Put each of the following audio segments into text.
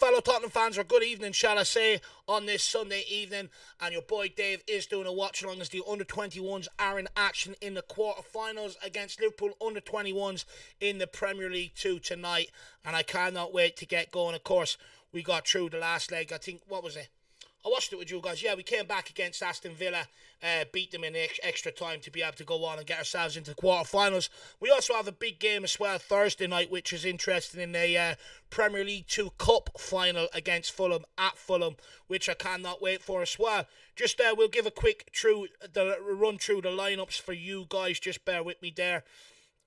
fellow Tottenham fans, or good evening, shall I say, on this Sunday evening. And your boy Dave is doing a watch along as the under-21s are in action in the quarter-finals against Liverpool under-21s in the Premier League 2 tonight. And I cannot wait to get going. Of course, we got through the last leg. I think, what was it? I watched it with you guys. Yeah, we came back against Aston Villa, beat them in extra time to be able to go on and get ourselves into the quarterfinals. We also have a big game as well Thursday night, which is interesting, in the Premier League 2 Cup final against Fulham at Fulham, which I cannot wait for as well. Just we'll give a quick run through the lineups for you guys. Just bear with me there.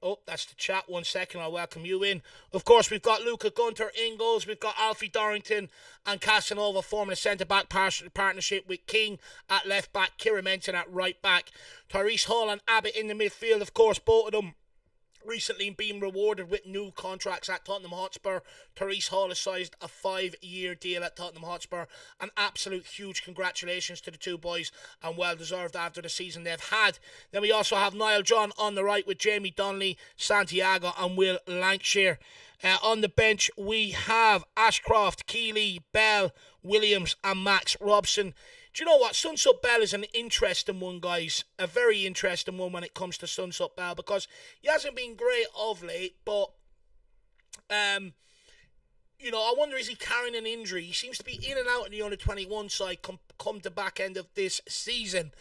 Oh, that's the chat. 1 second, I'll welcome you in. Of course, we've got Luca Gunter in goals. We've got Alfie Dorrington and Casanova forming a centre-back partnership with King at left-back, Kieran Menton at right-back, Tyrese Hall and Abbott in the midfield. Of course, both of them recently being rewarded with new contracts at Tottenham Hotspur. Tyrese Hall has signed a 5-year deal at Tottenham Hotspur. An absolute huge congratulations to the two boys, and well deserved after the season they've had. Then we also have Niall John on the right with Jamie Donley, Santiago and Will Lancashire. On the bench we have Ashcroft, Keeley, Bell, Williams and Max Robson. Do you know what? Sunsup Bell is an interesting one, guys. A very interesting one when it comes to Sunsup Bell, because he hasn't been great of late, but, I wonder, is he carrying an injury? He seems to be in and out in the under-21 side come the back end of this season.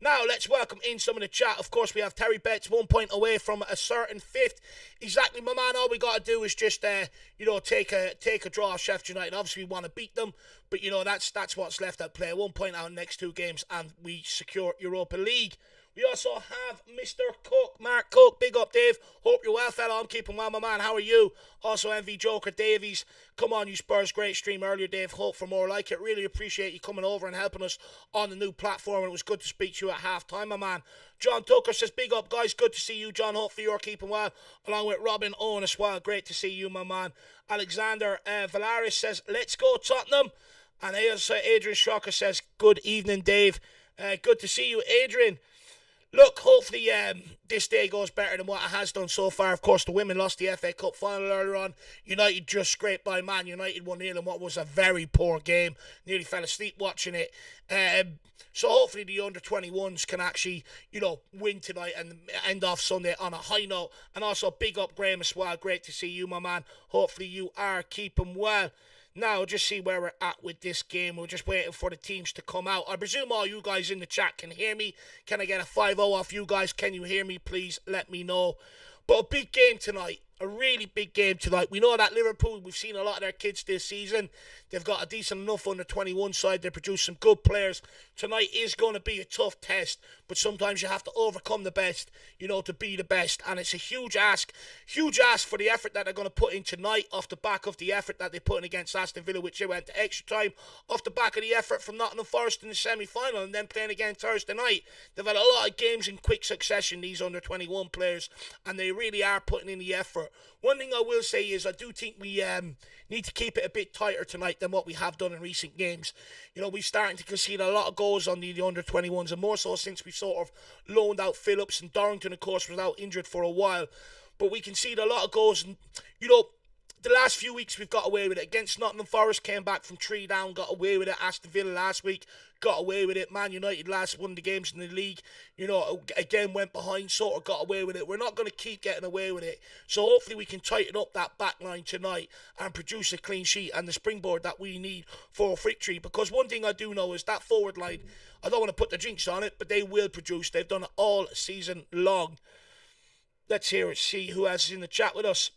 Now, let's welcome in some of the chat. Of course, we have Terry Betts, 1 point away from a certain fifth. Exactly, my man. All we got to do is just, take a draw of Sheffield United. Obviously, we want to beat them, but, that's what's left at play. 1 point out in the next 2 games, and we secure Europa League. We also have Mr. Cook, Mark Cook. Big up, Dave. Hope you're well, fella. I'm keeping well, my man. How are you? Also, MV Joker Davies. Come on, you Spurs. Great stream earlier, Dave. Hope for more like it. Really appreciate you coming over and helping us on the new platform. And it was good to speak to you at half-time, my man. John Tucker says, big up, guys. Good to see you, John. Hopefully you're keeping well. Along with Robin Owen as well. Great to see you, my man. Alexander Valaris says, let's go, Tottenham. And here's Adrian Shocker says, good evening, Dave. Good to see you, Adrian. Look, hopefully this day goes better than what it has done so far. Of course, the women lost the FA Cup final earlier on. United just scraped by Man United 1-0 in what was a very poor game. Nearly fell asleep watching it. So hopefully the under-21s can actually, win tonight and end off Sunday on a high note. And also big up Graham as well. Great to see you, my man. Hopefully you are keeping well. Now, just see where we're at with this game. We're just waiting for the teams to come out. I presume all you guys in the chat can hear me. Can I get a 5-0 off you guys? Can you hear me? Please let me know. But a big game tonight. A really big game tonight. We know that Liverpool, we've seen a lot of their kids this season. They've got a decent enough under-21 side. They produce some good players. Tonight is going to be a tough test, but sometimes you have to overcome the best, to be the best. And it's a huge ask for the effort that they're going to put in tonight, off the back of the effort that they put in against Aston Villa, which they went to extra time, off the back of the effort from Nottingham Forest in the semi-final, and then playing again Thursday night. They've had a lot of games in quick succession, these under-21 players, and they really are putting in the effort. One thing I will say is I do think we need to keep it a bit tighter tonight than what we have done in recent games. We're starting to concede a lot of goals on the under-21s, and more so since we sort of loaned out Phillips, and Dorrington, of course, was out injured for a while. But we concede a lot of goals, and, the last few weeks we've got away with it. Against Nottingham Forest, came back from 3 down, got away with it. Aston Villa last week, got away with it. Man United last won the games in the league, again went behind, sort of got away with it. We're not going to keep getting away with it. So hopefully we can tighten up that back line tonight and produce a clean sheet and the springboard that we need for a victory. Because one thing I do know is that forward line, I don't want to put the jinx on it, but they will produce. They've done it all season long. Let's see who else is in the chat with us.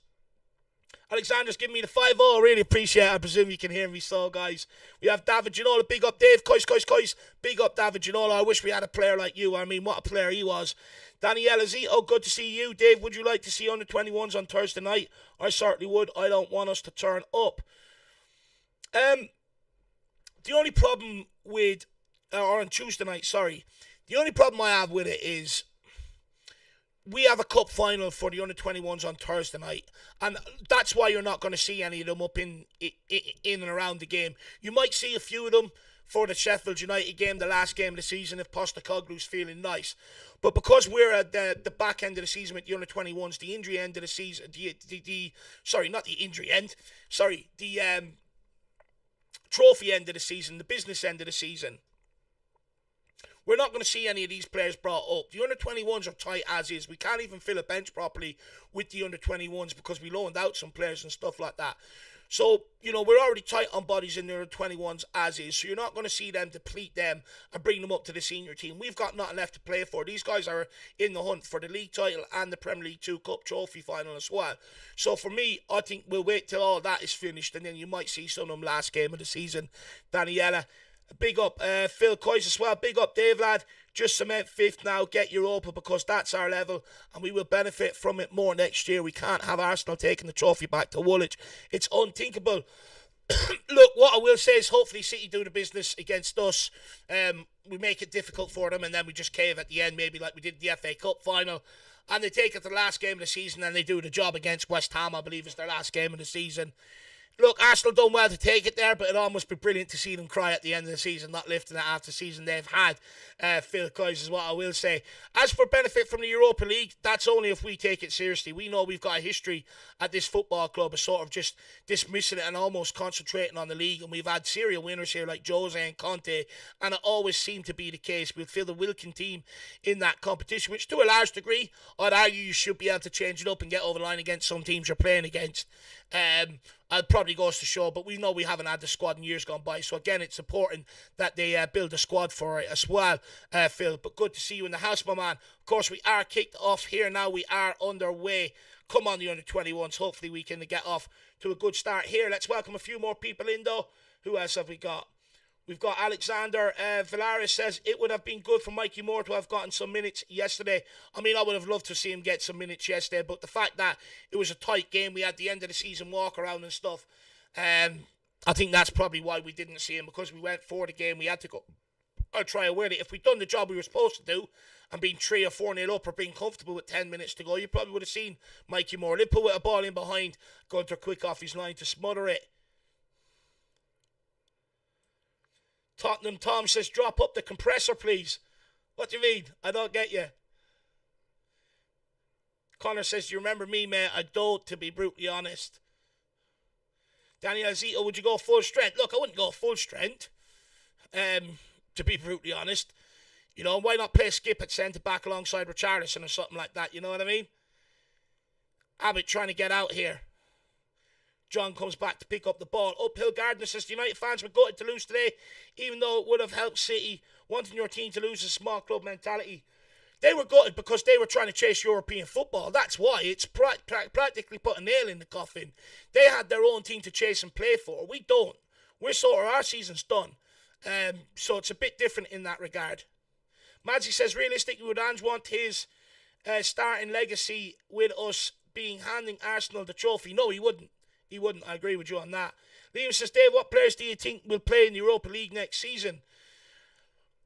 Alexander's giving me the 5-0. I really appreciate it. I presume you can hear me. So, guys, we have David Ginola. Big up, Dave. Kois. Big up, David Ginola. I wish we had a player like you. I mean, what a player he was. Daniela Zito, good to see you. Dave, would you like to see under-21s on Thursday night? I certainly would. I don't want us to turn up. The only problem with... or on Tuesday night, sorry. The only problem I have with it is... we have a cup final for the under-21s on Thursday night, and that's why you're not going to see any of them up in and around the game. You might see a few of them for the Sheffield United game, the last game of the season, if Postecoglou's feeling nice. But because we're at the back end of the season with the under-21s, the injury end of the season, the trophy end of the season, the business end of the season, we're not going to see any of these players brought up. The under-21s are tight as is. We can't even fill a bench properly with the under-21s because we loaned out some players and stuff like that. So, we're already tight on bodies in the under-21s as is. So you're not going to see them deplete them and bring them up to the senior team. We've got nothing left to play for. These guys are in the hunt for the league title and the Premier League 2 Cup trophy final as well. So for me, I think we'll wait till all that is finished and then you might see some of them last game of the season. Daniela. Big up Phil Coyce as well. Big up Dave, lad. Just cement 5th now. Get Europa because that's our level and we will benefit from it more next year. We can't have Arsenal taking the trophy back to Woolwich. It's unthinkable. Look, what I will say is hopefully City do the business against us. We make it difficult for them and then we just cave at the end, maybe like we did the FA Cup final. And they take it to the last game of the season and they do the job against West Ham, I believe is their last game of the season. Look, Arsenal done well to take it there, but it almost be brilliant to see them cry at the end of the season, not lifting it after the season they've had. Phil Coyce is what I will say. As for benefit from the Europa League, that's only if we take it seriously. We know we've got a history at this football club of sort of just dismissing it and almost concentrating on the league, and we've had serial winners here like Jose and Conte, and it always seemed to be the case. We'll feel the Wilkin team in that competition, which to a large degree, I'd argue you should be able to change it up and get over the line against some teams you're playing against. It probably goes to show, but we know we haven't had the squad in years gone by. So again, it's important that they build a squad for it as well, Phil. But good to see you in the house, my man. Of course, we are kicked off here now. We are underway. Come on, the under-21s. Hopefully we can get off to a good start here. Let's welcome a few more people in, though. Who else have we got? We've got Alexander Valaris says, it would have been good for Mikey Moore to have gotten some minutes yesterday. I mean, I would have loved to see him get some minutes yesterday, but the fact that it was a tight game, we had the end of the season walk around and stuff, I think that's probably why we didn't see him, because we went for the game. We had to go or try and win it. If we'd done the job we were supposed to do and been 3 or 4-0 up or being comfortable with 10 minutes to go, you probably would have seen Mikey Moore. Liverpool with a ball in behind, Gunter quick off his line to smother it. Tottenham Tom says, drop up the compressor, please. What do you mean? I don't get you. Connor says, do you remember me, mate? I don't, to be brutally honest. Daniel Zito, would you go full strength? Look, I wouldn't go full strength, to be brutally honest. Why not play Skip at centre-back alongside Richarlison or something like that? You know what I mean? Abbott trying to get out here. John comes back to pick up the ball. Uphill Gardner says, United fans were gutted to lose today, even though it would have helped City. Wanting your team to lose a small club mentality. They were gutted because they were trying to chase European football. That's why. It's practically put a nail in the coffin. They had their own team to chase and play for. We don't. We're sort of, our season's done. So it's a bit different in that regard. Madzi says, realistically, would Ange want his starting legacy with us being handing Arsenal the trophy? No, he wouldn't. He wouldn't. I agree with you on that. Liam says, Dave, what players do you think will play in the Europa League next season?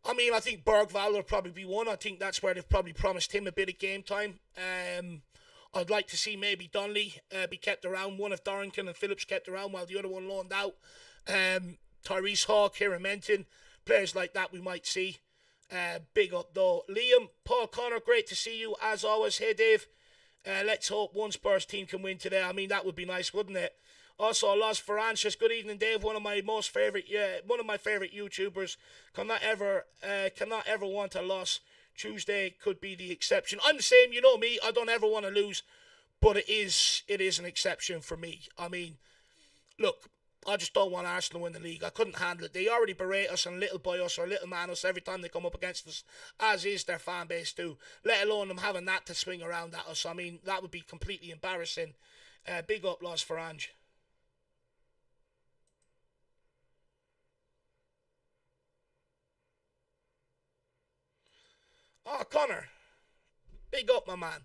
I mean, I think Bergvall will probably be one. I think that's where they've probably promised him a bit of game time. I'd like to see maybe Donley be kept around. One of Dorrington and Phillips kept around while the other one loaned out. Tyrese Hawk, Kieran Menton, players like that we might see. Big up, though. Liam, Paul Connor, great to see you as always. Hey, Dave. Let's hope one Spurs team can win today. I mean, that would be nice, wouldn't it? Also, Los Ferran says, good evening, Dave. One of my favorite YouTubers. Cannot ever want a loss. Tuesday could be the exception. I'm the same, you know me. I don't ever want to lose, but it is an exception for me. I mean, look, I just don't want Arsenal to win the league. I couldn't handle it. They already berate us and little boy us or little man us every time they come up against us, as is their fan base too, let alone them having that to swing around at us. I mean, that would be completely embarrassing. Big up, Los Ferrange. Oh, Connor. Big up, my man.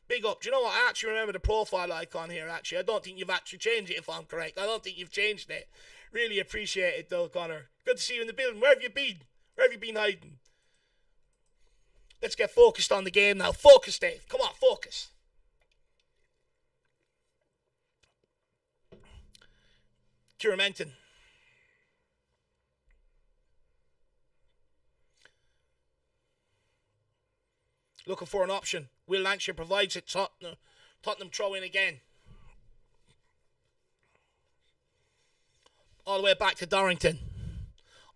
Big up. Do you know what? I actually remember the profile icon here, actually. I don't think you've actually changed it, if I'm correct. I don't think you've changed it. Really appreciate it, though, Connor. Good to see you in the building. Where have you been? Where have you been hiding? Let's get focused on the game now. Focus, Dave. Come on, focus. Kieran Menton. Looking for an option. Will Lancashire provides it. Tottenham throw in again. All the way back to Dorrington.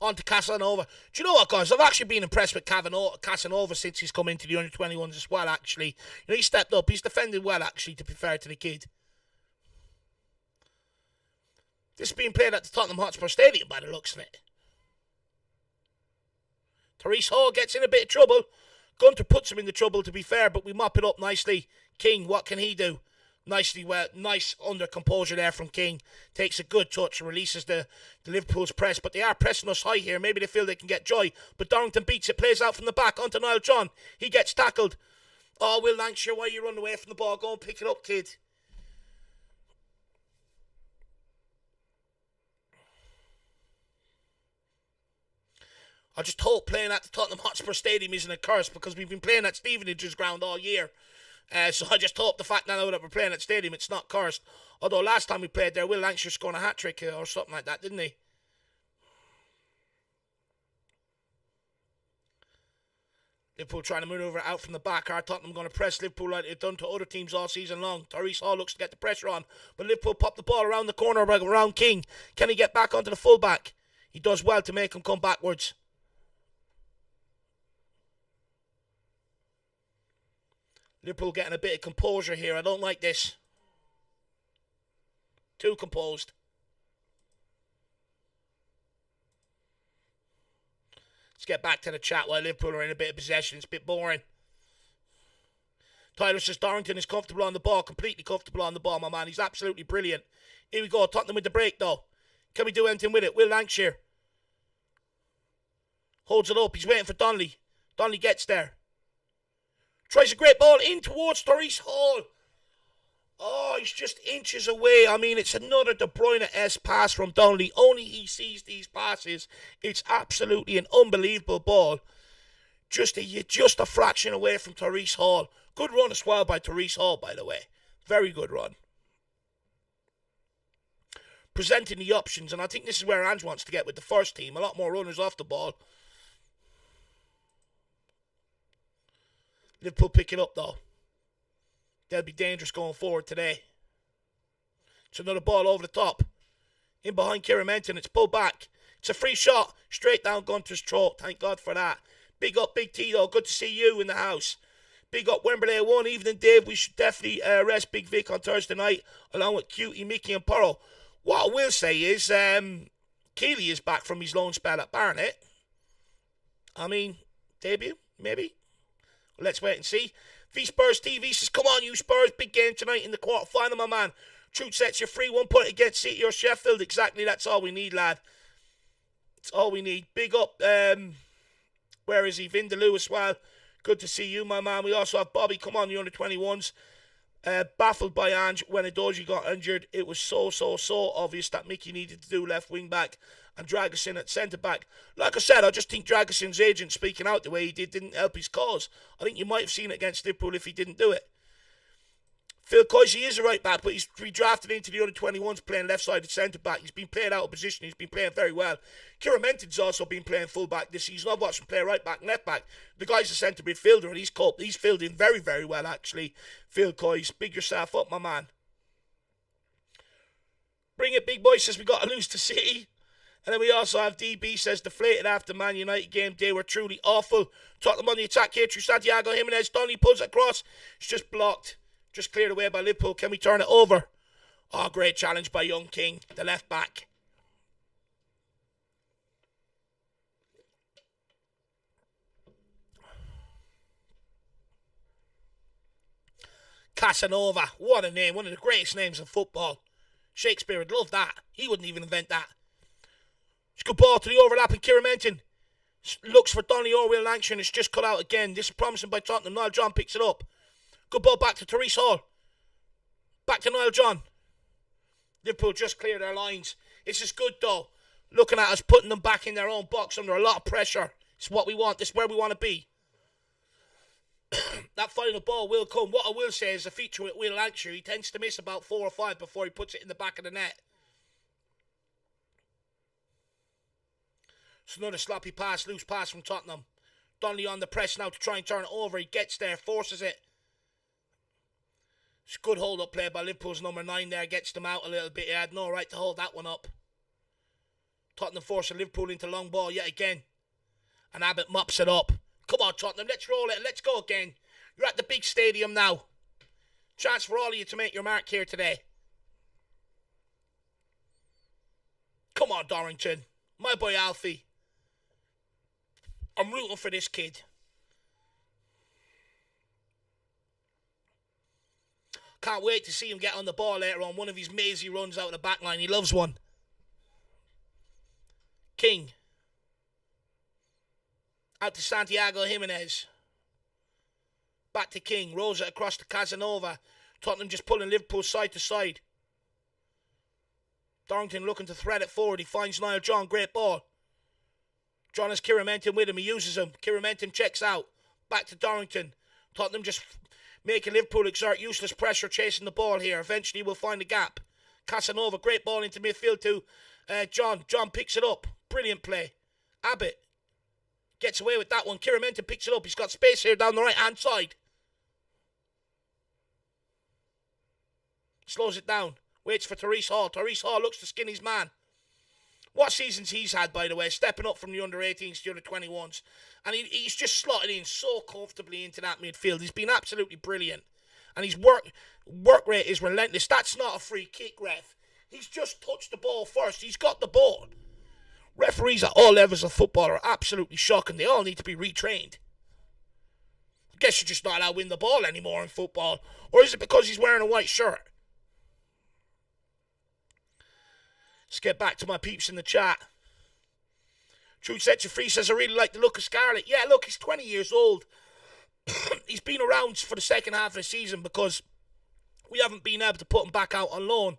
On to Casanova. Do you know what, guys? I've actually been impressed with Casanova since he's come into the under-21s as well, actually. You know, he stepped up. He's defended well, actually, to be fair to the kid. This is being played at the Tottenham Hotspur Stadium by the looks of it. Therese Hall gets in a bit of trouble. Gunter puts him in the trouble, to be fair, but we mop it up nicely. King, what can he do? Nicely, well, nice under composure there from King. Takes a good touch and releases the Liverpool's press, but they are pressing us high here. Maybe they feel they can get joy, but Dorrington beats it, plays out from the back onto Niall John. He gets tackled. Oh, Will Lancashire, why are you running away from the ball? Go and pick it up, kid. I just hope playing at the Tottenham Hotspur Stadium isn't a curse, because we've been playing at Stevenage's ground all year. So I just hope the fact now that we're playing at stadium, it's not cursed. Although last time we played there, Will Lancashire scored a hat-trick or something like that, didn't he? Liverpool trying to manoeuvre out from the back. Are Tottenham going to press Liverpool like they've done to other teams all season long? Therese Hall looks to get the pressure on, but Liverpool pop the ball around the corner around King. Can he get back onto the fullback? He does well to make him come backwards. Liverpool getting a bit of composure here. I don't like this. Too composed. Let's get back to the chat while Liverpool are in a bit of possession. It's a bit boring. Tyler says Dorrington is comfortable on the ball. Completely comfortable on the ball, my man. He's absolutely brilliant. Here we go. Tottenham with the break, though. Can we do anything with it? Will Lancashire holds it up. He's waiting for Donley. Donley gets there. Tries a great ball in towards Therese Hall. Oh, he's just inches away. I mean, it's another De Bruyne-esque pass from Donley. Only he sees these passes. It's absolutely an unbelievable ball. Just a fraction away from Therese Hall. Good run as well by Therese Hall, by the way. Very good run. Presenting the options, and I think this is where Ange wants to get with the first team. A lot more runners off the ball. Liverpool pick it up, though. They'll be dangerous going forward today. It's another ball over the top. In behind Kieran Menton. It's pulled back. It's a free shot. Straight down Gunter's throat. Thank God for that. Big up, Big T, though. Good to see you in the house. Big up, Wembley 1. Evening, Dave. We should definitely rest Big Vic on Thursday night, along with Cutie, Mickey, and Porro. What I will say is, Keeley is back from his loan spell at Barnet. I mean, debut, maybe. Let's wait and see. V-Spurs TV says, come on, you Spurs. Big game tonight in the quarter-final, my man. Truth sets you free. 1 point against City or Sheffield. Exactly, that's all we need, lad. It's all we need. Big up, where is he? Vindaloo as well. Good to see you, my man. We also have Bobby. Come on, the under-21s. Baffled by Ange when Edoji got injured. It was so obvious that Mickey needed to do left wing back and Dragusin at centre back. Like I said, I just think Dragusin's agent speaking out the way he didn't help his cause. I think you might have seen it against Liverpool if he didn't do it. Phil Coisy is a right back, but he's redrafted into the under-21s playing left-sided centre-back. He's been playing out of position. He's been playing very well. Kieran Menton's also been playing full-back this season. I've watched him play right-back and left-back. The guy's a centre midfielder, and he's filled in very, very well, actually. Phil Coisy, big yourself up, my man. Bring it, big boy, says we got to lose to City. And then we also have DB says deflated after Man United game. They were truly awful. Tottenham on the attack here through Santiago Jimenez. Donley pulls it across. It's just blocked. Just cleared away by Liverpool. Can we turn it over? Oh, great challenge by young King, the left back. Casanova. What a name. One of the greatest names in football. Shakespeare would love that. He wouldn't even invent that. It's a good ball to the overlapping Kieran Menton. Looks for Donley or Will Lancashire and it's just cut out again. This is promising by Tottenham. Niall John picks it up. Good ball back to Therese Hall. Back to Niall John. Liverpool just clear their lines. This is good though. Looking at us putting them back in their own box under a lot of pressure. It's what we want. This is where we want to be. That final ball will come. What I will say is a feature with Will Lancashire. He tends to miss about 4 or 5 before he puts it in the back of the net. It's another sloppy pass, loose pass from Tottenham. Donley on the press now to try and turn it over. He gets there, forces it. It's a good hold-up play by Liverpool's number 9 there. Gets them out a little bit. He had no right to hold that one up. Tottenham forcing Liverpool into long ball yet again. And Abbott mops it up. Come on, Tottenham, let's roll it. Let's go again. You're at the big stadium now. Chance for all of you to make your mark here today. Come on, Dorrington. My boy Alfie. I'm rooting for this kid. Can't wait to see him get on the ball later on. One of his mazy runs out of the back line. He loves one. King. Out to Santiago Jimenez. Back to King. Rolls it across to Casanova. Tottenham just pulling Liverpool side to side. Dorrington looking to thread it forward. He finds Niall John. Great ball. John has Kieramentin with him. He uses him. Kieramentin checks out. Back to Dorrington. Tottenham just making Liverpool exert useless pressure chasing the ball here. Eventually we'll find a gap. Casanova, great ball into midfield to John. John picks it up. Brilliant play. Abbott gets away with that one. Kieramentin picks it up. He's got space here down the right-hand side. Slows it down. Waits for Therese Hall. Therese Hall looks to skin his man. What seasons he's had, by the way, stepping up from the under-18s to the under-21s. And he's just slotted in so comfortably into that midfield. He's been absolutely brilliant. And his work rate is relentless. That's not a free kick, ref. He's just touched the ball first. He's got the ball. Referees at all levels of football are absolutely shocking. They all need to be retrained. I guess you're just not allowed to win the ball anymore in football. Or is it because he's wearing a white shirt? Let's get back to my peeps in the chat. Truth Sets You Free says, I really like the look of Scarlett. Yeah, look, he's 20 years old. He's been around for the second half of the season because we haven't been able to put him back out on loan.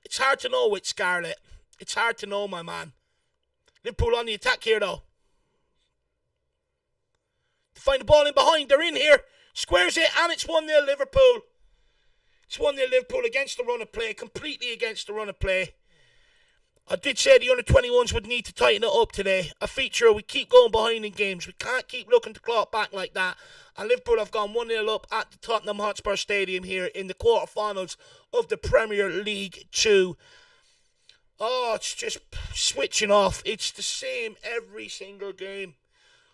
It's hard to know with Scarlett. It's hard to know, my man. Liverpool on the attack here, though. To find the ball in behind. They're in here. Squares it, and it's 1-0 Liverpool. It's 1-0 Liverpool against the run of play. Completely against the run of play. I did say the under-21s would need to tighten it up today. A feature, we keep going behind in games. We can't keep looking to claw it back like that. And Liverpool have gone 1-0 up at the Tottenham Hotspur Stadium here in the quarterfinals of the Premier League 2. Oh, it's just switching off. It's the same every single game.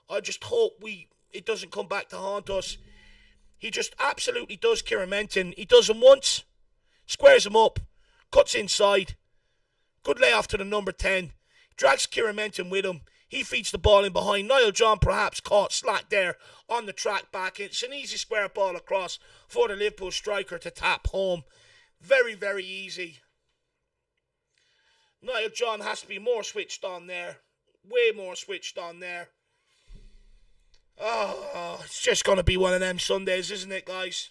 I just hope it doesn't come back to haunt us. He just absolutely does Kieramentin. He does him once, squares him up, cuts inside. Good layoff to the number 10. Drags Kieramentin with him. He feeds the ball in behind. Niall John perhaps caught slack there on the track back. It's an easy square ball across for the Liverpool striker to tap home. Very, very easy. Niall John has to be more switched on there. Way more switched on there. Oh, it's just going to be one of them Sundays, isn't it, guys?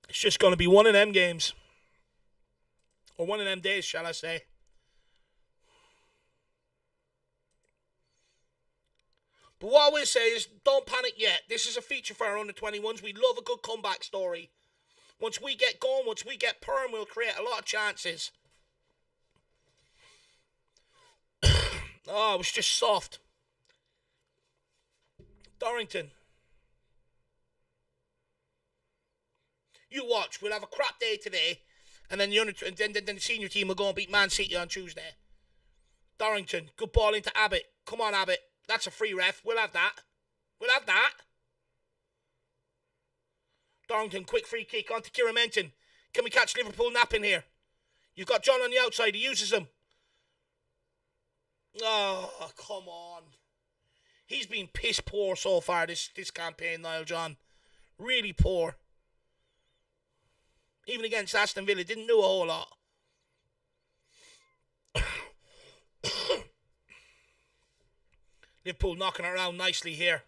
It's just going to be one of them games. Or one of them days, shall I say. But what I will say is, don't panic yet. This is a feature for our under-21s. We love a good comeback story. Once we get going, once we get perm, we'll create a lot of chances. Oh, it was just soft. Dorrington. You watch. We'll have a crap day today. And then the senior team will go and beat Man City on Tuesday. Dorrington. Good ball into Abbott. Come on, Abbott. That's a free ref. We'll have that. We'll have that. Dorrington. Quick free kick onto Kieramentin. Can we catch Liverpool napping here? You've got John on the outside. He uses him. Oh, come on. He's been piss poor so far this campaign, Niall John. Really poor. Even against Aston Villa, didn't do a whole lot. Liverpool knocking it around nicely here.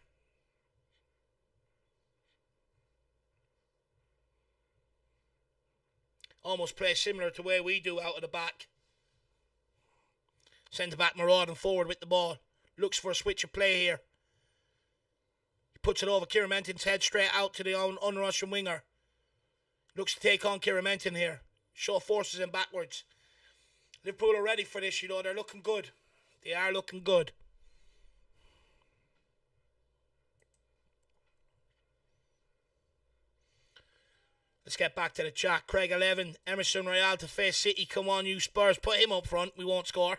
Almost play similar to the way we do out of the back. Centre back marauding forward with the ball. Looks for a switch of play here. He puts it over Kieramentin's head straight out to the un-Russian winger. Looks to take on Kieramentin here. Shaw forces him backwards. Liverpool are ready for this, you know. They're looking good. They are looking good. Let's get back to the chat. Craig 11, Emerson Royale to face City. Come on, you Spurs. Put him up front. We won't score.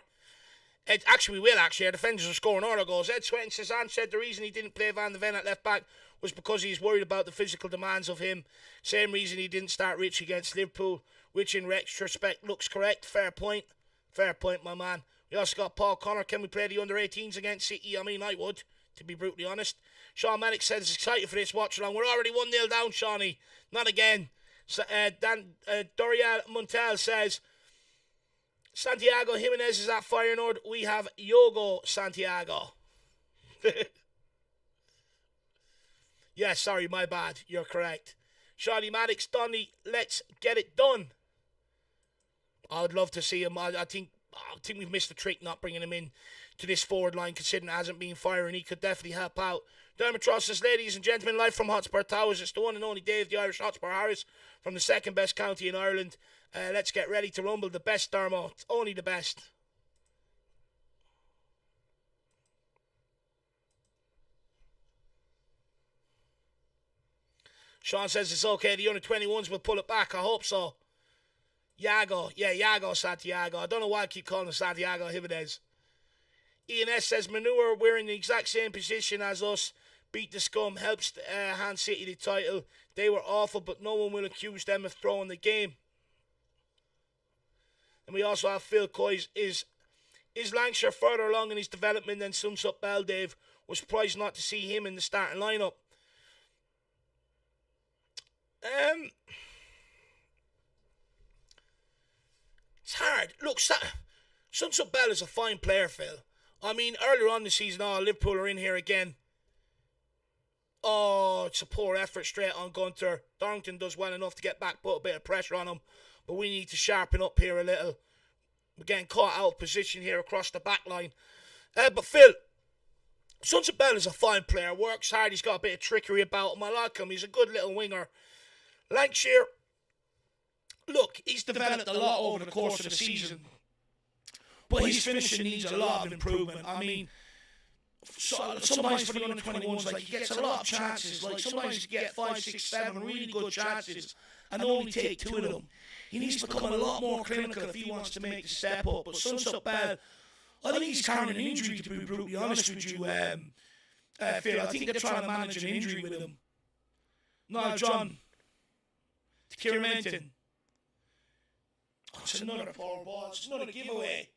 Actually, we will, actually. Our defenders are scoring all our goals. Ed Sweating Cezanne said the reason he didn't play Van de Ven at left back was because he's worried about the physical demands of him. Same reason he didn't start Rich against Liverpool, which in retrospect looks correct. Fair point. Fair point, my man. We also got Paul Connor. Can we play the under-18s against City? I mean, I would, to be brutally honest. Sean Mannix says he's excited for this watch-along. We're already 1-0 down, Shawnee. Not again. So, Dorian Montel says, Santiago Jimenez is at Feyenoord. We have Yogo Santiago. Yeah, sorry, my bad. You're correct. Charlie Maddox, Donley, let's get it done. I would love to see him. I think we've missed the trick not bringing him in to this forward line, considering it hasn't been firing. He could definitely help out. Dermot Ross says, ladies and gentlemen, live from Hotspur Towers. It's the one and only Dave, the Irish Hotspur Harris, from the second best county in Ireland. Let's get ready to rumble. The best, Dermot. It's only the best. Sean says it's okay. The under-21s will pull it back. I hope so. Yago. Yeah, Yago Santiago. I don't know why I keep calling him Santiago Jimenez. Ian S says, Manure, we're in the exact same position as us. Beat the scum. Helps hand City the title. They were awful, but no one will accuse them of throwing the game. And we also have Phil Coyes. Is Lancashire further along in his development than Sunsup Bell, Dave? Was surprised not to see him in the starting lineup. It's hard. Look, Sunsup Bell is a fine player, Phil. I mean, earlier on the season, Liverpool are in here again. Oh, it's a poor effort straight on Gunter. Darlington does well enough to get back, put a bit of pressure on him. But we need to sharpen up here a little. We're getting caught out of position here across the back line. But Phil, Sunsup Bell is a fine player. Works hard. He's got a bit of trickery about him. I like him. He's a good little winger. Lancashire, look, he's developed a lot over the course of the season. But his finishing needs a lot of improvement. I mean, sometimes for the under-21s, like, he gets a lot of chances. Like, sometimes you get 5, 6, 7 really good chances and only take 2 of them. He needs to become a lot more clinical if he wants to make the step up. But Sunsup Bell, I think he's carrying an injury, to be brutally honest with you, Phil. I think they're trying to manage an injury with him. No, John. To Kiermenton. Oh, it's another poor ball. It's another giveaway.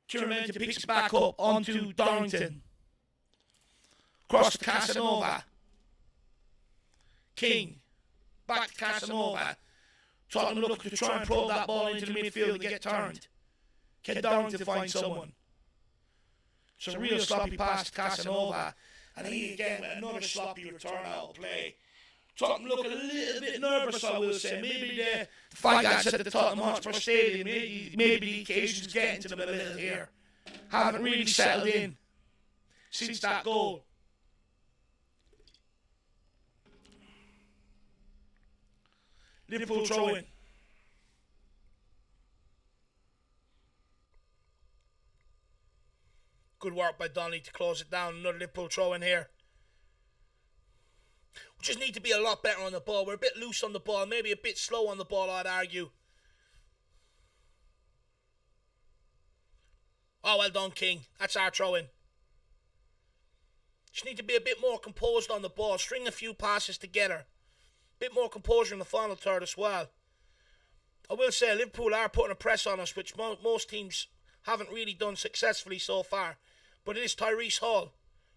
Kiermenton picks it back up onto Darlington. Cross to Casanova. King. Back to Casanova. Tottenham look to try and probe that ball into the midfield and get turned. Can Darlington find someone? It's a real sloppy pass to Casanova. And he again with another sloppy return out of play. Tottenham look a little bit nervous, I will say. Maybe the fight that's at the Tottenham Hotspur Stadium, maybe the occasion's getting to them a little here. Haven't really settled in since that goal. Liverpool throw in. Good work by Donley to close it down. Another Liverpool throw in here. We just need to be a lot better on the ball. We're a bit loose on the ball. Maybe a bit slow on the ball, I'd argue. Oh, well done, King. That's our throw-in. Just need to be a bit more composed on the ball. String a few passes together. A bit more composure in the final third as well. I will say, Liverpool are putting a press on us, which most teams haven't really done successfully so far. But it is Tyrese Hall.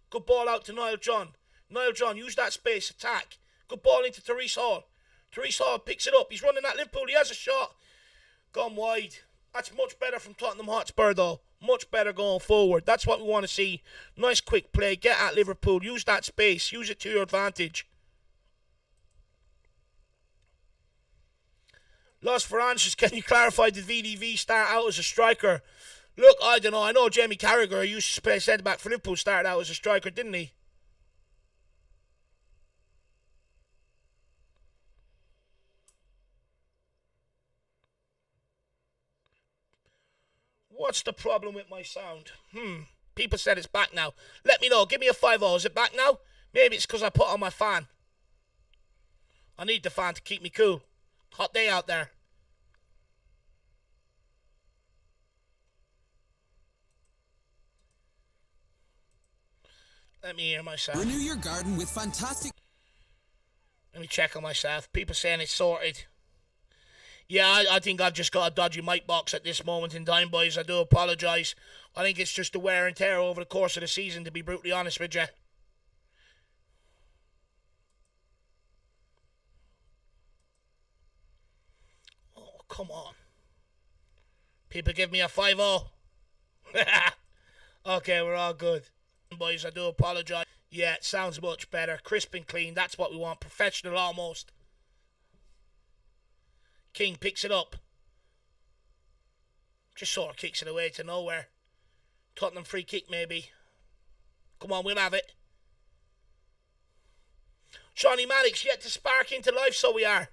Good ball out to Niall John. Niall John, use that space, attack. Good ball into Tyrese Hall. Tyrese Hall picks it up. He's running at Liverpool. He has a shot. Gone wide. That's much better from Tottenham Hotspur, though. Much better going forward. That's what we want to see. Nice quick play. Get at Liverpool. Use that space. Use it to your advantage. Lost for answers. Can you clarify, did VDV start out as a striker? Look, I don't know. I know Jamie Carragher, who used to play centre-back for Liverpool, started out as a striker, didn't he? What's the problem with my sound? People said it's back now. Let me know. Give me a 5-0. Is it back now? Maybe it's because I put on my fan. I need the fan to keep me cool. Hot day out there. Let me hear myself. Renew your garden with fantastic... Let me check on myself. People saying it's sorted. Yeah, I think I've just got a dodgy mic box at this moment in time, boys. I do apologise. I think it's just the wear and tear over the course of the season, to be brutally honest with you. Oh, come on. People give me a 5-0. Okay, we're all good. Boys, I do apologise. Yeah, it sounds much better. Crisp and clean, that's what we want. Professional almost. King picks it up. Just sort of kicks it away to nowhere. Tottenham free kick maybe. Come on, we'll have it. Shawnee Maddox yet to spark into life, so we are.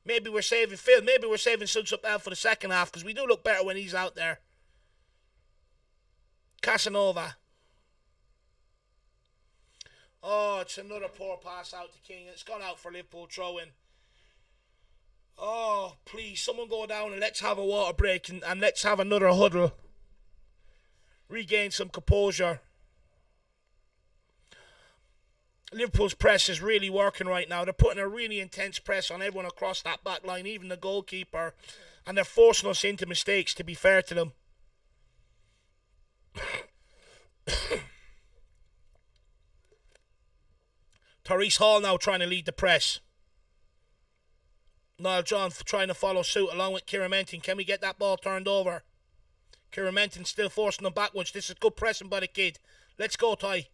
Maybe we're saving Phil. Maybe we're saving Suds up out for the second half, because we do look better when he's out there. Casanova. Oh, it's another poor pass out to King. It's gone out for Liverpool throw-in. Oh, please, someone go down and let's have a water break and let's have another huddle. Regain some composure. Liverpool's press is really working right now. They're putting a really intense press on everyone across that back line, even the goalkeeper. And they're forcing us into mistakes, to be fair to them. Tyrese Hall now trying to lead the press. Niall John trying to follow suit along with Kieran Menton. Can we get that ball turned over? Kieran Menton still forcing them backwards. This is good pressing by the kid. Let's go, Ty.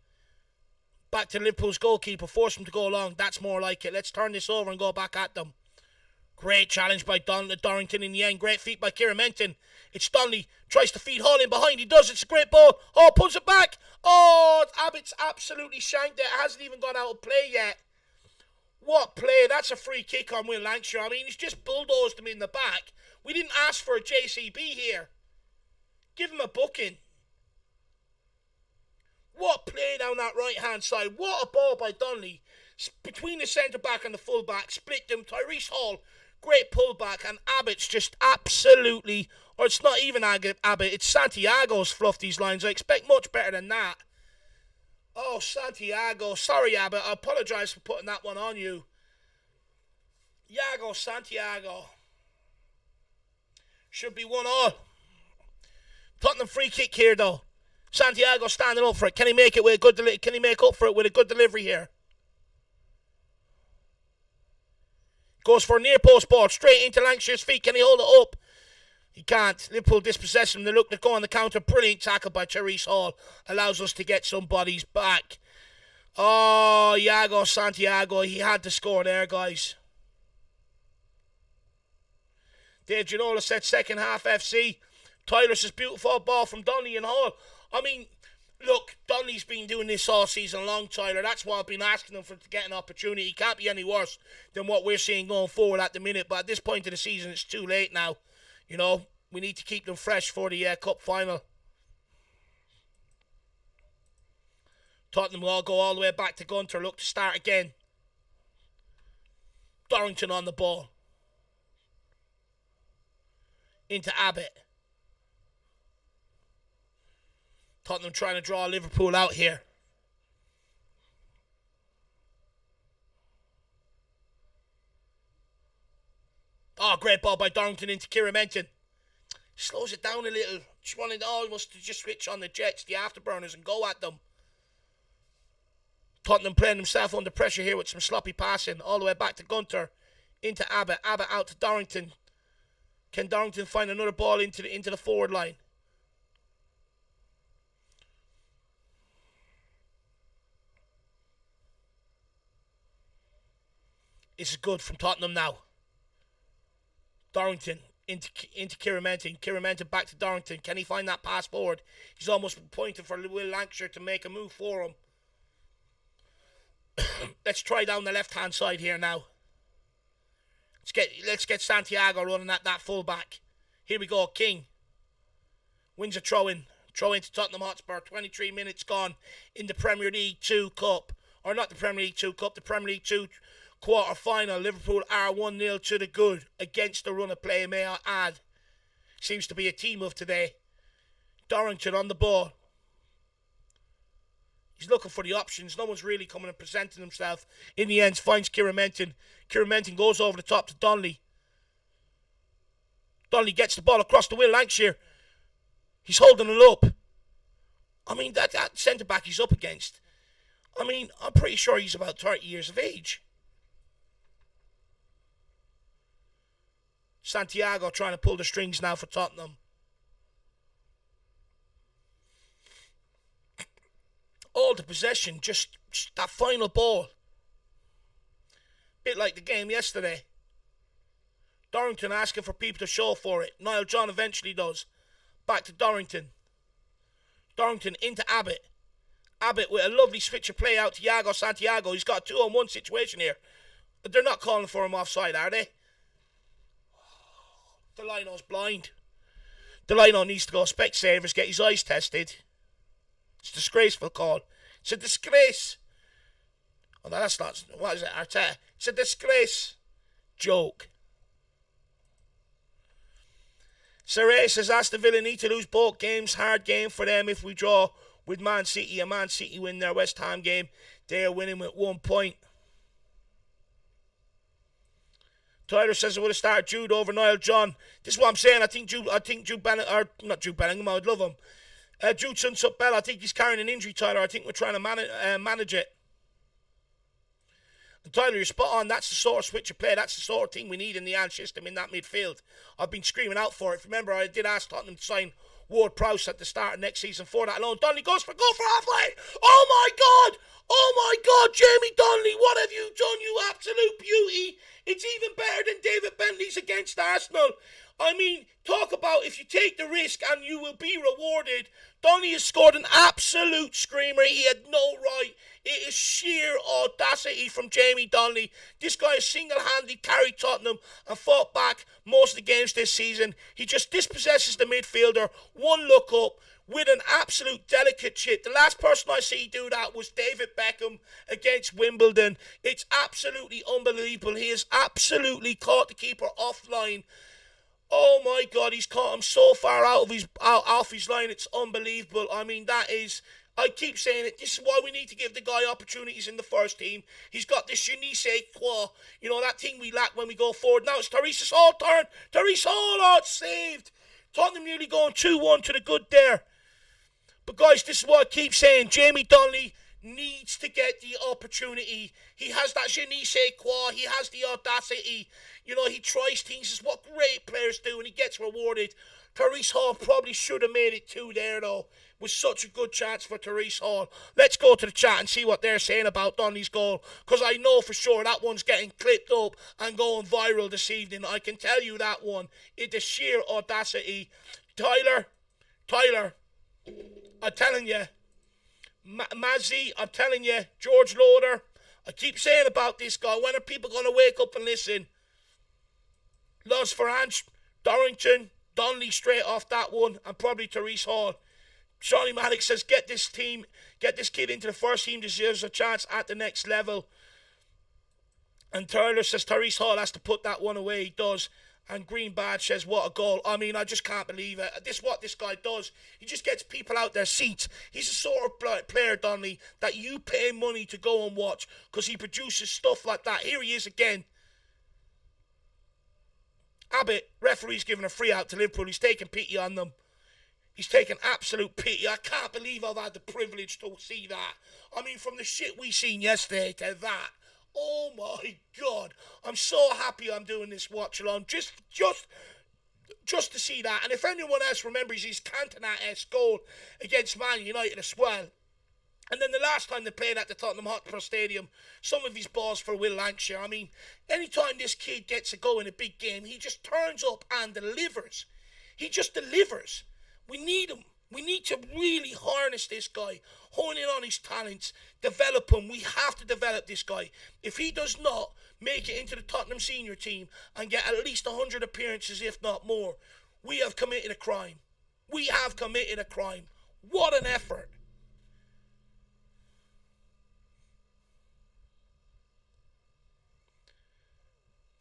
Back to Liverpool's goalkeeper. Force him to go along. That's more like it. Let's turn this over and go back at them. Great challenge by Dorrington in the end. Great feat by Kieran Menton. It's Donley. Tries to feed Hall in behind. He does. It's a great ball. Oh, pulls it back. Oh, Abbott's absolutely shanked it. It hasn't even gone out of play yet. What play? That's a free kick on Will Lancashire. I mean, he's just bulldozed him in the back. We didn't ask for a JCB here. Give him a booking. What play down that right-hand side. What a ball by Donley. Between the centre-back and the full-back. Split them. Tyrese Hall. Great pullback. And Abbott's just absolutely... Or it's not even Abbott. It's Santiago's fluffed these lines. I expect much better than that. Oh, Santiago. Sorry, Abbott. I apologise for putting that one on you. Iago Santiago. Should be 1-1. Tottenham free kick here, though. Santiago standing up for it. Can he make it with a good Can he make up for it with a good delivery here? Goes for a near post ball straight into Lancashire's feet. Can he hold it up? He can't. Liverpool dispossess him. They look to go on the counter. Brilliant tackle by Tyrese Hall. Allows us to get some bodies back. Oh, Iago Santiago. He had to score there, guys. Dave Ginola said second half FC. Tyler's beautiful ball from Donley and Hall. I mean, look, Donley's been doing this all season long, Tyler. That's why I've been asking him to get an opportunity. He can't be any worse than what we're seeing going forward at the minute. But at this point of the season, it's too late now. You know, we need to keep them fresh for the Cup final. Tottenham will go all the way back to Gunter. Look to start again. Dorrington on the ball. Into Abbott. Tottenham trying to draw Liverpool out here. Oh, great ball by Dorrington into Kieran Menton. Slows it down a little. Just wanted almost to just switch on the jets, the afterburners, and go at them. Tottenham playing himself under pressure here with some sloppy passing. All the way back to Gunter. Into Abbott. Abbott out to Dorrington. Can Dorrington find another ball into the forward line? This is good from Tottenham now. Dorrington into Kieran Menton. Kieran Menton back to Dorrington. Can he find that pass forward? He's almost pointing for Will Lancashire to make a move for him. Let's try down the left-hand side here now. Let's get Santiago running at that full-back. Here we go, King. Wins a throw-in. Throw into Tottenham Hotspur. 23 minutes gone in the Premier League 2 Cup. or not the Premier League 2 Cup, the Premier League 2 quarter-final. Liverpool are 1-0 to the good against the run of play, may I add. Seems to be a team of today. Dorrington on the ball. He's looking for the options. No one's really coming and presenting himself. In the end, finds Kieran Menton. Kieran Menton goes over the top to Donley. Donley gets the ball across the Will Lancashire. He's holding it up. I mean, that centre-back he's up against, I mean, I'm pretty sure he's about 30 years of age. Santiago trying to pull the strings now for Tottenham. All the possession, just that final ball. Bit like the game yesterday. Dorrington asking for people to show for it. Niall John eventually does. Back to Dorrington. Dorrington into Abbott. Abbott with a lovely switch of play out to Iago Santiago. He's got a 2-on-1 situation here. But they're not calling for him offside, are they? Delino's blind. Delino needs to go Specsavers, get his eyes tested. It's a disgraceful call. It's a disgrace. Oh, no, that's not. What is it, Arteta? It's a disgrace. Joke. Saray says Aston Villa need to lose both games. Hard game for them if we draw with Man City. And Man City win their West Ham game. They are winning with 1 point. Tyler says I would have started Jude over Niall John. This is what I'm saying. I think Jude Bellingham, or not Jude Bellingham, I would love him. Jude Sunsup-Bell, I think he's carrying an injury, Tyler. I think we're trying to manage it. And Tyler, you're spot on. That's the sort of switch of play. That's the sort of thing we need in the Ange system in that midfield. I've been screaming out for it. Remember, I did ask Tottenham to sign Ward-Prowse at the start of next season for that alone. Donley goes for halfway. Oh my God! Oh my God, Jamie Donley, what have you done, you absolute beauty? It's even better than David Bentley's against Arsenal. I mean, talk about if you take the risk and you will be rewarded. Donny has scored an absolute screamer. He had no right. It is sheer audacity from Jamie Donley. This guy has single-handedly carried Tottenham and fought back most of the games this season. He just dispossesses the midfielder. One look up with an absolute delicate chip. The last person I see do that was David Beckham against Wimbledon. It's absolutely unbelievable. He has absolutely caught the keeper offline. Oh my God, he's caught him so far out of his line. It's unbelievable. I mean, that is, I keep saying it, this is why we need to give the guy opportunities in the first team. He's got this je ne sais quoi, you know, that thing we lack when we go forward. Now it's Therese Hall turn. Therese Hall, oh, it's saved. Tottenham nearly going 2-1 to the good there. But guys, this is what I keep saying. Jamie Donley needs to get the opportunity. He has that je ne sais quoi. He has the audacity. You know, he tries things. It's what great players do, and he gets rewarded. Therese Hall probably should have made it 2 there, though. It was such a good chance for Therese Hall. Let's go to the chat and see what they're saying about Donley's goal, because I know for sure that one's getting clipped up and going viral this evening. I can tell you that one. It's the sheer audacity. Tyler, I'm telling you. Mazzy, I'm telling you. George Loader, I keep saying about this guy. When are people going to wake up and listen? Loves for Ange, Dorrington, Donley straight off that one, and probably Therese Hall. Johnny Maddox says, get this kid into the first team, deserves a chance at the next level. And Tyler says Therese Hall has to put that one away. He does. And Green Badge says, what a goal. I mean, I just can't believe it. This is what this guy does. He just gets people out their seats. He's the sort of player, Donley, that you pay money to go and watch because he produces stuff like that. Here he is again. Abbott, referee's giving a free out to Liverpool. He's taking pity on them. He's taking absolute pity. I can't believe I've had the privilege to see that. I mean, from the shit we seen yesterday to that. Oh my God. I'm so happy I'm doing this watch along. Just to see that. And if anyone else remembers his Cantona-esque goal against Man United as well. And then the last time they played at the Tottenham Hotspur Stadium, some of his balls for Will Lancashire. I mean, anytime this kid gets a go in a big game, he just turns up and delivers. He just delivers. We need him. We need to really harness this guy, hone in on his talents, develop him. We have to develop this guy. If he does not make it into the Tottenham senior team and get at least 100 appearances, if not more, we have committed a crime. We have committed a crime. What an effort.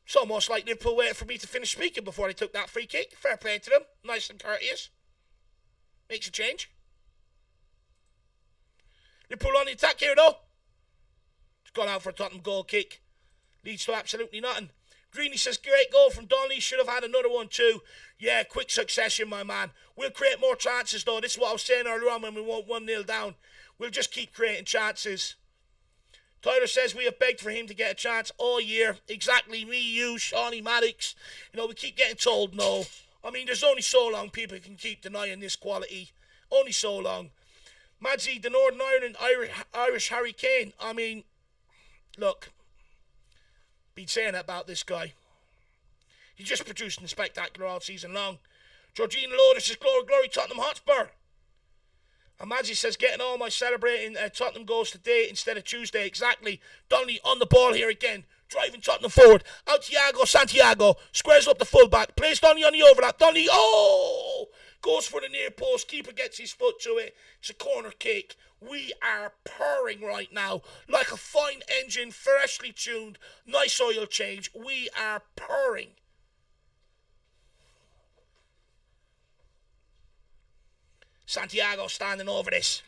It's almost like Liverpool waited for me to finish speaking before they took that free kick. Fair play to them. Nice and courteous. Makes a change. Liverpool on the attack here, though. It's gone out for a Tottenham goal kick. Leads to absolutely nothing. Greeny says, great goal from Donley. Should have had another one too. Yeah, quick succession, my man. We'll create more chances, though. This is what I was saying earlier on when we went 1-0 down. We'll just keep creating chances. Tyler says we have begged for him to get a chance all year. Exactly, me, you, Shawnee Maddox. You know, we keep getting told no. I mean, there's only so long people can keep denying this quality. Only so long. Madsy, the Northern Ireland Irish Harry Kane. I mean, look. Been saying that about this guy. He's just producing the spectacular all season long. Georgina Loader says, glory, glory, Tottenham Hotspur. And Madsy says, getting all my celebrating Tottenham goals today instead of Tuesday. Exactly. Donley on the ball here again. Driving Tottenham forward. Out to Santiago. Squares up the fullback. Plays Donley on the overlap. Donley, oh! Goes for the near post. Keeper gets his foot to it. It's a corner kick. We are purring right now. Like a fine engine, freshly tuned. Nice oil change. We are purring. Santiago standing over this.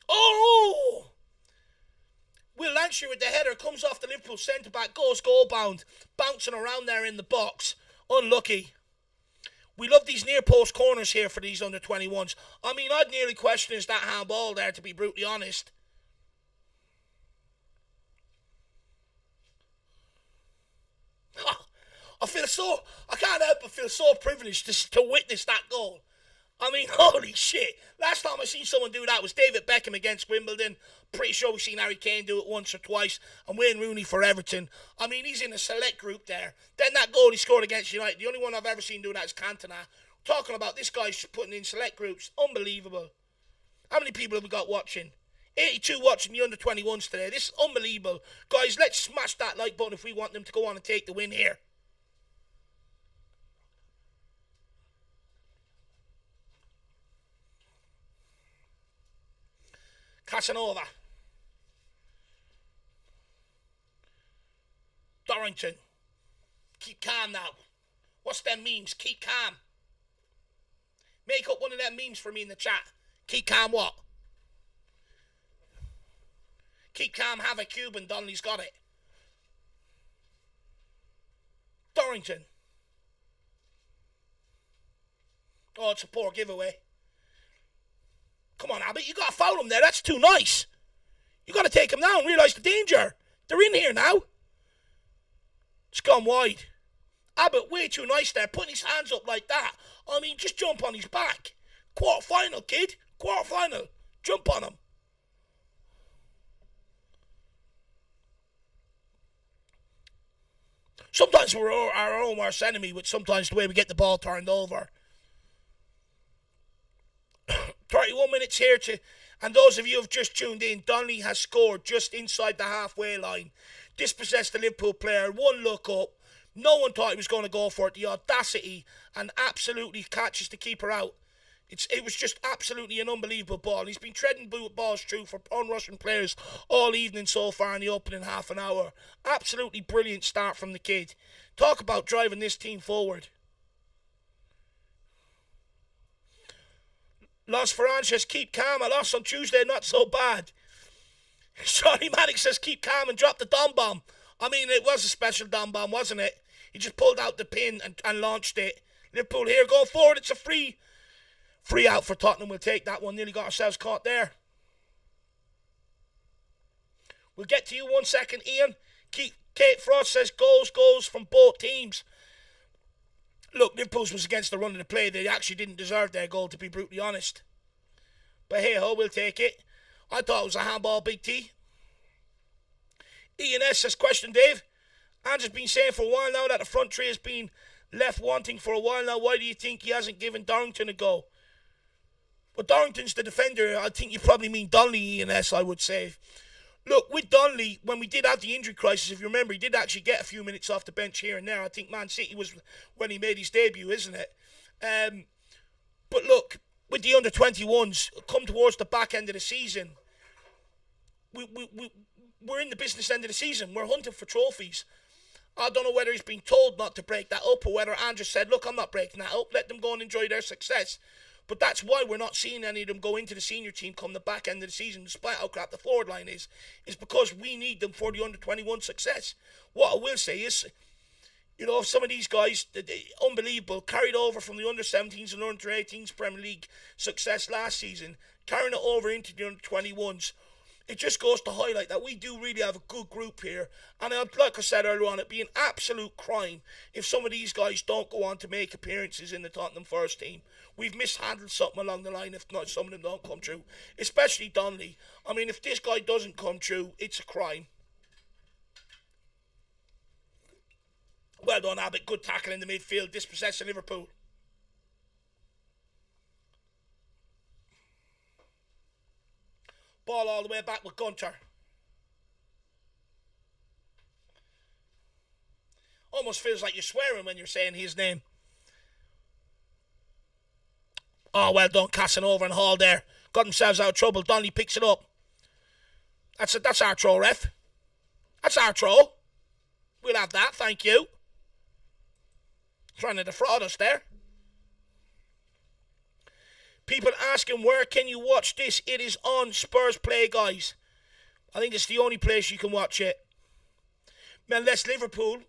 Oh! Will Lancashire with the header comes off the Liverpool centre-back, goes goal-bound, bouncing around there in the box. Unlucky. We love these near-post corners here for these under-21s. I mean, I'd nearly question is that handball there, to be brutally honest. I can't help but feel so privileged to witness that goal. I mean, holy shit. Last time I seen someone do that was David Beckham against Wimbledon. Pretty sure we've seen Harry Kane do it once or twice. And Wayne Rooney for Everton. I mean, he's in a select group there. Then that goal he scored against United, the only one I've ever seen do that is Cantona. Talking about this guy's putting in select groups. Unbelievable. How many people have we got watching? 82 watching the under-21s today. This is unbelievable. Guys, let's smash that like button if we want them to go on and take the win here. Casanova. Dorrington. Keep calm now. What's them memes? Keep calm. Make up one of them memes for me in the chat. Keep calm what? Keep calm, have a Cuban. Donley's got it. Dorrington. Oh, it's a poor giveaway. Come on, Abbott, you got to foul him there. That's too nice. You got to take him down. Realise the danger. They're in here now. It's gone wide. Abbott, way too nice there. Putting his hands up like that. I mean, just jump on his back. Quarter-final, kid. Quarter-final. Jump on him. Sometimes we're our own worst enemy with sometimes the way we get the ball turned over. 31 minutes here and those of you who have just tuned in, Donley has scored just inside the halfway line. Dispossessed the Liverpool player, one look up. No one thought he was going to go for it. The audacity and absolutely catches the keeper out. It was just absolutely an unbelievable ball. He's been treading balls through for un-Russian players all evening so far in the opening half an hour. Absolutely brilliant start from the kid. Talk about driving this team forward. Los Ferran says, keep calm. I lost on Tuesday, not so bad. Johnny Maddox says, keep calm and drop the Dom Bomb. I mean, it was a special Dom Bomb, wasn't it? He just pulled out the pin and launched it. Liverpool here going forward. It's a free out for Tottenham. We'll take that one. Nearly got ourselves caught there. We'll get to you 1 second, Ian. Kate Frost says, goals from both teams. Look, Liverpool's was against the run of the play. They actually didn't deserve their goal, to be brutally honest. But hey-ho, we'll take it. I thought it was a handball, Big T. Ian S says, question, Dave. Andrew's been saying for a while now that the front three has been left wanting for a while now. Why do you think he hasn't given Dorrington a go? Well, Dorrington's the defender. I think you probably mean Donley, Ian S, I would say. Look, with Donley, when we did have the injury crisis, if you remember, he did actually get a few minutes off the bench here and there. I think Man City was when he made his debut, isn't it? But look, with the under-21s, come towards the back end of the season, we're in the business end of the season. We're hunting for trophies. I don't know whether he's been told not to break that up or whether Andrew said, look, I'm not breaking that up. Let them go and enjoy their success. But that's why we're not seeing any of them go into the senior team come the back end of the season, despite how crap the forward line is because we need them for the under-21 success. What I will say is, some of these guys, unbelievable, carried over from the under-17s and under-18s Premier League success last season, carrying it over into the under-21s. It just goes to highlight that we do really have a good group here. And like I said earlier on, it'd be an absolute crime if some of these guys don't go on to make appearances in the Tottenham first team. We've mishandled something along the line if not some of them don't come true. Especially Donley. I mean, if this guy doesn't come true, it's a crime. Well done, Abbott. Good tackle in the midfield. Dispossessing Liverpool. Ball all the way back with Gunter. Almost feels like you're swearing when you're saying his name. Oh, well done, Casanova and Hall there. Got themselves out of trouble. Donley picks it up. That's our throw, ref. That's our throw. We'll have that, thank you. Trying to defraud us there. People asking, where can you watch this? It is on Spurs Play, guys. I think it's the only place you can watch it. Unless Liverpool,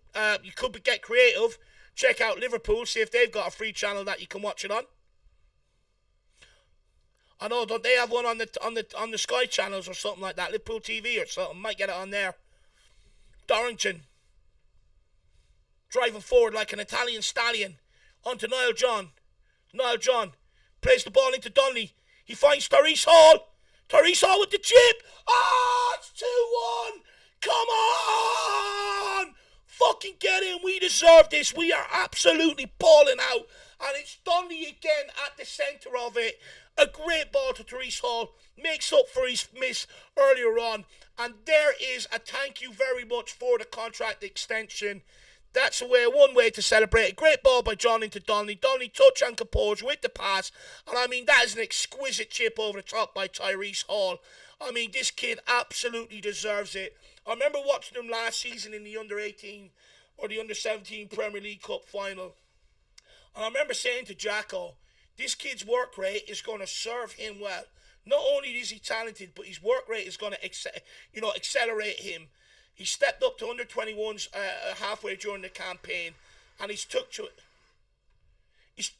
you could get creative. Check out Liverpool, see if they've got a free channel that you can watch it on. I know, don't they have one on the Sky channels or something like that? Liverpool TV or something. Might get it on there. Dorrington. Driving forward like an Italian stallion. On to Niall John. Niall John. Plays the ball into Donley. He finds Tyrese Hall. Tyrese Hall with the chip. Ah, it's 2-1. Come on. Fucking get in. We deserve this. We are absolutely balling out. And it's Donley again at the centre of it. A great ball to Tyrese Hall. Makes up for his miss earlier on. And there is a thank you very much for the contract extension. That's one way to celebrate. A great ball by John into Donley. Donley touch and composure with the pass. And I mean, that is an exquisite chip over the top by Tyrese Hall. I mean, this kid absolutely deserves it. I remember watching him last season in the under-18 or the under-17 Premier League Cup final. And I remember saying to Jacko, this kid's work rate is going to serve him well. Not only is he talented, but his work rate is going to accelerate him. He stepped up to under-21s halfway during the campaign, and he's took to it. He's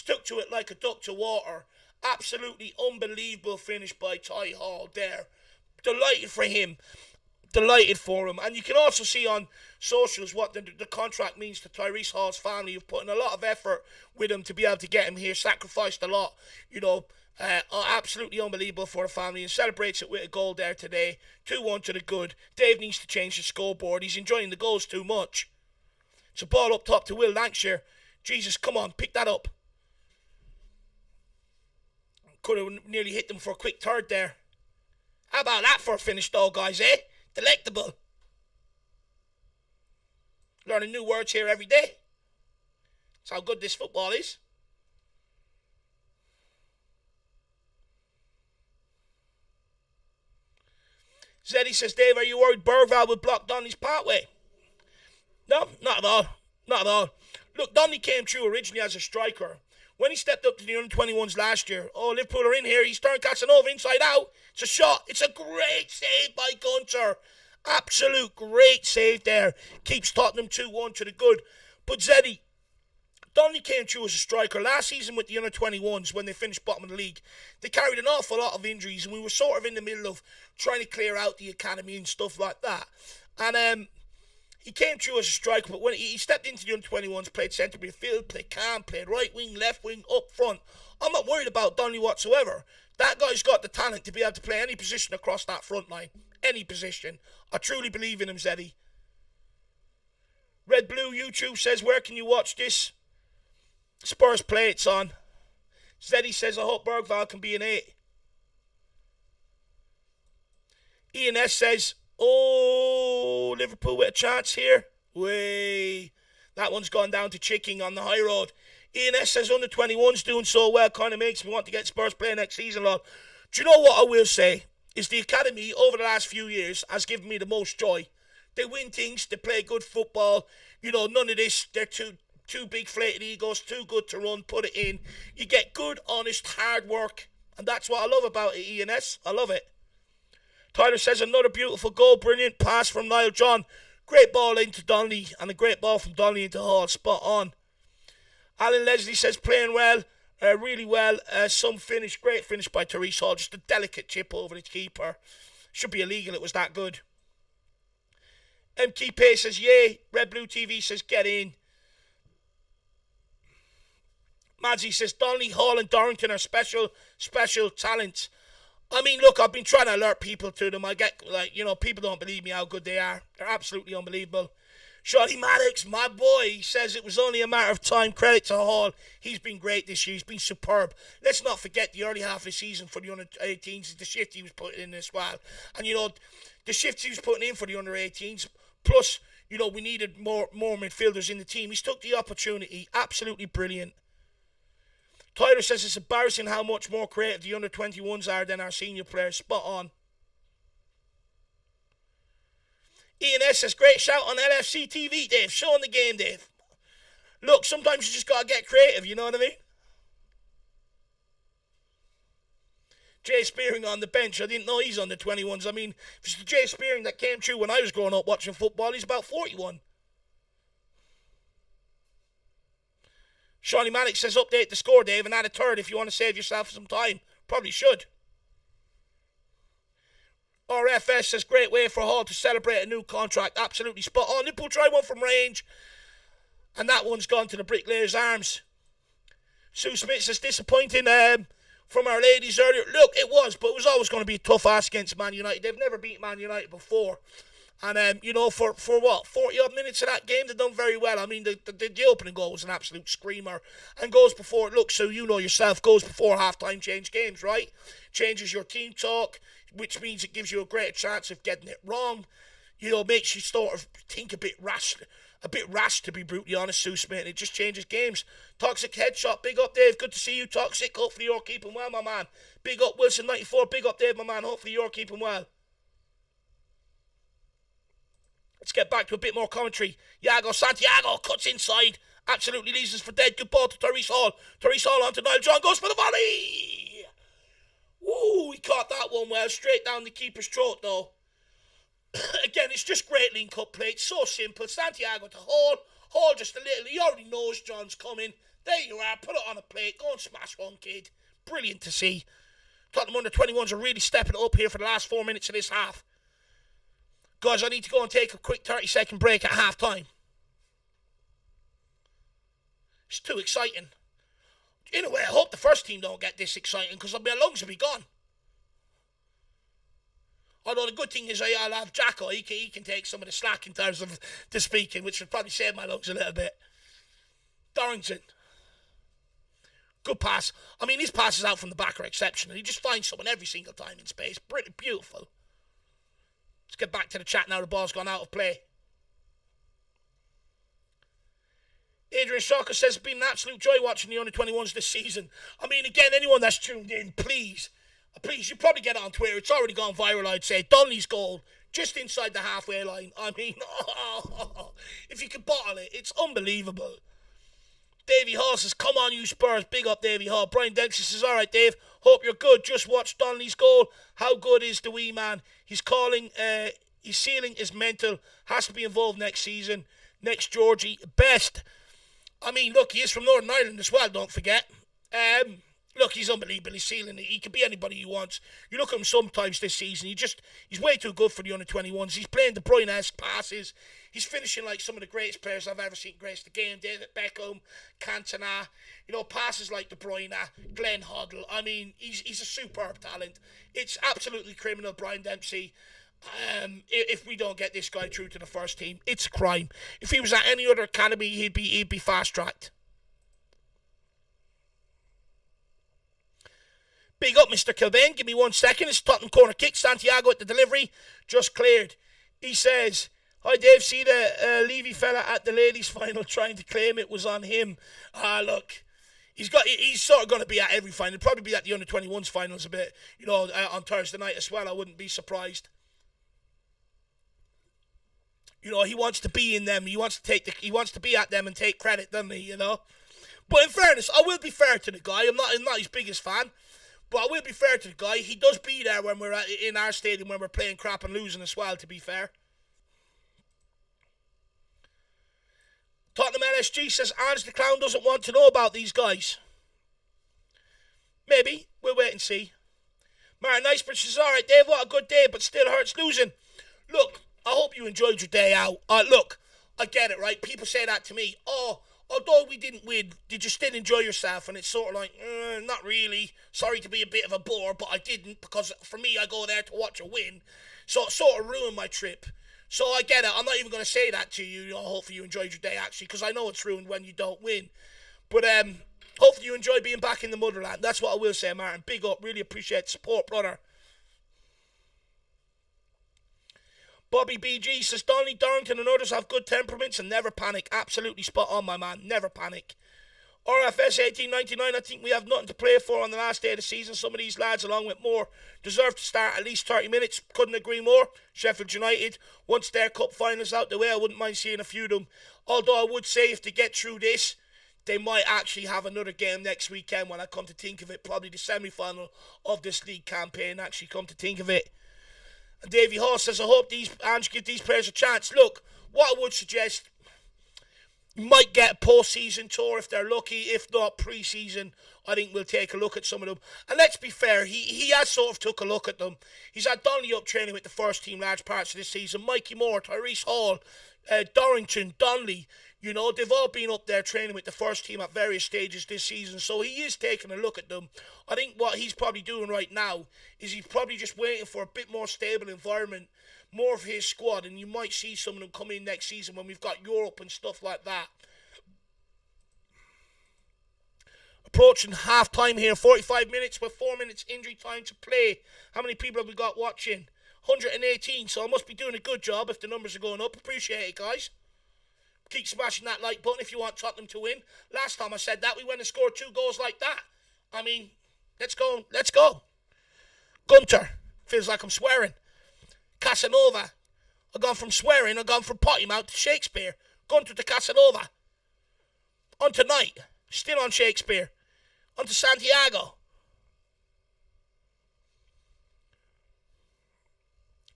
took to it like a duck to water. Absolutely unbelievable finish by Ty Hall there. Delighted for him. Delighted for him. And you can also see on socials what the contract means to Tyrese Hall's family. You've put in a lot of effort with him to be able to get him here. Sacrificed a lot, absolutely unbelievable for the family, and celebrates it with a goal there today. 2-1 to the good. Dave needs to change the scoreboard. He's enjoying the goals too much. It's a ball up top to Will Lancashire. Jesus, come on, pick that up. Could have nearly hit them for a quick third there. How about that for a finish though, guys, eh? Delectable. Learning new words here every day. That's how good this football is. Zeddy says, Dave, are you worried Bergvall will block Donley's pathway? No, not at all. Not at all. Look, Donley came through originally as a striker. When he stepped up to the under-21s last year, Liverpool are in here. He's turned Casanova inside out. It's a shot. It's a great save by Gunter. Absolute great save there. Keeps Tottenham 2-1 to the good. But Zeddy, Donley came through as a striker last season with the under-21s when they finished bottom of the league. They carried an awful lot of injuries, and we were sort of in the middle of trying to clear out the academy and stuff like that. And he came through as a striker, but when he stepped into the under-21s, played centre midfield, played cam, played right wing, left wing, up front. I'm not worried about Donley whatsoever. That guy's got the talent to be able to play any position across that front line. Any position. I truly believe in him, Zeddy. Red Blue YouTube says, where can you watch this? Spurs Play, it's on. Zeddy says, I hope Bergvall can be an 8. Ian S says, Liverpool with a chance here. Way. That one's gone down to Chicking on the high road. Ian S says, under 21's doing so well, kind of makes me want to get Spurs Play next season, lad. Do you know what I will say? is the academy over the last few years has given me the most joy. They win things, they play good football. You know, none of this, they're too big flated egos, too good to run, put it in. You get good, honest, hard work. And that's what I love about it, ENS. I love it. Tyler says another beautiful goal, brilliant pass from Niall John. Great ball into Donley, and a great ball from Donley into Hall. Spot on. Alan Leslie says playing well, really well. Some finish, great finish by Therese Hall. Just a delicate chip over the keeper. Should be illegal, it was that good. MKP says yay. Red Blue TV says get in. Madzi says Donley, Hall and Dorrington are special talents. I mean, look, I've been trying to alert people to them. I get, people don't believe me how good they are. They're absolutely unbelievable. Shotty Maddox, my boy, he says it was only a matter of time. Credit to Hall. He's been great this year. He's been superb. Let's not forget the early half of the season for the under-18s, the shift he was putting in as well. And, the shifts he was putting in for the under-18s, plus, we needed more midfielders in the team. He's took the opportunity. Absolutely brilliant. Tyler says it's embarrassing how much more creative the under-21s are than our senior players. Spot on. ENS says, great shout on LFC TV, Dave. Showing the game, Dave. Look, sometimes you just got to get creative, you know what I mean? Jay Spearing on the bench. I didn't know he's on the 21s. I mean, if it's the Jay Spearing that came through when I was growing up watching football, he's about 41. Shawnee Malik says, update the score, Dave, and add a third if you want to save yourself some time. Probably should. RFS says, great way for Hall to celebrate a new contract. Absolutely spot on. Liverpool try one from range, and that one's gone to the Bricklayer's arms. Sue Smith says, disappointing from our ladies earlier. Look, it was, but it was always going to be a tough ask against Man United. They've never beat Man United before. And, for what, 40-odd minutes of that game, they've done very well. I mean, the opening goal was an absolute screamer. And goes before, look, so you know yourself, goes before half-time change games, right? Changes your team talk, which means it gives you a greater chance of getting it wrong. Makes you sort of think a bit rash, to be brutally honest, Sue Smith. It just changes games. Toxic headshot, big up, Dave. Good to see you, Toxic. Hopefully you're keeping well, my man. Big up, Wilson94. Big up, Dave, my man. Hopefully you're keeping well. Let's get back to a bit more commentary. Iago Santiago cuts inside. Absolutely leaves us for dead. Good ball to Therese Hall. Therese Hall onto Niall John. Goes for the volley. Woo, he caught that one well. Straight down the keeper's throat, though. Again, it's just great link-up play. It's so simple. Santiago to Hall. Hall just a little. He already knows John's coming. There you are. Put it on a plate. Go and smash one, kid. Brilliant to see. Tottenham under-21s are really stepping it up here for the last 4 minutes of this half. Guys, I need to go and take a quick 30-second break at half-time. It's too exciting. In a way, I hope the first team don't get this exciting because my lungs will be gone. Although the good thing is I'll have Jacko. He can take some of the slack in terms of the speaking, which would probably save my lungs a little bit. Dorrington. Good pass. I mean, his passes out from the back are exceptional. He just finds someone every single time in space. Pretty beautiful. Let's get back to the chat now. The ball's gone out of play. Adrian Shocker says, it's been an absolute joy watching the under-21s this season. I mean, again, anyone that's tuned in, please, you probably get it on Twitter. It's already gone viral, I'd say. Donley's goal, just inside the halfway line. I mean, if you could bottle it, it's unbelievable. Davey Hall says, come on, you Spurs. Big up, Davey Hall. Brian Dempsey says, all right, Dave. Hope you're good. Just watch Donley's goal. How good is the wee man? His ceiling is mental. Has to be involved next season. Next Georgie. Best. I mean, look, he is from Northern Ireland as well, don't forget. Look, he's unbelievable. He's ceiling it. He can be anybody he wants. You look at him sometimes this season, he's way too good for the under-21s. He's playing De Bruyne-esque passes. He's finishing like some of the greatest players I've ever seen grace the game. David Beckham, Cantona, passes like De Bruyne, Glenn Hoddle. I mean, he's a superb talent. It's absolutely criminal, Brian Dempsey. If we don't get this guy through to the first team, it's a crime. If he was at any other academy, he'd be fast-tracked. Big up, Mr. Kilbane. Give me 1 second. It's Tottenham corner kick. Santiago at the delivery. Just cleared. He says, hi, Dave. See the Levy fella at the ladies' final trying to claim it was on him. Look, He's sort of going to be at every final. He'll probably be at the under-21s finals a bit, on Thursday night as well. I wouldn't be surprised. He wants to be in them. He wants to be at them and take credit, doesn't he? But in fairness, I will be fair to the guy. I'm not his biggest fan, but I will be fair to the guy. He does be there when we're in our stadium when we're playing crap and losing as well. To be fair. Tottenham LSG says Ange the Clown doesn't want to know about these guys. Maybe. We'll wait and see. Martin Nicebridge says, alright Dave, what a good day, but still hurts losing. Look, I hope you enjoyed your day out. Look, I get it, right? People say that to me. Oh, although we didn't win, did you still enjoy yourself? And it's sort of like, not really. Sorry to be a bit of a bore, but I didn't, because for me, I go there to watch a win. So it sort of ruined my trip. So I get it. I'm not even going to say that to you. Hopefully you enjoyed your day, actually, because I know it's ruined when you don't win. But hopefully you enjoy being back in the motherland. That's what I will say, Martin. Big up. Really appreciate the support, brother. Bobby BG says, Donley, Darrington and others have good temperaments and never panic. Absolutely spot on, my man. Never panic. RFS 1899, I think we have nothing to play for on the last day of the season. Some of these lads, along with more, deserve to start at least 30 minutes. Couldn't agree more. Sheffield United, once their cup finals out the way, I wouldn't mind seeing a few of them. Although I would say if they get through this, they might actually have another game next weekend when I come to think of it. Probably the semi-final of this league campaign, actually come to think of it. And Davey Hall says, I hope Ange give these players a chance. Look, what I would suggest, you might get a post-season tour if they're lucky. If not, pre-season, I think we'll take a look at some of them. And let's be fair, he has sort of took a look at them. He's had Donley up training with the first team large parts of this season. Mikey Moore, Tyrese Hall, Dorrington, Donley, they've all been up there training with the first team at various stages this season. So he is taking a look at them. I think what he's probably doing right now is he's probably just waiting for a bit more stable environment, more of his squad, and you might see some of them come in next season when we've got Europe and stuff like that. Approaching half-time here, 45 minutes with 4 minutes injury time to play. How many people have we got watching? 118, so I must be doing a good job if the numbers are going up. Appreciate it, guys. Keep smashing that like button if you want Tottenham to win. Last time I said that, we went and scored 2 goals like that. I mean, let's go. Gunter, feels like I'm swearing. Casanova, I've gone from swearing, I've gone from potty mouth to Shakespeare. Gunter to Casanova. On tonight, still on Shakespeare. On to Santiago.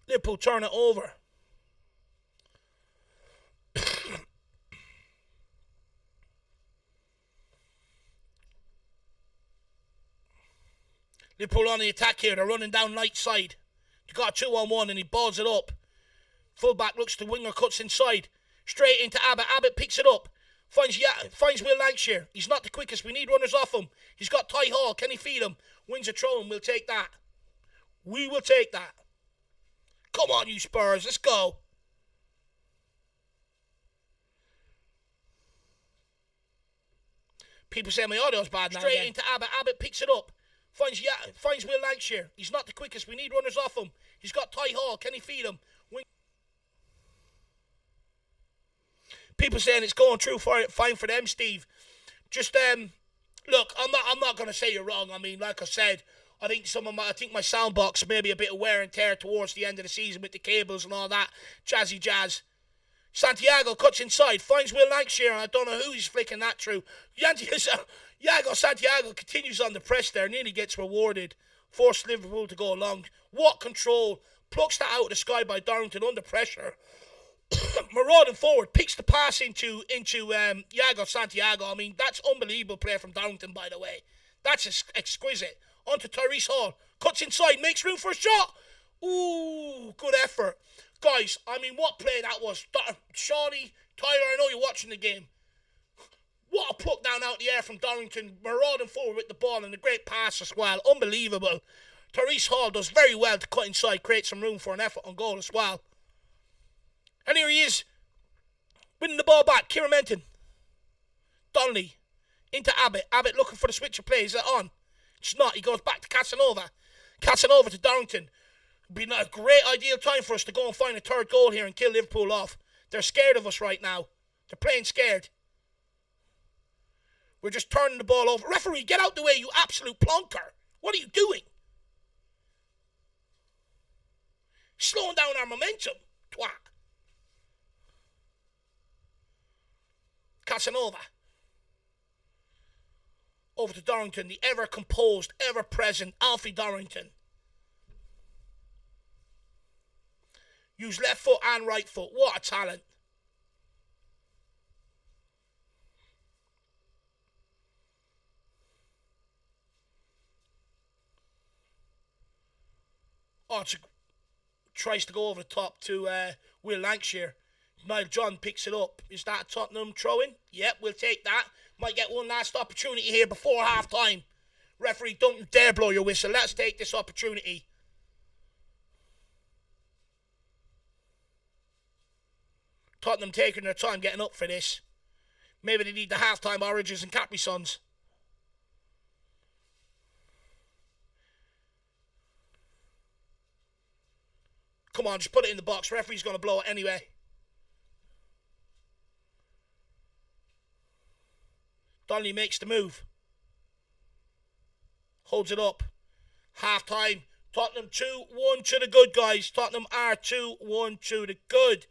Liverpool turn it over. Liverpool on the attack here. They're running down right side. They got a 2-on-1 and he balls it up. Fullback looks to winger, cuts inside. Straight into Abbott. Abbott picks it up. Finds Will Lancashire. He's not the quickest. We need runners off him. He's got Ty Hall. Can he feed him? Wins a throw and we'll take that. We will take that. Come on, you Spurs. Let's go. People say my audio's bad now. Straight into Abbott. Abbott picks it up. Finds Will Lancashire. He's not the quickest. We need runners off him. He's got Ty Hall. Can he feed him? People saying it's going through fine for them, Steve. Just look, I'm not going to say you're wrong. I mean, like I said, I think my sound box may be a bit of wear and tear towards the end of the season with the cables and all that jazzy jazz. Santiago cuts inside, finds Will Lancashire, and I don't know who he's flicking that through. Santiago continues on the press there, nearly gets rewarded. Forced Liverpool to go along. What control. Plucks that out of the sky by Darrington under pressure. Marauding forward, picks the pass into Iago Santiago. I mean, that's unbelievable play from Darrington, by the way. That's exquisite. On to Tyrese Hall. Cuts inside, makes room for a shot. Ooh, good effort. Guys, I mean, what play that was. Shawnee, Tyler, I know you're watching the game. What a pluck down out the air from Darrington. Marauding forward with the ball and a great pass as well. Unbelievable. Tyrese Hall does very well to cut inside, create some room for an effort on goal as well. And here he is, winning the ball back. Kieran Menton. Donley. Into Abbott. Abbott looking for the switch of play. Is it on? It's not. He goes back to Casanova. Casanova to Darrington. It'd be a great ideal time for us to go and find a third goal here and kill Liverpool off. They're scared of us right now. They're playing scared. We're just turning the ball over. Referee, get out the way, you absolute plonker. What are you doing? Slowing down our momentum. Twat. Casanova. Over to Dorrington, the ever-composed, ever-present Alfie Dorrington. Use left foot and right foot. What a talent. Tries to go over the top to Will Lancashire. Niall John picks it up. Is that a Tottenham throw-in? Yep, we'll take that. Might get one last opportunity here before half-time. Referee, don't dare blow your whistle. Let's take this opportunity. Tottenham taking their time getting up for this. Maybe they need the half-time oranges and Capri Suns. Come on, just put it in the box. Referee's going to blow it anyway. Donley makes the move. Holds it up. Half time. Tottenham 2-1 to the good, guys. Tottenham are 2-1 to the good.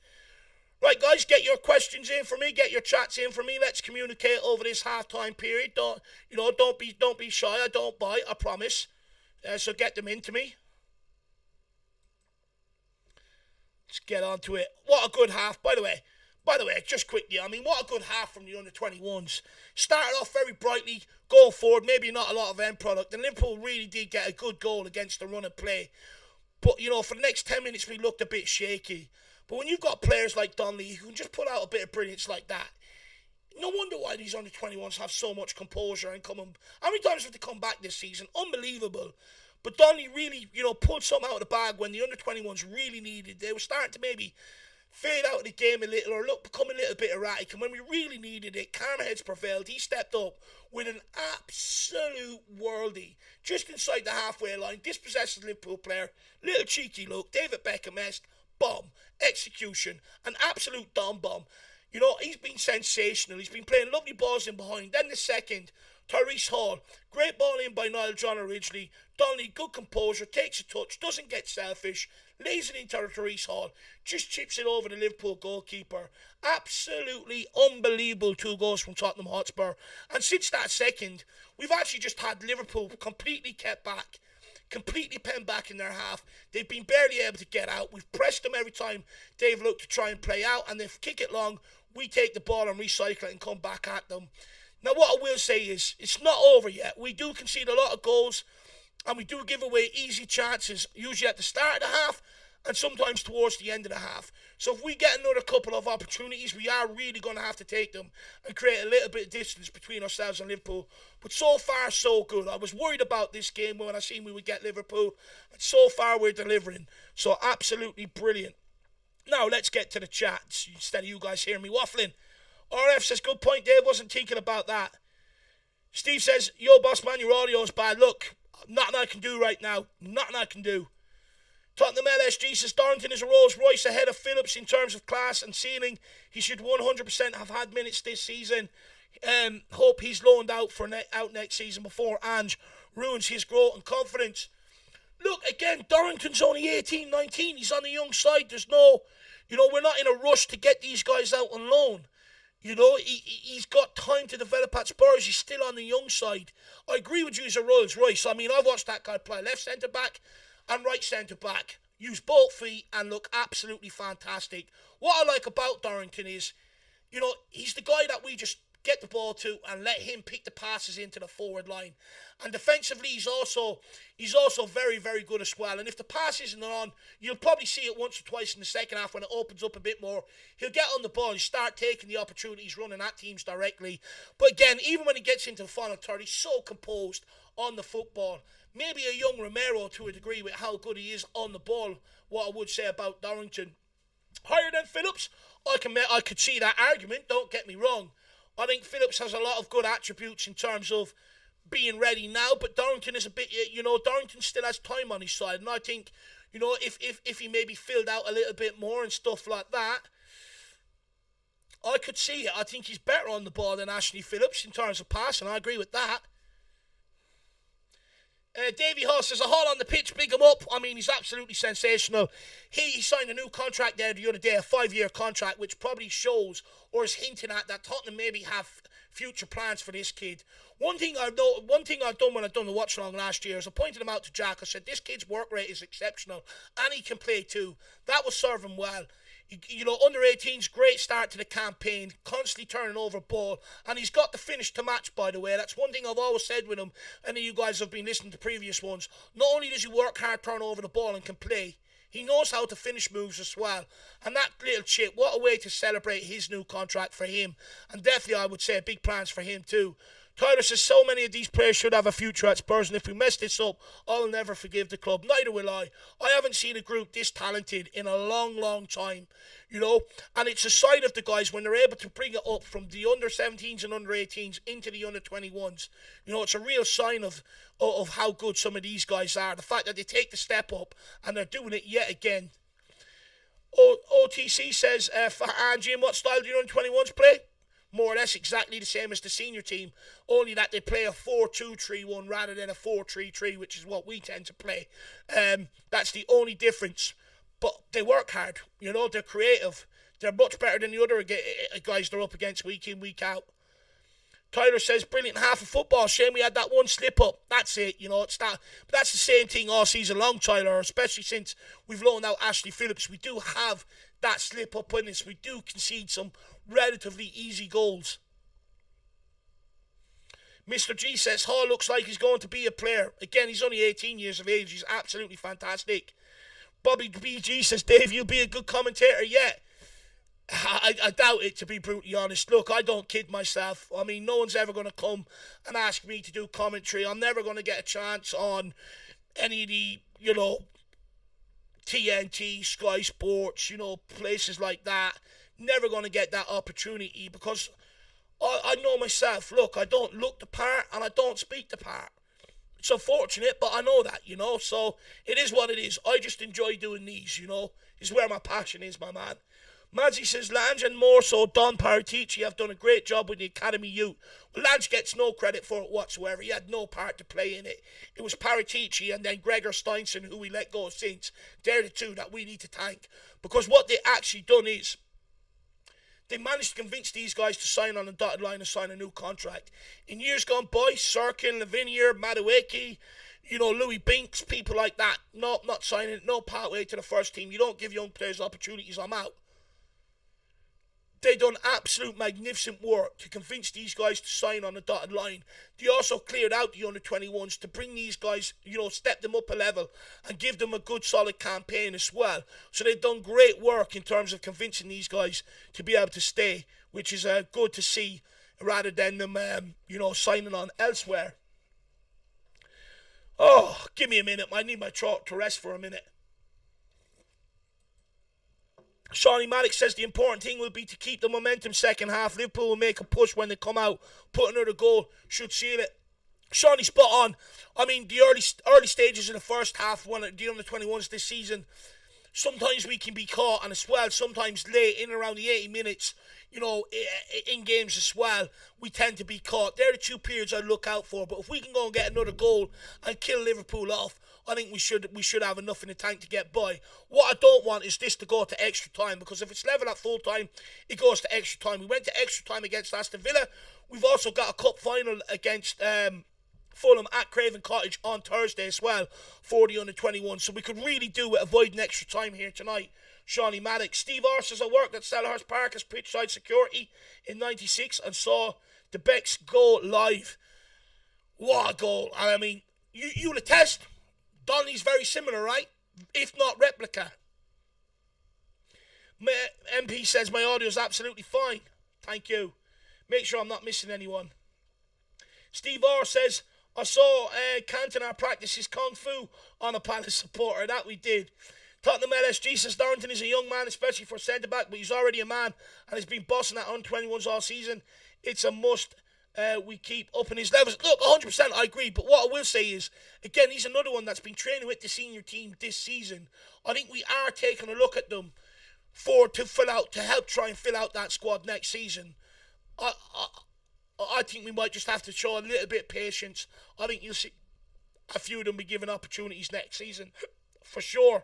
Right, guys, get your questions in for me. Get your chats in for me. Let's communicate over this half-time period. Don't be shy. I don't bite, I promise. So get them into me. Let's get on to it. What a good half, by the way, just quickly, what a good half from the under-21s. Started off very brightly, going forward, maybe not a lot of end product, and Liverpool really did get a good goal against the run and play. But, for the next 10 minutes, we looked a bit shaky. But when you've got players like Donley who can just put out a bit of brilliance like that, no wonder why these under-21s have so much composure and coming. How many times have they come back this season? Unbelievable. But Donley really, pulled some out of the bag when the under-21s really needed. They were starting to maybe fade out of the game a little or become a little bit erratic. And when we really needed it, calmer heads prevailed. He stepped up with an absolute worldie. Just inside the halfway line, dispossessed the Liverpool player. Little cheeky look. David Beckham-esque. Bomb. Execution. An absolute dumb bomb. He's been sensational. He's been playing lovely balls in behind. Then the second, Tyrese Hall. Great ball in by Niall John originally. Donley, good composure, takes a touch, doesn't get selfish, lays it into Tyrese Hall, just chips it over the Liverpool goalkeeper. Absolutely unbelievable 2 goals from Tottenham Hotspur. And since that second, we've actually just had Liverpool completely kept back, completely penned back in their half. They've been barely able to get out. We've pressed them every time they've looked to try and play out, and they kick it long. We take the ball and recycle it and come back at them. Now, what I will say is, it's not over yet. We do concede a lot of goals, and we do give away easy chances, usually at the start of the half, and sometimes towards the end of the half. So if we get another couple of opportunities, we are really going to have to take them and create a little bit of distance between ourselves and Liverpool. But so far, so good. I was worried about this game when I seen we would get Liverpool, and so far we're delivering. So absolutely brilliant. Now let's get to the chat, instead of you guys hearing me waffling. RF says, good point, Dave, wasn't thinking about that. Steve says, yo, boss man, your audio's bad. Look, nothing I can do right now. Nothing I can do. Tottenham LSG says, Dorrington is a Rolls Royce ahead of Phillips in terms of class and ceiling. He should 100% have had minutes this season. Hope he's loaned out out next season before Ange ruins his growth and confidence. Look, again, Dorrington's only 18, 19. He's on the young side. There's no, we're not in a rush to get these guys out on loan. He's got time to develop at Spurs. He's still on the young side. I agree with you, he's a Rolls Royce. I've watched that guy play left centre-back and right centre-back. Use both feet and look absolutely fantastic. What I like about Dorrington is, he's the guy that we just get the ball to and let him pick the passes into the forward line. And defensively, he's also very, very good as well. And if the pass isn't on, you'll probably see it once or twice in the second half when it opens up a bit more. He'll get on the ball and start taking the opportunities, running at teams directly. But again, even when he gets into the final third, he's so composed on the football. Maybe a young Romero to a degree with how good he is on the ball, what I would say about Dorrington. Higher than Phillips, I could see that argument, don't get me wrong. I think Phillips has a lot of good attributes in terms of being ready now, but Dorrington is a bit, Dorrington still has time on his side, and I think, if he maybe filled out a little bit more and stuff like that, I could see it. I think he's better on the ball than Ashley Phillips in terms of passing. I agree with that. Davey Hall says, a Hall on the pitch, big him up. I mean, he's absolutely sensational. He signed a new contract there the other day, a 5-year contract, which probably shows or is hinting at that Tottenham maybe have future plans for this kid. One thing I've done when I've done the watch along last year is I pointed him out to Jack. I said, this kid's work rate is exceptional and he can play too. That will serve him well. You know, under 18's great start to the campaign, constantly turning over ball, and he's got the finish to match, by the way. That's one thing I've always said with him. Any of you guys have been listening to previous ones. Not only does he work hard, turn over the ball and can play, he knows how to finish moves as well. And that little chip, what a way to celebrate his new contract for him. And definitely, I would say, big plans for him too. Tyler says, so many of these players should have a future at Spurs, and if we mess this up, I'll never forgive the club. Neither will I. I haven't seen a group this talented in a long, long time, you know, and it's a side of the guys when they're able to bring it up from the under-17s and under-18s into the under-21s. You know, it's a real sign of how good some of these guys are. The fact that they take the step up, and they're doing it yet again. OTC says, for Jim, what style do you under-21s play? More or less exactly the same as the senior team, only that they play a 4-2-3-1 rather than a 4-3-3, which is what we tend to play. That's the only difference. But they work hard, you know, they're creative. They're much better than the other guys they're up against week in, week out. Tyler says, brilliant half of football. Shame we had that one slip up. That's it, you know, it's that. But that's the same thing all season long, Tyler, especially since we've loaned out Ashley Phillips. We do have that slip up in this. We do concede some relatively easy goals. Mr. G says, Hall looks like he's going to be a player. Again, he's only 18 years of age. He's absolutely fantastic. Bobby BG says, Dave, you'll be a good commentator yet. I doubt it, to be brutally honest. Look, I don't kid myself. I mean, no one's ever going to come and ask me to do commentary. I'm never going to get a chance on any of the, you know, TNT, Sky Sports, you know, places like that. Never going to get that opportunity because I know myself. Look, I don't look the part and I don't speak the part. It's unfortunate, but I know that, you know, so it is what it is. I just enjoy doing these, you know. It's where my passion is, my man. Mazzy says, Lange and more so Don Paratici have done a great job with the Academy Youth. Well, Lange gets no credit for it whatsoever. He had no part to play in it. It was Paratici and then Gregor Steinson, who we let go since. They're the two that we need to thank. Because what they actually done is, they managed to convince these guys to sign on the dotted line and sign a new contract. In years gone by, Sirkin, Lavinier, Madueke, you know, Louis Binks, people like that, not signing, no pathway to the first team. You don't give young players opportunities, I'm out. They done absolute magnificent work to convince these guys to sign on the dotted line. They also cleared out the under-21s to bring these guys, you know, step them up a level and give them a good solid campaign as well. So they've done great work in terms of convincing these guys to be able to stay, which is good to see rather than them, you know, signing on elsewhere. Oh, give me a minute. I need my throat to rest for a minute. Shawnee Maddox says the important thing will be to keep the momentum second half. Liverpool will make a push when they come out. Put another goal. Should seal it. Shawnee, spot on. I mean, the early stages of the first half, when the under-21s this season, sometimes we can be caught, and as well, sometimes late, in around the 80 minutes, you know, in games as well, we tend to be caught. They're the two periods I look out for. But if we can go and get another goal and kill Liverpool off, I think we should have enough in the tank to get by. What I don't want is this to go to extra time, because if it's level at full time, it goes to extra time. We went to extra time against Aston Villa. We've also got a cup final against Fulham at Craven Cottage on Thursday as well for the under-21. So we could really do with avoiding extra time here tonight. Shawnee Maddox. Steve R says, I worked at Selhurst Park as pitchside security in 96 and saw the Becks goal live. What a goal. I mean, you'll attest. Donley's very similar, right? If not replica. MP says my audio is absolutely fine. Thank you. Make sure I'm not missing anyone. Steve R says, I saw Cantona practice his Kung Fu on a Palace supporter. That we did. Tottenham LSG says Darrington is a young man, especially for centre-back, but he's already a man and has been bossing at under-21s all season. It's a must. We keep upping his levels. Look, 100% I agree, but what I will say is, again, he's another one that's been training with the senior team this season. I think we are taking a look at them to help try and fill out that squad next season. I think we might just have to show a little bit of patience. I think you'll see a few of them be given opportunities next season, for sure.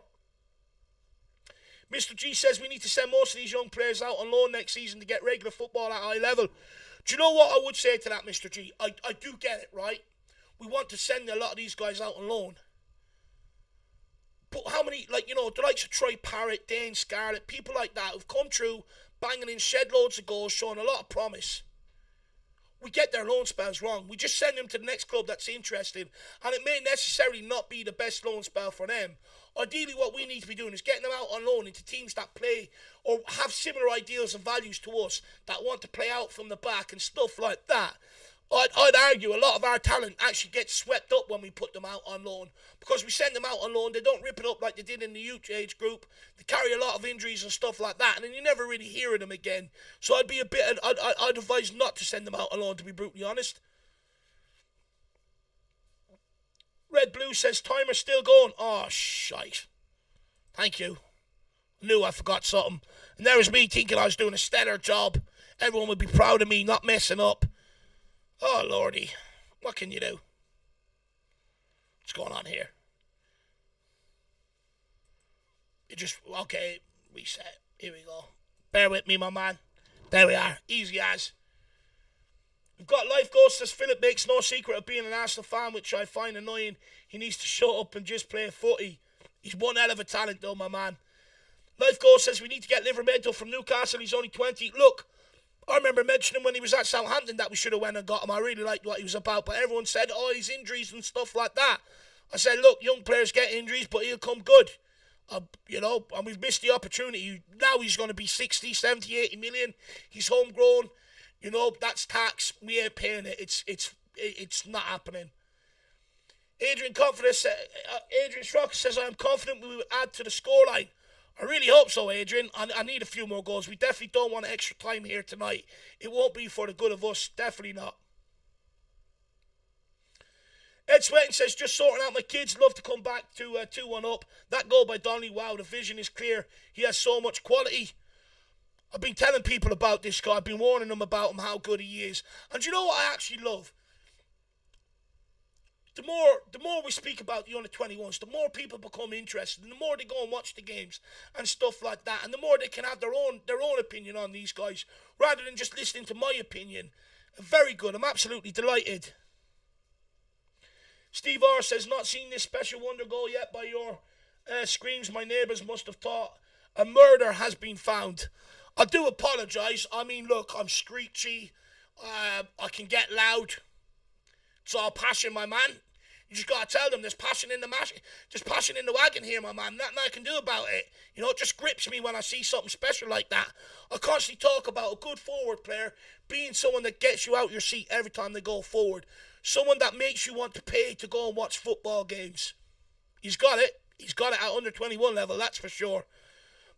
Mr. G says we need to send most of these young players out on loan next season to get regular football at high level. Do you know what I would say to that, Mr. G? I do get it, right? We want to send a lot of these guys out on loan. But how many, the likes of Troy Parrott, Dane Scarlett, people like that who've come through, banging in, shed loads of goals, showing a lot of promise. We get their loan spells wrong. We just send them to the next club that's interested, and it may necessarily not be the best loan spell for them. Ideally, what we need to be doing is getting them out on loan into teams that play or have similar ideals and values to us, that want to play out from the back and stuff like that. I'd argue a lot of our talent actually gets swept up when we put them out on loan, because we send them out on loan, they don't rip it up like they did in the youth age group. They carry a lot of injuries and stuff like that, and then you never really hear of them again. So I'd advise not to send them out on loan, to be brutally honest. Red Blue says timer's still going. Oh, shite. Thank you. Knew I forgot something. And there was me thinking I was doing a stellar job. Everyone would be proud of me not messing up. Oh, Lordy. What can you do? What's going on here? Okay, reset. Here we go. Bear with me, my man. There we are. Easy as. We've got Life Ghost says Philip makes no secret of being an Arsenal fan, which I find annoying. He needs to shut up and just play footy. He's one hell of a talent, though, my man. Life Ghost says we need to get Liverpool from Newcastle. He's only 20. Look, I remember mentioning when he was at Southampton that we should have went and got him. I really liked what he was about, but everyone said, oh, he's injuries and stuff like that. I said, look, young players get injuries, but he'll come good. And we've missed the opportunity. Now he's going to be 60, 70, 80 million. He's homegrown. That's tax. We ain't paying it. It's not happening. Adrian Schrock says, I am confident we will add to the scoreline. I really hope so, Adrian. I need a few more goals. We definitely don't want extra time here tonight. It won't be for the good of us. Definitely not. Ed Sweating says, just sorting out my kids. Love to come back to 2-1 up. That goal by Donley, wow, the vision is clear. He has so much quality. I've been telling people about this guy. I've been warning them about him, how good he is. And you know what I actually love? The more we speak about the under-21s, the more people become interested, and the more they go and watch the games and stuff like that, and the more they can have their own opinion on these guys, rather than just listening to my opinion. Very good. I'm absolutely delighted. Steve R says, not seen this special wonder goal yet by your screams. My neighbours must have thought a murder has been found. I do apologise. I mean, look, I'm screechy. I can get loud. It's all passion, my man. You just got to tell them there's passion in the there's passion in the wagon here, my man. Nothing I can do about it. It just grips me when I see something special like that. I constantly talk about a good forward player being someone that gets you out your seat every time they go forward. Someone that makes you want to pay to go and watch football games. He's got it. He's got it at under 21 level, that's for sure.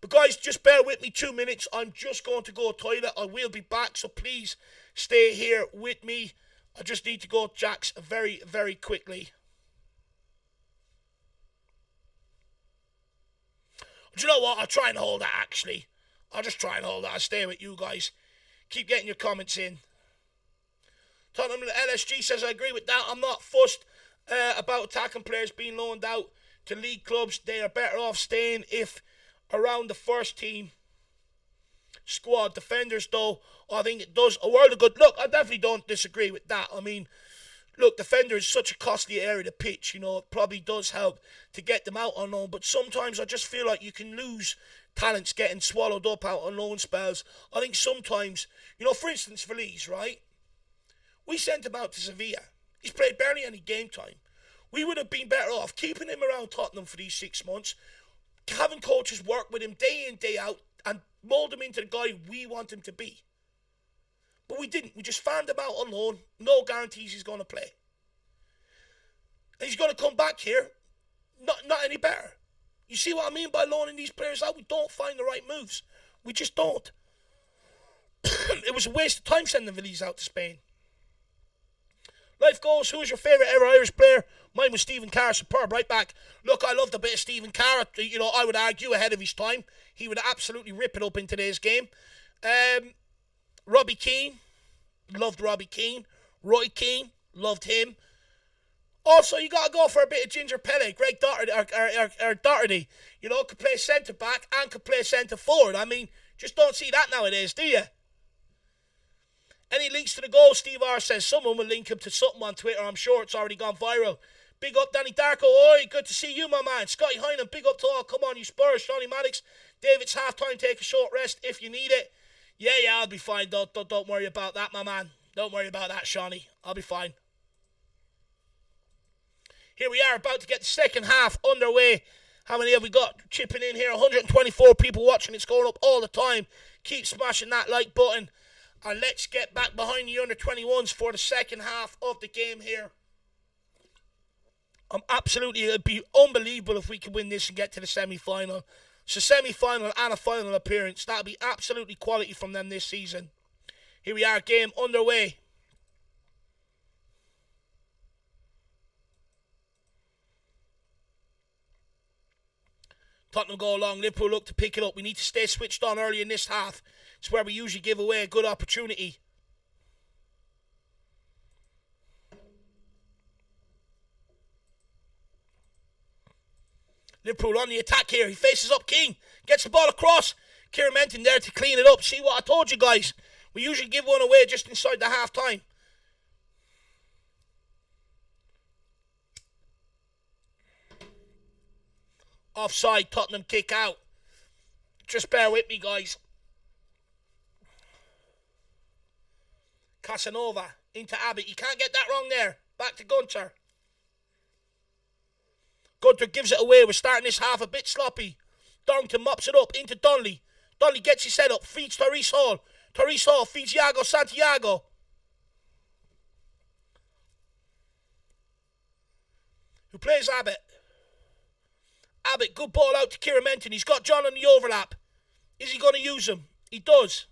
But guys, just bear with me 2 minutes. I'm just going to go toilet. I will be back, so please stay here with me. I just need to go to Jack's very, very quickly. Do you know what? I'll try and hold that, actually. I'll just try and hold that. I'll stay with you guys. Keep getting your comments in. Tottenham LSG says, I agree with that. I'm not fussed about attacking players being loaned out to league clubs. They are better off staying if around the first team squad. Defenders, though, I think it does a world of good. Look, I definitely don't disagree with that. I mean, look, defender is such a costly area to pitch. It probably does help to get them out on loan. But sometimes I just feel like you can lose talents getting swallowed up out on loan spells. I think sometimes, for instance, Feliz, right? We sent him out to Sevilla. He's played barely any game time. We would have been better off keeping him around Tottenham for these 6 months, having coaches work with him day in, day out, and mould him into the guy we want him to be. But we didn't. We just found him out on loan. No guarantees he's going to play. And he's going to come back here not any better. You see what I mean by loaning these players out? We don't find the right moves. We just don't. It was a waste of time sending Feliz out to Spain. Life goes, who is your favourite ever Irish player? Mine was Stephen Carr, superb, right back. Look, I loved a bit of Stephen Carr. You know, I would argue ahead of his time. He would absolutely rip it up in today's game. Robbie Keane, loved Robbie Keane. Roy Keane, loved him. Also, you got to go for a bit of Ginger Pele, Greg Doherty. You know, could play centre-back and could play centre-forward. I mean, just don't see that nowadays, do you? Any links to the goal, Steve R says. Someone will link him to something on Twitter. I'm sure it's already gone viral. Big up, Danny Darko. Oi, good to see you, my man. Scotty Hynam, big up to all. Come on, you Spurs. Johnny Maddox. David's half-time. Take a short rest if you need it. Yeah, I'll be fine. Don't worry about that, my man. Don't worry about that, Shawnee. I'll be fine. Here we are, about to get the second half underway. How many have we got chipping in here? 124 people watching. It's going up all the time. Keep smashing that like button. And let's get back behind the under-21s for the second half of the game here. It'd be unbelievable if we could win this and get to the semi-final. It's a semi-final and a final appearance. That'll be absolutely quality from them this season. Here we are, game underway. Tottenham go along. Liverpool look to pick it up. We need to stay switched on early in this half. It's where we usually give away a good opportunity. Liverpool on the attack here. He faces up King. Gets the ball across. Kieran Menton there to clean it up. See what I told you guys. We usually give one away just inside the half time. Offside. Tottenham kick out. Just bear with me, guys. Casanova into Abbott. You can't get that wrong there. Back to Gunter. Gunter gives it away. We're starting this half a bit sloppy. Dorrington mops it up into Donley. Donley gets his head up. Feeds Tyrese Hall. Tyrese Hall feeds Iago Santiago. Who plays Abbott? Abbott, good ball out to Kieran Menton. He's got John on the overlap. Is he going to use him? He does.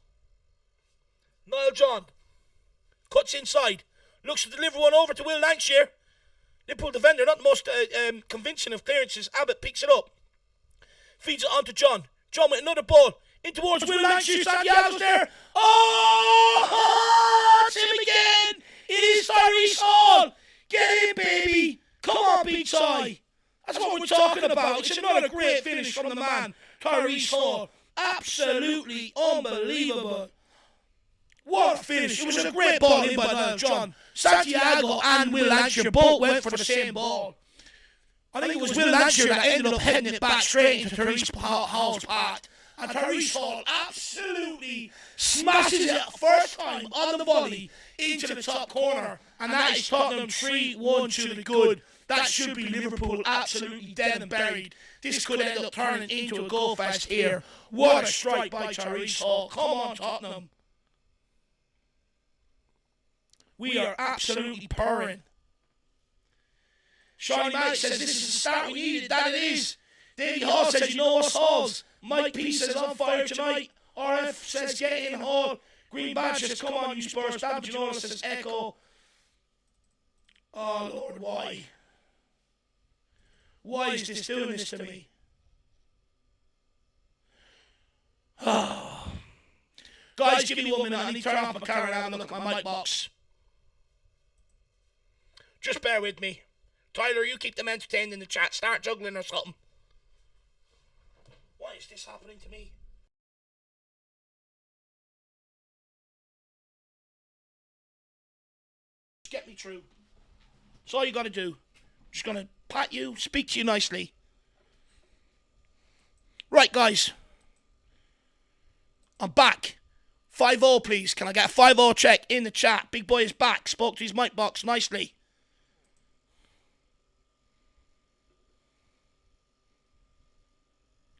Niall John cuts inside. Looks to deliver one over to Will Lancashire. Liverpool defender, not the most convincing of clearances. Abbott picks it up. Feeds it on to John. John with another ball. In towards Will Lancashire. Santiago's there. Oh, it's him again. It is Tyrese Hall. Get in, baby. Come on, Big Ty. That's what we're talking about. It's another great finish from the man, Tyrese Hall. Absolutely unbelievable. What a finish. It was a great ball in by Niall John. Santiago and Will Lancashire both went for the same ball. I think it was Will Lancashire that ended up heading it back straight into Tyrese Hall's path. And Tyrese Hall absolutely smashes it first time on the volley into the top corner. And that is Tottenham 3-1 to the good. That should be Liverpool absolutely dead and buried. This could end up turning into a goal fest here. What a strike by Tyrese Hall. Come on, Tottenham. We are absolutely purring. Shawnee Maddox says this is the start we needed. That it is. Davey Hall says, you know us Halls. Mike P says on fire tonight. RF says get in Hall. Green Badge says come on you Spurs. David Ginola says echo. Oh Lord, why? Why is this doing this to me? Oh. Guys, give me 1 minute. I need to turn off my camera and have a look at my mic box. Just bear with me. Tyler, you keep them entertained in the chat. Start juggling or something. Why is this happening to me? Just get me through. That's all you got to do. Just going to pat you, speak to you nicely. Right, guys. I'm back. 5-0, please. Can I get a 5-0 check in the chat? Big boy is back. Spoke to his mic box nicely.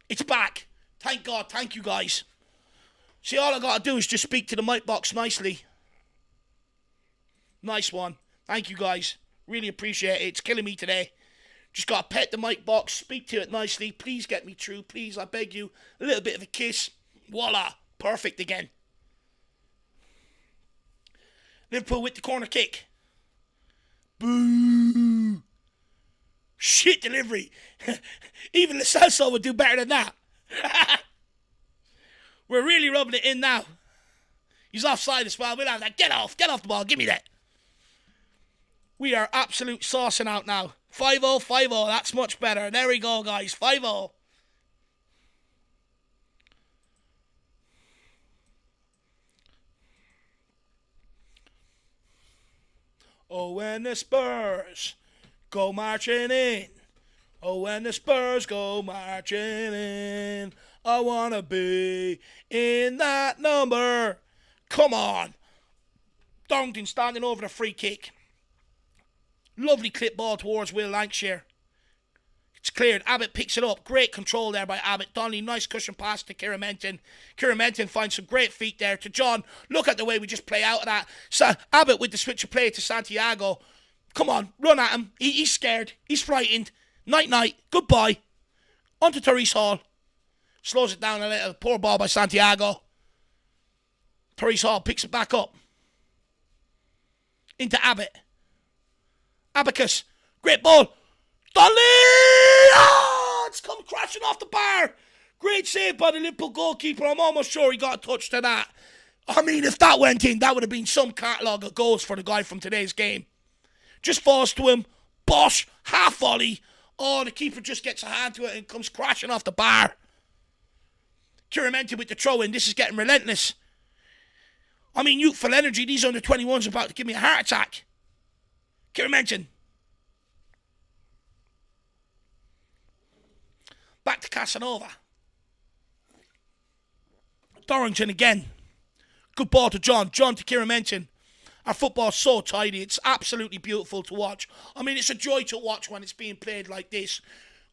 It's back. Thank God. Thank you, guys. See, all I got to do is just speak to the mic box nicely. Nice one. Thank you, guys. Really appreciate it. It's killing me today. Just got to pet the mic box, speak to it nicely. Please get me through. Please, I beg you. A little bit of a kiss. Voila. Perfect again. Liverpool with the corner kick. Boo! Shit delivery. Even Lo Celso would do better than that. We're really rubbing it in now. He's offside as well. We'll have that. Get off the ball. Give me that. We are absolute saucing out now. 5-0, 5-0. That's much better. There we go, guys. 5-0. Oh, when the Spurs go marching in. Oh, when the Spurs go marching in. I want to be in that number. Come on. Dorrington standing over the free kick. Lovely clip ball towards Will Lancashire. It's cleared. Abbott picks it up. Great control there by Abbott. Donley, nice cushion pass to Kieran Menton. Kieran Menton finds some great feet there to John. Look at the way we just play out of that. So Abbott with the switch of play to Santiago. Come on, run at him. He's scared. He's frightened. Night-night. Goodbye. On to Therese Hall. Slows it down a little. Poor ball by Santiago. Therese Hall picks it back up. Into Abbott. Abacus. Great ball. Donley! Oh, it's come crashing off the bar. Great save by the Liverpool goalkeeper. I'm almost sure he got a touch to that. I mean, if that went in, that would have been some catalogue of goals for the guy from today's game. Just falls to him. Bosh. Half volley. Oh, the keeper just gets a hand to it and comes crashing off the bar. Kieran Menton with the throw in. This is getting relentless. I mean, youthful energy. These under-21s are about to give me a heart attack. Kieran Menton. Back to Casanova. Dorrington again. Good ball to John. John to Kieran Menton. Our football's so tidy. It's absolutely beautiful to watch. I mean, it's a joy to watch when it's being played like this.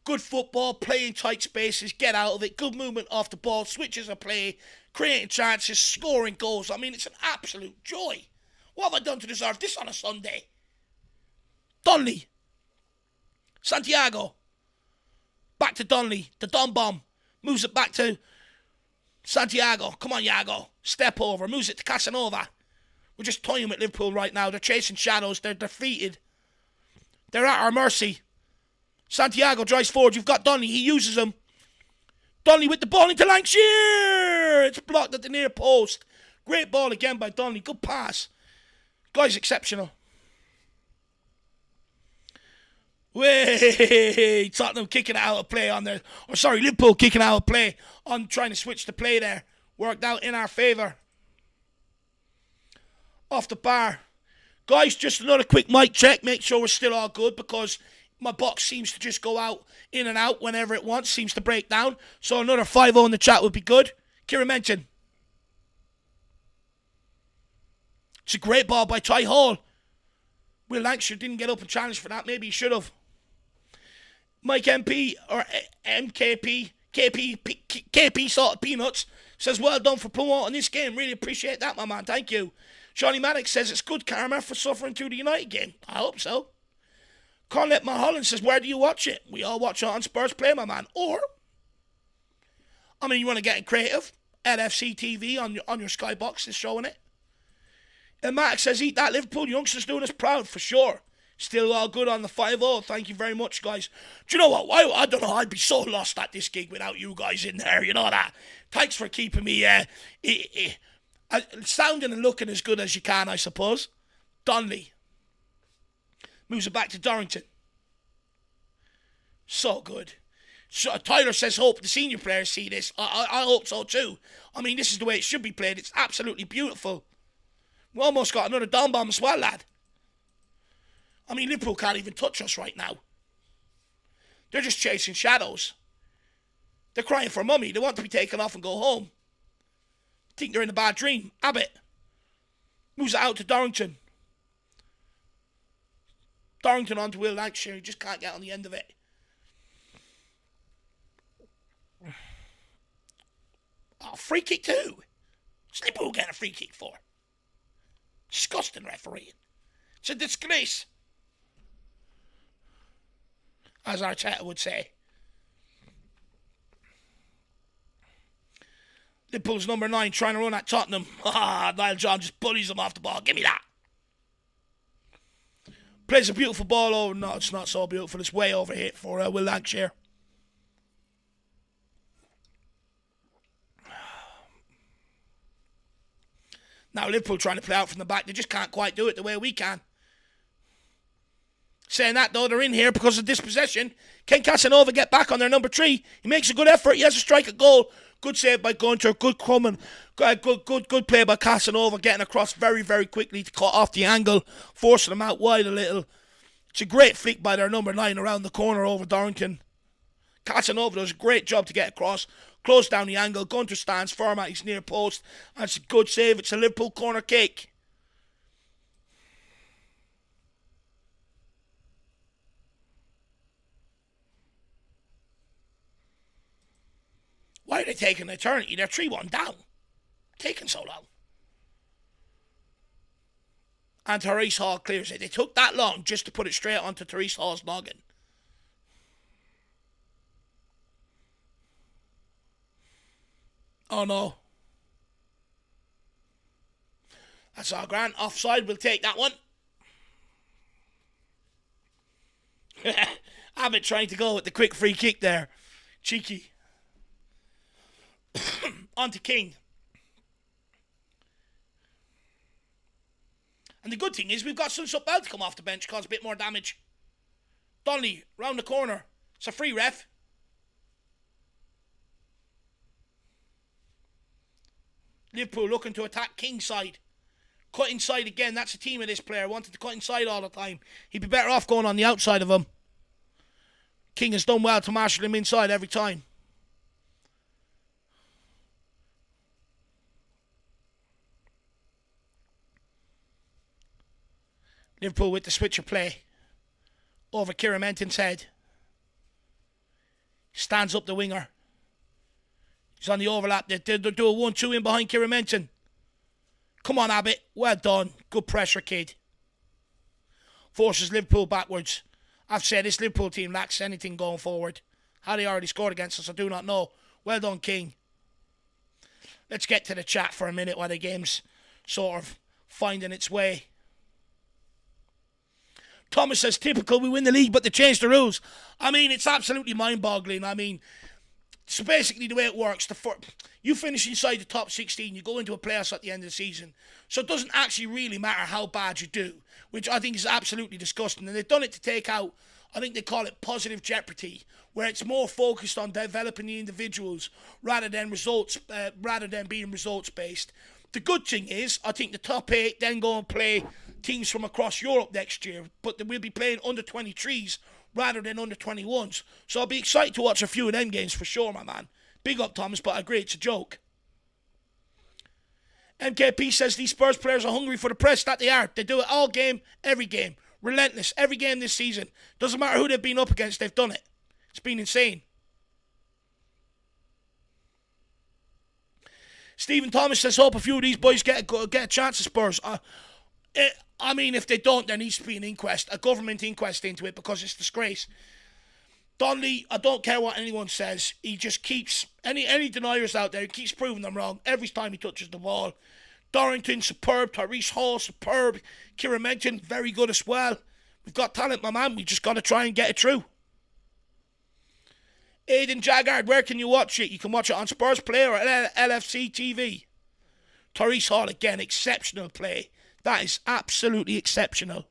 Good football, playing tight spaces, get out of it. Good movement off the ball, switches of play, creating chances, scoring goals. I mean, it's an absolute joy. What have I done to deserve this on a Sunday? Donley. Santiago. Back to Donley. The Don Bomb. Moves it back to Santiago. Come on, Iago. Step over. Moves it to Casanova. We're just toying with Liverpool right now. They're chasing shadows. They're defeated. They're at our mercy. Santiago drives forward. You've got Donley. He uses them. Donley with the ball into Lancashire. It's blocked at the near post. Great ball again by Donley. Good pass. Guy's exceptional. Way Tottenham kicking it out of play on there. Or sorry, Liverpool kicking it out of play on trying to switch the play there. Worked out in our favour. Off the bar. Guys, just another quick mic check. Make sure we're still all good because my box seems to just go out, in and out whenever it wants. Seems to break down. So another 5-0 in the chat would be good. Kieran Menton. It's a great ball by Ty Hall. Will Lancashire didn't get up and challenge for that. Maybe he should have. Mike MP, or MKP, KP Salted Peanuts, says, well done for promoting this game. Really appreciate that, my man. Thank you. Johnny Maddox says, it's good karma for suffering through the United game. I hope so. Conlet Mulholland says, where do you watch it? We all watch it on Spurs Play, my man. Or, I mean, you want to get creative? LFC TV on your Skybox is showing it. And Max says, eat that, Liverpool youngsters doing us proud, for sure. Still all good on the 5-0. Thank you very much, guys. Do you know what? I don't know. I'd be so lost at this gig without you guys in there. You know that? Thanks for keeping me sounding and looking as good as you can, I suppose. Donley. Moves it back to Dorrington. So good. So, Tyler says, hope the senior players see this. I hope so too. I mean, this is the way it should be played. It's absolutely beautiful. We almost got another down bomb as well, lad. I mean, Liverpool can't even touch us right now. They're just chasing shadows. They're crying for mummy. They want to be taken off and go home. Think they're in a bad dream. Abbott moves it out to Dorrington. Dorrington onto Will Lancashire. He just can't get on the end of it. Oh, free kick too. What's Liverpool getting a free kick for? Disgusting refereeing. It's a disgrace. As Arteta would say. Liverpool's number 9 trying to run at Tottenham. Niall John just bullies them off the ball. Give me that. Plays a beautiful ball over. No, it's not so beautiful. It's way over hit for Will Lancashire. Now Liverpool trying to play out from the back. They just can't quite do it the way we can. Saying that, though, they're in here because of dispossession. Can Casanova get back on their number 3? He makes a good effort. He has to strike a goal. Good save by Gunter. Good coming. Good play by Casanova, getting across very, very quickly to cut off the angle, forcing them out wide a little. It's a great flick by their number 9 around the corner over Dorrington. Casanova does a great job to get across, close down the angle. Gunter stands firm at his near post. That's a good save. It's a Liverpool corner kick. Why are they taking an eternity? They're 3-1 down. Taking so long. And Therese Hall clears it. They took that long just to put it straight onto Therese Hall's noggin. Oh no. That's our grand. Offside, we'll take that one. Abbott trying to go with the quick free kick there. Cheeky. On to King. And the good thing is we've got Sunsup Bell to come off the bench, cause a bit more damage. Donley, round the corner. It's a free ref. Liverpool looking to attack King's side. Cut inside again. That's a team of this player. Wanted to cut inside all the time. He'd be better off going on the outside of him. King has done well to marshal him inside every time. Liverpool with the switch of play. Over Kieran Menton's head. Stands up the winger. He's on the overlap. They do a 1-2 in behind Kieran Menton. Come on, Abbott. Well done. Good pressure, kid. Forces Liverpool backwards. I've said this Liverpool team lacks anything going forward. How they already scored against us, I do not know. Well done, King. Let's get to the chat for a minute while the game's sort of finding its way. Thomas says, typical, we win the league, but they changed the rules. I mean, it's absolutely mind-boggling. I mean, it's basically the way it works. You finish inside the top 16, you go into a playoffs at the end of the season. So it doesn't actually really matter how bad you do, which I think is absolutely disgusting. And they've done it to take out, I think they call it positive jeopardy, where it's more focused on developing the individuals rather than being results-based. The good thing is, I think the top 8 then go and play teams from across Europe next year, but they will be playing under 23s rather than under 21s. So I'll be excited to watch a few of them games for sure, my man. Big up, Thomas, but I agree, it's a joke. MKP says these Spurs players are hungry for the press. That they are. They do it all game, every game. Relentless, every game this season. Doesn't matter who they've been up against, they've done it. It's been insane. Stephen Thomas says, hope a few of these boys get a chance at Spurs. I mean, if they don't, there needs to be an inquest, a government inquest into it, because it's a disgrace. Donley, I don't care what anyone says. He just keeps, any deniers out there, he keeps proving them wrong every time he touches the ball. Dorrington, superb. Therese Hall, superb. Kieran Menton, very good as well. We've got talent, my man. We just got to try and get it through. Aidan Jaggard, where can you watch it? You can watch it on Spurs Play or LFC TV. Therese Hall, again, exceptional play. That is absolutely exceptional.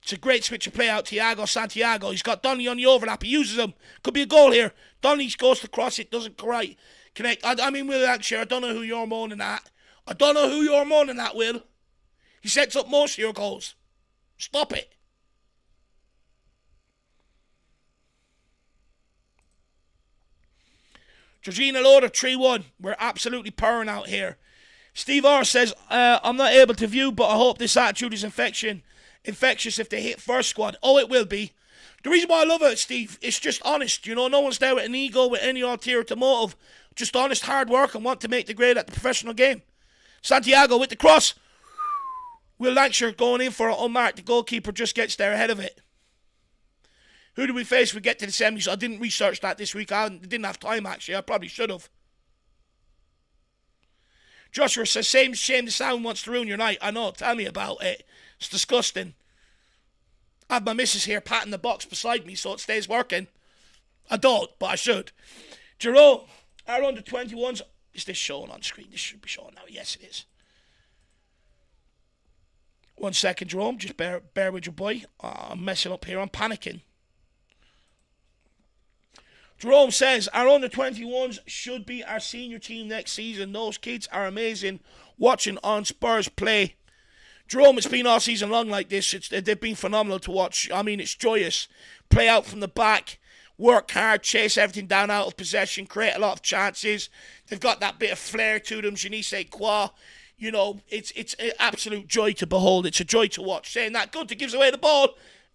It's a great switch of play out. Thiago Santiago. He's got Donley on the overlap. He uses him. Could be a goal here. Donley goes to cross it. Doesn't quite connect. I mean, Will Lancashire, I don't know who you're moaning at. Will. He sets up most of your goals. Stop it. Georgina Loader, 3-1. We're absolutely purring out here. Steve R says, I'm not able to view, but I hope this attitude is infectious if they hit first squad. Oh, it will be. The reason why I love it, Steve, it's just honest. You know, no one's there with an ego, with any ulterior motive. Just honest, hard work and want to make the grade at the professional game. Santiago with the cross. Will Lancashire going in for it unmarked. The goalkeeper just gets there ahead of it. Who do we face if we get to the semis? I didn't research that this week. I didn't have time, actually. I probably should have. Joshua says, same shame the sound wants to ruin your night. I know, tell me about it. It's disgusting. I have my missus here patting the box beside me so it stays working. I don't, but I should. Jerome, our under 21s. Is this showing on screen? This should be showing now. Yes, it is. 1 second, Jerome. Just bear with your boy. I'm messing up here. I'm panicking. Jerome says, our under 21s should be our senior team next season. Those kids are amazing watching on Spurs play. Jerome, it's been all season long like this. They've been phenomenal to watch. I mean, it's joyous. Play out from the back. Work hard, chase everything down out of possession, create a lot of chances. They've got that bit of flair to them, je ne sais quoi. You know, it's an absolute joy to behold. It's a joy to watch. Saying that, Gunter gives away the ball.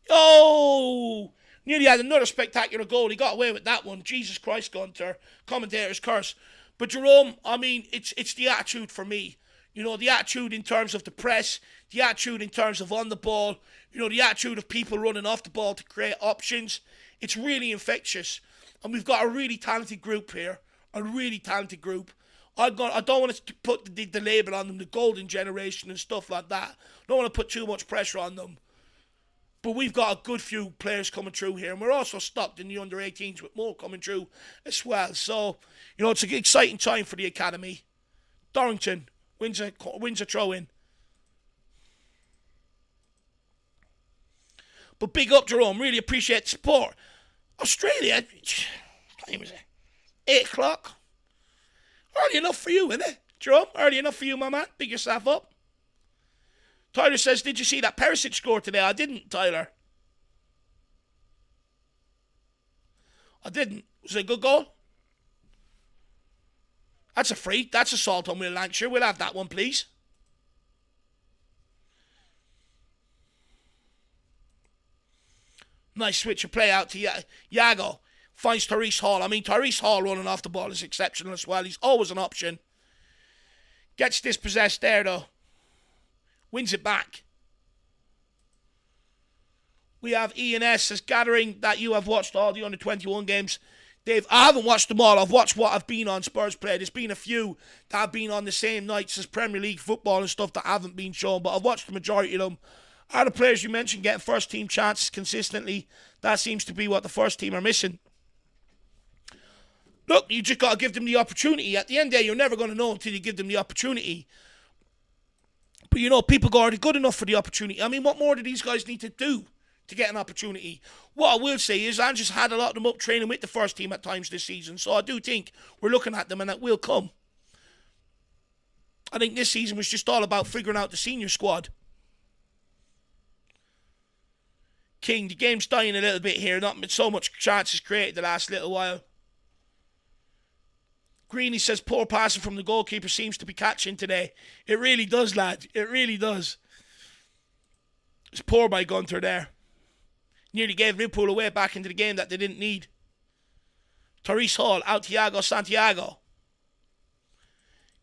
Oh! Nearly had another spectacular goal. He got away with that one. Jesus Christ, Gunter. Commentator's curse. But Jerome, I mean, it's the attitude for me. You know, the attitude in terms of the press, the attitude in terms of on the ball, you know, the attitude of people running off the ball to create options. It's really infectious. And we've got a really talented group here. A really talented group. I don't want to put the label on them, the golden generation and stuff like that. I don't want to put too much pressure on them. But we've got a good few players coming through here. And we're also stocked in the under-18s with more coming through as well. So, you know, it's an exciting time for the academy. Dorrington wins a throw-in. But big up, Jerome. Really appreciate the support. Australia, what time is it? 8 o'clock. Early enough for you, isn't it, Jerome? Early enough for you, my man. Big yourself up. Tyler says, did you see that Perisic score today? I didn't, Tyler. I didn't. Was it a good goal? That's a free. That's assault on Will Lancashire. We'll have that one, please. Nice switch of play out to Yago. Finds Tyrese Hall. I mean, Tyrese Hall running off the ball is exceptional as well. He's always an option. Gets dispossessed there, though. Wins it back. We have Ian S. as gathering that you have watched all the under-21 games. Dave, I haven't watched them all. I've watched what have been on Spurs play. There's been a few that have been on the same nights as Premier League football and stuff that haven't been shown, but I've watched the majority of them. Are the players you mentioned getting first-team chances consistently? That seems to be what the first team are missing. Look, you just got to give them the opportunity. At the end of the day, you're never going to know until you give them the opportunity. But, you know, people go, are they good enough for the opportunity? I mean, what more do these guys need to do to get an opportunity? What I will say is Andrew's had a lot of them up training with the first team at times this season. So I do think we're looking at them and that will come. I think this season was just all about figuring out the senior squad. King, the game's dying a little bit here. Not been so much chances created the last little while. Greeny says, poor passing from the goalkeeper seems to be catching today. It really does, lad. It really does. It's poor by Gunter there. Nearly gave Liverpool away back into the game that they didn't need. Tyrese Hall, out Thiago Santiago.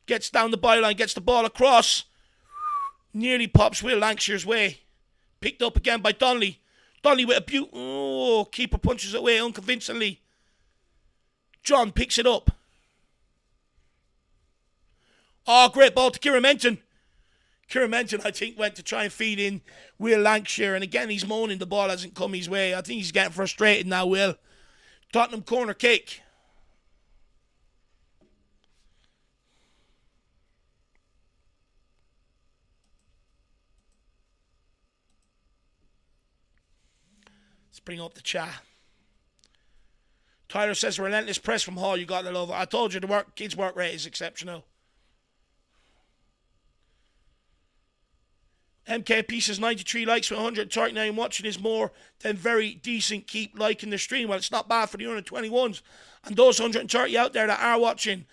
Gets down the byline, gets the ball across. Nearly pops Will Lancashire's way. Picked up again by Donley. Donley with a beaut. Oh, keeper punches it away unconvincingly. John picks it up. Oh, great ball to Kieran Menton. Kieran Menton, I think, went to try and feed in Will Lancashire. And again, he's moaning the ball hasn't come his way. I think he's getting frustrated now, Will. Tottenham corner kick. Let's bring up the chat. Tyler says, relentless press from Hall. You got to love it. I told you the kids' work rate is exceptional. MKP says 93 likes with 139 watching is more than very decent. Keep liking the stream. Well, it's not bad for the under-21s. And those 130 out there that are watching,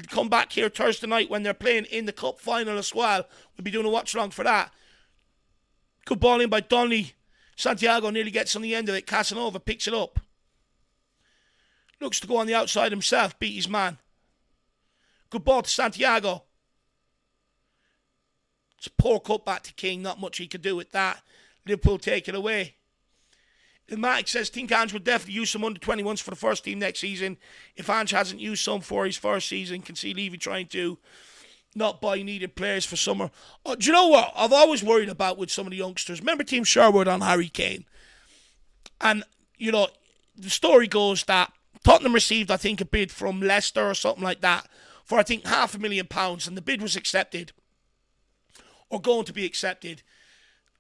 come back here Thursday night when they're playing in the cup final as well. We'll be doing a watch-along for that. Good ball in by Donley. Santiago nearly gets on the end of it. Casanova picks it up. Looks to go on the outside himself. Beat his man. Good ball to Santiago. It's a poor cut back to King. Not much he could do with that. Liverpool take it away. Ilmatic says, think Ange will definitely use some under-21s for the first team next season. If Ange hasn't used some for his first season, can see Levy trying to. not buy needed players for summer. Do you know what I've always worried about with some of the youngsters? Remember Team Sherwood on Harry Kane? And, you know, the story goes that Tottenham received, I think, a bid from Leicester or something like that for, I think, £500,000, and the bid was accepted, or going to be accepted.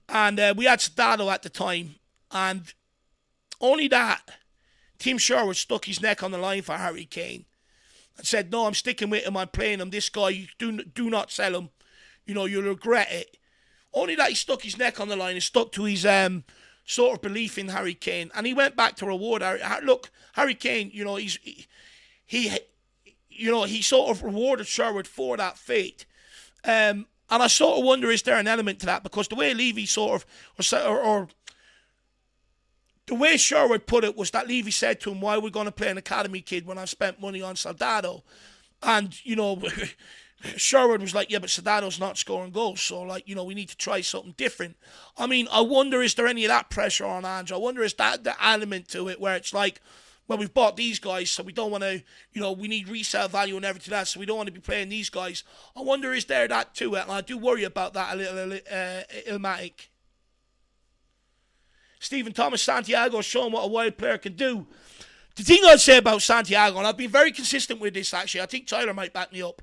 And we had Sadado at the time, and only that Team Sherwood stuck his neck on the line for Harry Kane and said, no, I'm sticking with him, I'm playing him, this guy, do not sell him, you know, you'll regret it. Only that he stuck his neck on the line and stuck to his sort of belief in Harry Kane, and he went back to reward Harry Kane, you know, he sort of rewarded Sherwood for that fate. And I sort of wonder, is there an element to that? Because the way Levy sort of, or the way Sherwood put it was that Levy said to him, why are we going to play an academy kid when I've spent money on Soldado? And, you know, Sherwood was like, yeah, but Soldado's not scoring goals, so, like, you know, we need to try something different. I mean, I wonder, is there any of that pressure on Ange? I wonder, is that the element to it where it's like, well, we've bought these guys, so we don't want to, you know, we need resale value and everything else, so we don't want to be playing these guys. I wonder, is there that to it? And I do worry about that a little, Ilmatic. Stephen Thomas Santiago showing what a wild player can do. The thing I'd say about Santiago, and I've been very consistent with this actually, I think Tyler might back me up,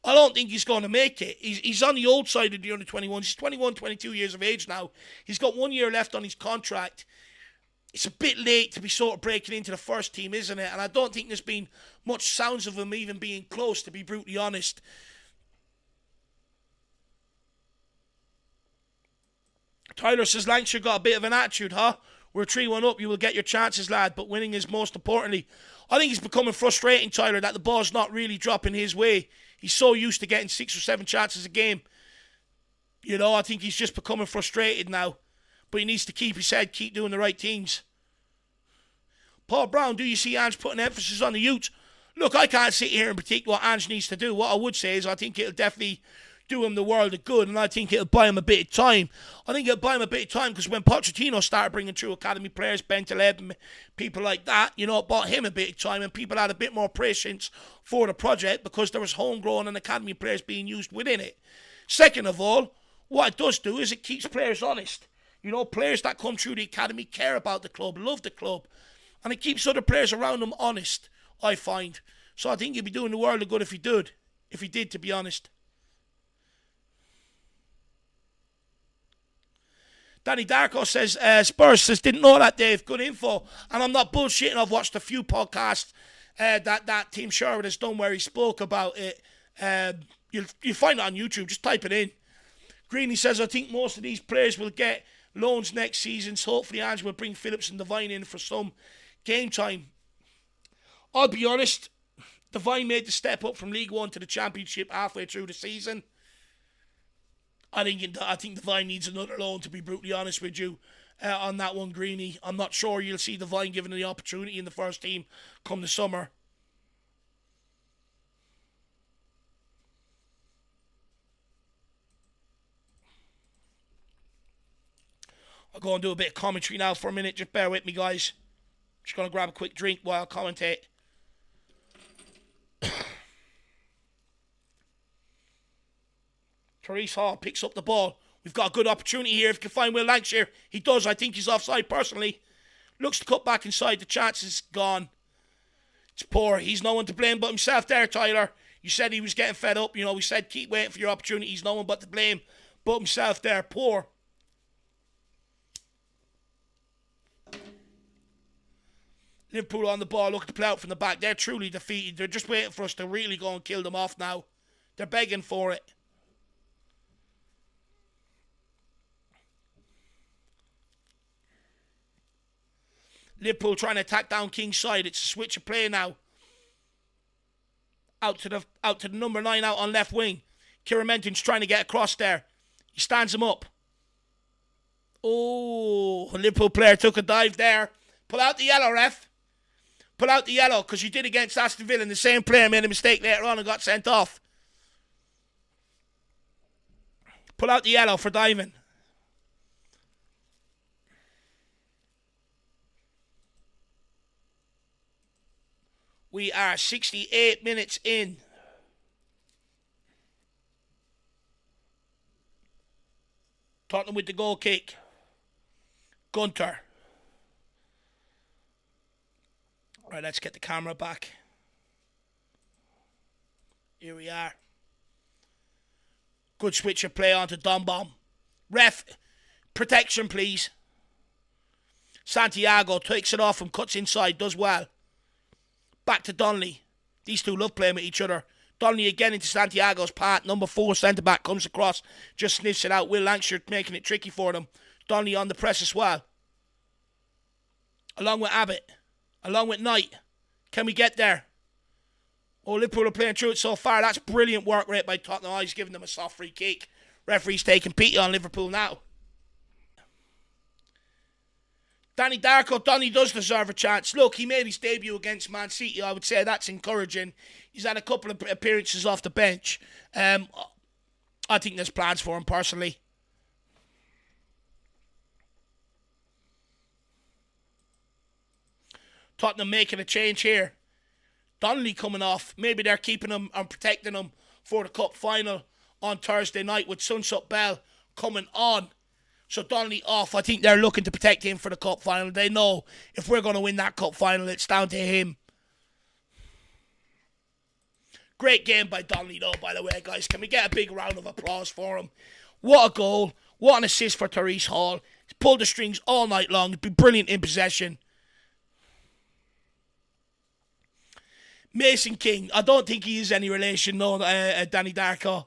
I don't think he's going to make it. He's on the old side of the under-21s. He's 21, 22 years of age now. He's got 1 year left on his contract. It's a bit late to be sort of breaking into the first team, isn't it? And I don't think there's been much sounds of him even being close, to be brutally honest. Tyler says, Lancashire got a bit of an attitude, huh? We're 3-1 up, you will get your chances, lad, but winning is most importantly. I think it's becoming frustrating, Tyler, that the ball's not really dropping his way. He's so used to getting 6 or 7 chances a game. You know, I think he's just becoming frustrated now. But he needs to keep his head, keep doing the right things. Paul Brown, do you see Ange putting emphasis on the youth? Look, I can't sit here and predict what Ange needs to do. What I would say is I think it'll definitely do him the world of good, and I think it'll buy him a bit of time. I think it'll buy him a bit of time because when Pochettino started bringing through academy players, Bentaleb and people like that, you know, it bought him a bit of time and people had a bit more patience for the project because there was homegrown and academy players being used within it. Second of all, what it does do is it keeps players honest. You know, players that come through the academy care about the club, love the club, and it keeps other players around them honest, I find. So I think he'd be doing the world of good if he did, to be honest. Danny Darko says, Spurs says, didn't know that, Dave. Good info. And I'm not bullshitting. I've watched a few podcasts that Team Sherwood has done where he spoke about it. You'll find it on YouTube. Just type it in. Greeny says, I think most of these players will get loans next season. So hopefully Ange will bring Phillips and Devine in for some game time. I'll be honest. Devine made the step up from League One to the Championship halfway through the season. I think Devine needs another loan, to be brutally honest with you, on that one, Greeny. I'm not sure you'll see Devine given the opportunity in the first team come the summer. I'll go and do a bit of commentary now for a minute. Just bear with me, guys. Just going to grab a quick drink while I commentate. Therese Hall picks up the ball. We've got a good opportunity here if you can find Will Lancashire. He does. I think he's offside personally. Looks to cut back inside. The chance is gone. It's poor. He's no one to blame but himself there, Tyler. You said he was getting fed up. You know, we said keep waiting for your opportunity. He's no one but to blame but himself there. Poor. Liverpool on the ball, looking to play out from the back. They're truly defeated. They're just waiting for us to really go and kill them off now. They're begging for it. Liverpool trying to attack down King's side. It's a switch of play now. Out to the number 9 out on left wing. Kieran Menton's trying to get across there. He stands him up. Oh, a Liverpool player took a dive there. Pull out the yellow, ref. Pull out the yellow because you did against Aston Villa and the same player made a mistake later on and got sent off. Pull out the yellow for diving. We are 68 minutes in. Tottenham with the goal kick. Gunter. Right, let's get the camera back. Here we are. Good switch of play onto Dombom. Ref, protection please. Santiago takes it off and cuts inside, does well. Back to Donley. These two love playing with each other. Donley again into Santiago's path. Number 4 centre-back comes across. Just sniffs it out. Will Lancashire making it tricky for them. Donley on the press as well. Along with Abbott. Along with Knight. Can we get there? Oh, Liverpool are playing through it so far. That's brilliant work rate by Tottenham. Oh, he's giving them a soft free kick. Referee's taking pity on Liverpool now. Danny Donley does deserve a chance. Look, he made his debut against Man City. I would say that's encouraging. He's had a couple of appearances off the bench. I think there's plans for him personally. Tottenham making a change here. Donley coming off. Maybe they're keeping him and protecting him for the cup final on Thursday night with Sunset Bell coming on. So Donley off. I think they're looking to protect him for the cup final. They know if we're going to win that cup final, it's down to him. Great game by Donley though, by the way, guys. Can we get a big round of applause for him? What a goal. What an assist for Therese Hall. He's pulled the strings all night long. He's been brilliant in possession. Mason King. I don't think he is any relation, no, Danny Darko.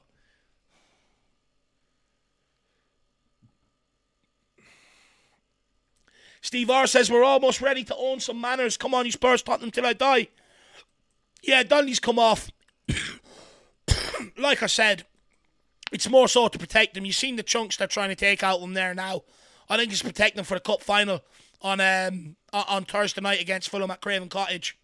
Steve R says we're almost ready to own some manners. Come on, you Spurs, Tottenham till I die. Yeah, Donley's come off. Like I said, it's more so to protect them. You've seen the chunks they're trying to take out of them there now. I think it's protecting them for the cup final on Thursday night against Fulham at Craven Cottage.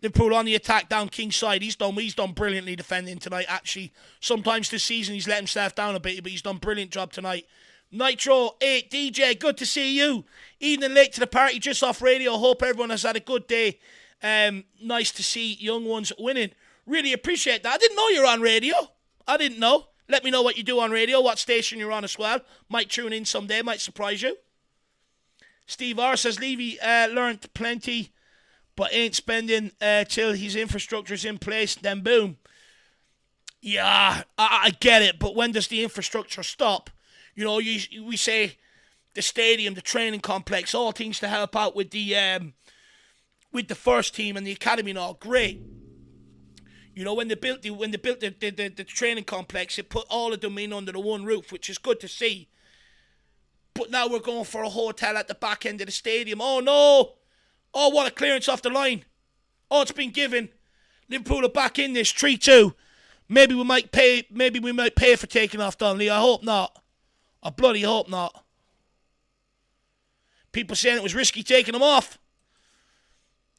Liverpool on the attack down King's side. He's done brilliantly defending tonight, actually. Sometimes this season he's let himself down a bit, but he's done a brilliant job tonight. Nitro 8 DJ, good to see you. Evening late to the party, just off radio. Hope everyone has had a good day. Nice to see young ones winning. Really appreciate that. I didn't know you're on radio. I didn't know. Let me know what you do on radio, what station you're on as well. Might tune in someday, might surprise you. Steve R says Levy learnt plenty, but ain't spending till his infrastructure's in place, then boom. Yeah, I get it, but when does the infrastructure stop? You know, we say the stadium, the training complex, all things to help out with the first team and the academy and all. Great. You know, when they built the training complex, it put all of them in under the one roof, which is good to see. But now we're going for a hotel at the back end of the stadium. Oh no! Oh, what a clearance off the line. Oh, it's been given. Liverpool are back in this 3-2. Maybe we might pay for taking off Donley. I hope not. I bloody hope not. People saying it was risky taking him off.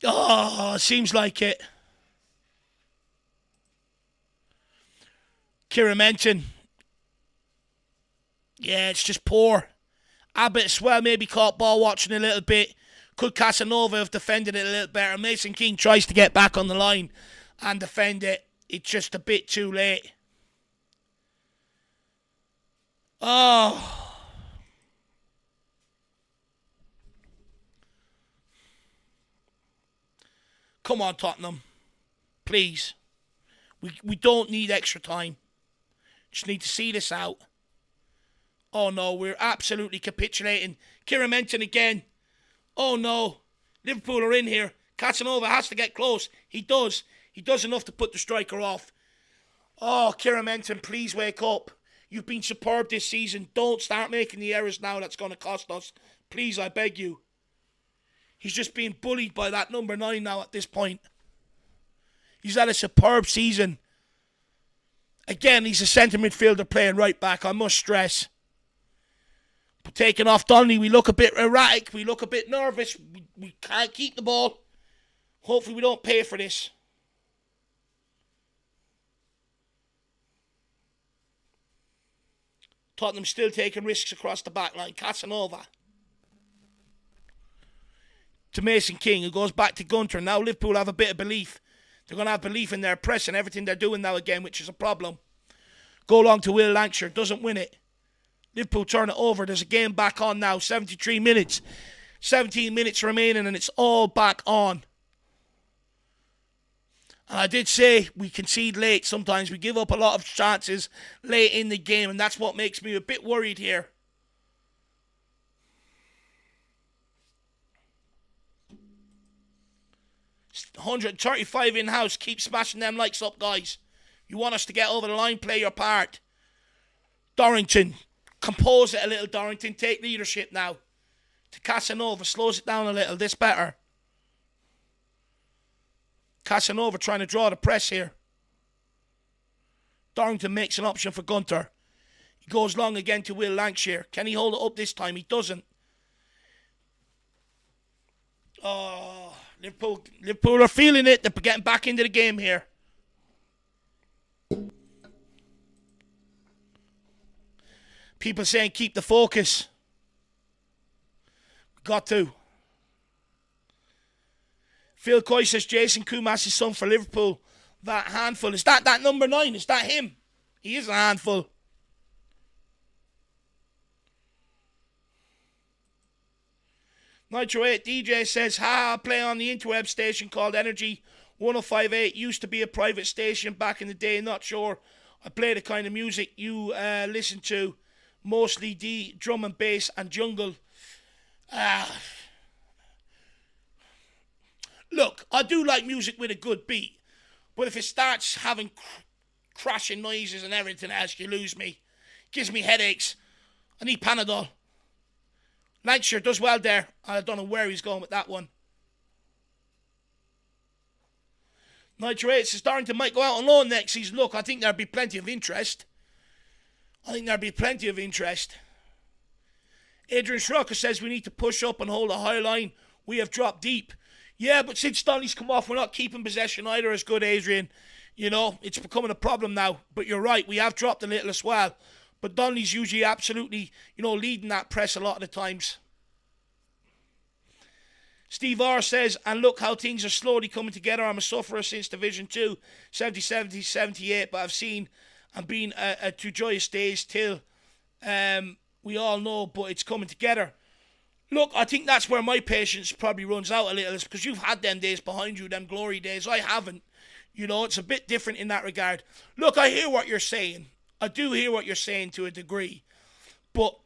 Oh, seems like it. Kieran Menton. Yeah, it's just poor. Abbott as well, maybe caught ball watching a little bit. Could Casanova have defended it a little better? Mason King tries to get back on the line and defend it. It's just a bit too late. Oh. Come on, Tottenham. Please. We don't need extra time. Just need to see this out. Oh no, we're absolutely capitulating. Kieran Menton again. Oh no. Liverpool are in here. Casanova has to get close. He does. He does enough to put the striker off. Oh, Kieran Menton, please wake up. You've been superb this season. Don't start making the errors now. That's going to cost us. Please, I beg you. He's just being bullied by that number 9 now at this point. He's had a superb season. Again, he's a centre midfielder playing right back, I must stress. But taking off Donley, we look a bit erratic. We look a bit nervous. We can't keep the ball. Hopefully we don't pay for this. Tottenham still taking risks across the back line. Casanova. To Mason King, who goes back to Gunter. Now Liverpool have a bit of belief. They're going to have belief in their press and everything they're doing now again, which is a problem. Go long to Will Lancashire. Doesn't win it. Liverpool turn it over. There's a game back on now. 73 minutes. 17 minutes remaining and it's all back on. And I did say we concede late. Sometimes we give up a lot of chances late in the game, and that's what makes me a bit worried here. $135 in-house. Keep smashing them likes up, guys. You want us to get over the line, play your part. Dorrington. Compose it a little, Dorrington. Take leadership now. To Casanova. Slows it down a little. This better. Casanova trying to draw the press here. Dorrington makes an option for Gunter. He goes long again to Will Lancashire. Can he hold it up this time? He doesn't. Oh, Liverpool are feeling it. They're getting back into the game here. People saying keep the focus. Got to. Phil Coy says Jason Kumas' son for Liverpool. That handful. Is that number 9? Is that him? He is a handful. Nitro 8 DJ says, I play on the interweb station called Energy 1058. Used to be a private station back in the day. Not sure. I play the kind of music you listen to. Mostly drum and bass and jungle. Look, I do like music with a good beat. But if it starts having crashing noises and everything else, you lose me. Gives me headaches. I need Panadol. Lancashire does well there. I don't know where he's going with that one. Nitro 8 says Darrington might go out on loan next season. Look, I think there'll be plenty of interest. Adrian Schrocker says we need to push up and hold a high line. We have dropped deep. Yeah, but since Donley's come off, we're not keeping possession either as good, Adrian. You know, it's becoming a problem now. But you're right, we have dropped a little as well. But Donley's usually absolutely, leading that press a lot of the times. Steve R says, and look how things are slowly coming together. I'm a sufferer since Division 2, 70, 70, 78, but I've seen and been two joyous days till we all know, but it's coming together. Look, I think that's where my patience probably runs out a little. It's because you've had them days behind you, them glory days. I haven't. It's a bit different in that regard. Look, I hear what you're saying. I do hear what you're saying to a degree. But,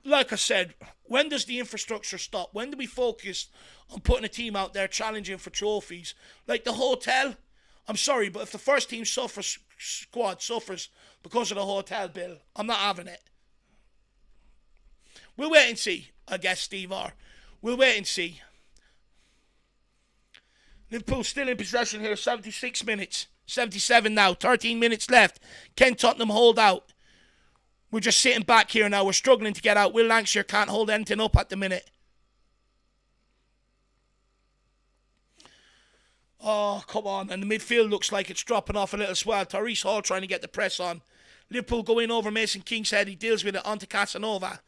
like I said, when does the infrastructure stop? When do we focus on putting a team out there challenging for trophies? Like the hotel, I'm sorry, but if the first team squad suffers because of the hotel bill, I'm not having it. We'll wait and see, I guess, Steve R. We'll wait and see. Liverpool still in possession here, 76 minutes. 77 now, 13 minutes left. Can Tottenham hold out? We're just sitting back here now. We're struggling to get out. Will Lancashire can't hold anything up at the minute. Oh, come on. And the midfield looks like it's dropping off a little as well. Tyrese Hall trying to get the press on. Liverpool going over Mason King's head. He deals with it onto Casanova.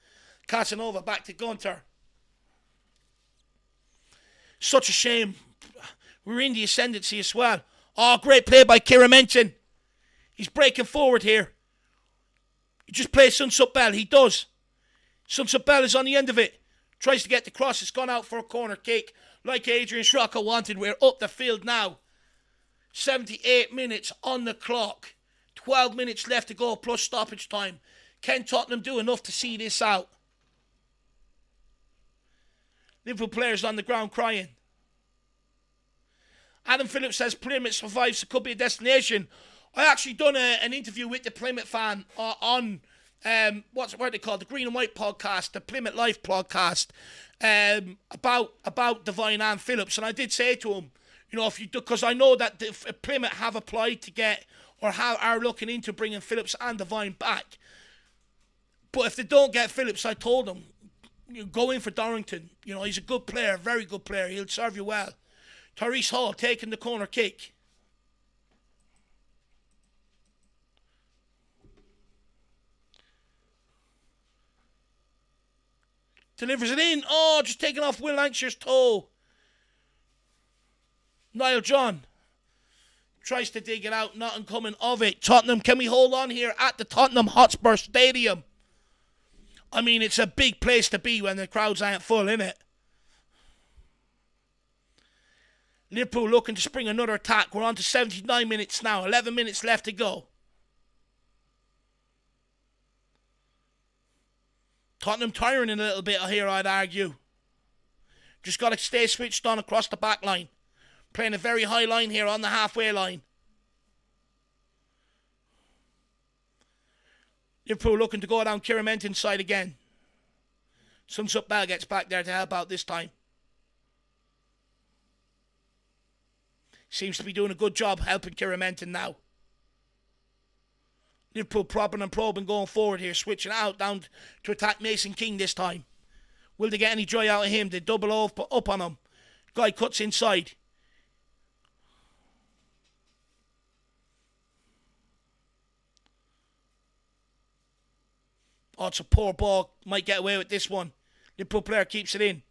Casanova back to Gunter. Such a shame. We're in the ascendancy as well. Oh, great play by Kieran Menton. He's breaking forward here. He just plays Sunsup Bell. He does. Sunsup Bell is on the end of it. Tries to get the cross. It's gone out for a corner kick. Like Adrian Schrocker wanted. We're up the field now. 78 minutes on the clock. 12 minutes left to go plus stoppage time. Can Tottenham do enough to see this out? Liverpool players on the ground crying. Adam Phillips says Plymouth survives. It could be a destination. I actually done an interview with the Plymouth fan on what they call the Green and White podcast, the Plymouth Life podcast, about Devine and Phillips, and I did say to him, if you do, because I know that if Plymouth have applied to get or are looking into bringing Phillips and Devine back, but if they don't get Phillips, I told them, go in for Dorrington. He's a good player, very good player. He'll serve you well. Tyrese Hall taking the corner kick. Delivers it in. Oh, just taking off Will Lancashire's toe. Niall John Tries to dig it out, nothing coming of it. Tottenham, can we hold on here at the Tottenham Hotspur Stadium? I mean, it's a big place to be when the crowds aren't full, innit? Liverpool looking to spring another attack. We're on to 79 minutes now. 11 minutes left to go. Tottenham tiring a little bit here, I'd argue. Just got to stay switched on across the back line. Playing a very high line here on the halfway line. Liverpool looking to go down Kieramentin's side again. Sunsup Bell gets back there to help out this time. Seems to be doing a good job helping Kieramentin now. Liverpool propping and probing going forward here. Switching out down to attack Mason King this time. Will they get any joy out of him? They double up on him. Guy cuts inside. Oh, it's a poor ball. Might get away with this one. Liverpool player keeps it in.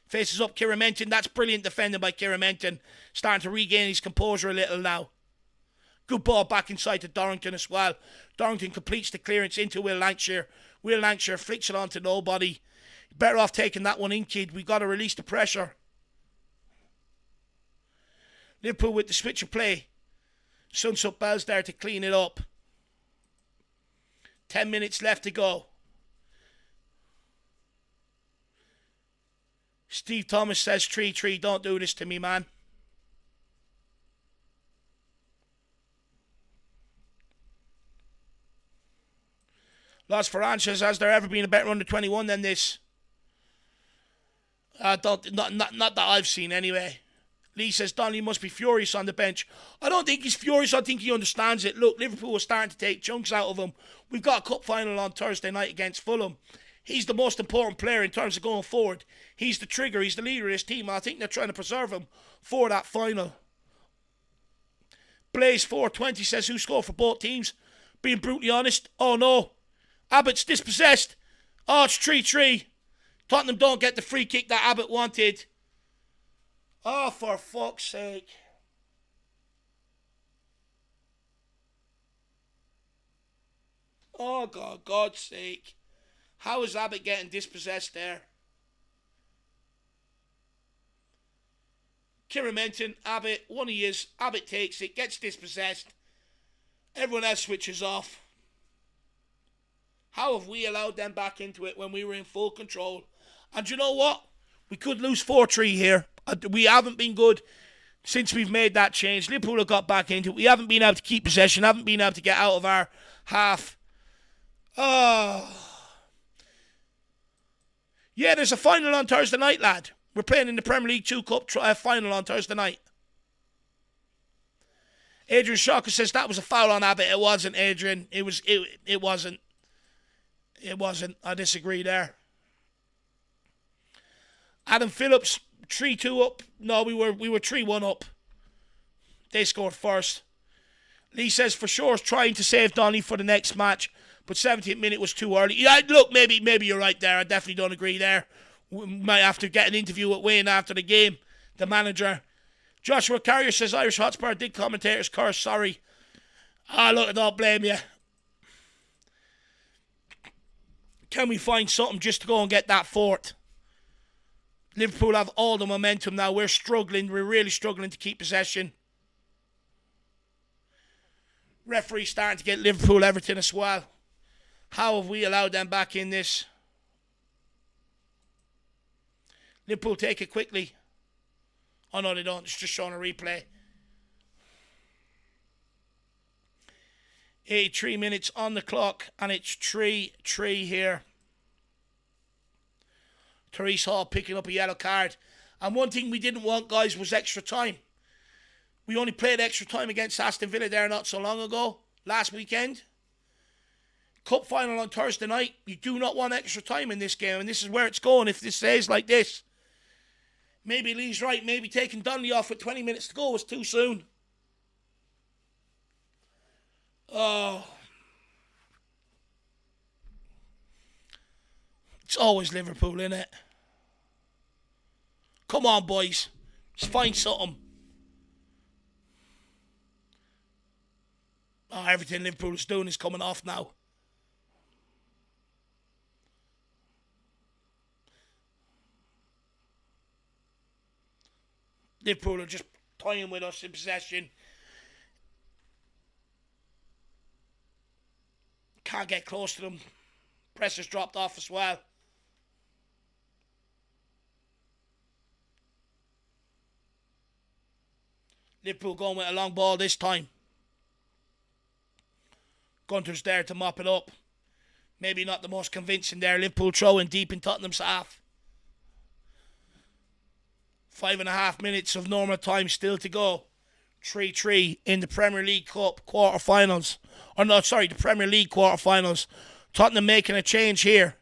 Faces up Kieramentin. That's brilliant defending by Kieramentin. Starting to regain his composure a little now. Good ball back inside to Dorrington as well. Dorrington completes the clearance into Will Lancashire. Will Lancashire flicks it onto nobody. Better off taking that one in, kid. We've got to release the pressure. Liverpool with the switch of play. Sunsup Bell's there to clean it up. 10 minutes left to go. Steve Thomas says, 3-3, don't do this to me, man. Las Ferranches, has there ever been a better under 21 than this? Not that I've seen anyway. Lee says Donley must be furious on the bench. I don't think he's furious. I think he understands it. Look, Liverpool was starting to take chunks out of him. We've got a cup final on Thursday night against Fulham. He's the most important player in terms of going forward. He's the trigger. He's the leader of this team. I think they're trying to preserve him for that final. Blaze 420 says, who scored for both teams? Being brutally honest, oh no. Abbott's dispossessed. Oh, it's 3-3. Tottenham don't get the free kick that Abbott wanted. Oh, for fuck's sake. Oh, God's sake. How is Abbott getting dispossessed there? Kieramentin, Abbott, one he is. Abbott takes it, gets dispossessed. Everyone else switches off. How have we allowed them back into it when we were in full control? And you know what? We could lose 4-3 here. We haven't been good since we've made that change. Liverpool have got back into it. We haven't been able to keep possession. Haven't been able to get out of our half. Oh. Yeah, there's a final on Thursday night, lad. We're playing in the Premier League 2 Cup final on Thursday night. Adrian Shocker says that was a foul on Abbott. It wasn't, Adrian. It wasn't. It wasn't. I disagree there. Adam Phillips, 3-2 up. No, we were 3-1 up. They scored first. Lee says for sure is trying to save Donley for the next match, but 70th minute was too early. Yeah, look, maybe you're right there. I definitely don't agree there. We might have to get an interview with Wayne after the game, the manager. Joshua Carrier says Irish Hotspur did commentators curse. Sorry. Look, I don't blame you. Can we find something just to go and get that fourth? Liverpool have all the momentum now. We're struggling. We're really struggling to keep possession. Referee starting to get Liverpool Everton as well. How have we allowed them back in this? Liverpool take it quickly. Oh no, they don't. It's just showing a replay. 83 minutes on the clock, and it's 3-3 here. Therese Hall picking up a yellow card. And one thing we didn't want, guys, was extra time. We only played extra time against Aston Villa there not so long ago, last weekend. Cup final on Thursday night. You do not want extra time in this game, and this is where it's going if this stays like this. Maybe Lee's right. Maybe taking Donley off with 20 minutes to go was too soon. Oh. It's always Liverpool, isn't it? Come on, boys. Let's find something. Oh, everything Liverpool is doing is coming off now. Liverpool are just toying with us in possession. Can't get close to them. Pressure's dropped off as well. Liverpool going with a long ball this time. Gunter's there to mop it up. Maybe not the most convincing there. Liverpool throwing deep in Tottenham's half. 5.5 minutes of normal time still to go. 3-3 in the Premier League Cup quarter-finals. Or no, sorry, the Premier League quarter-finals. Tottenham making a change here.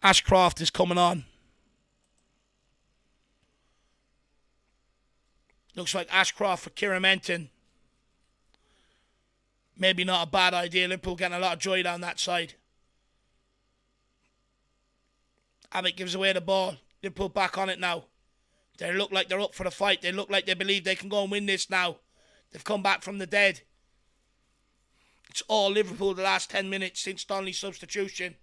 Ashcroft is coming on. Looks like Ashcroft for Kieran Menton. Maybe not a bad idea. Liverpool getting a lot of joy down that side. Abbott gives away the ball. Liverpool back on it now. They look like they're up for the fight. They look like they believe they can go and win this now. They've come back from the dead. It's all Liverpool the last 10 minutes since Donley's substitution.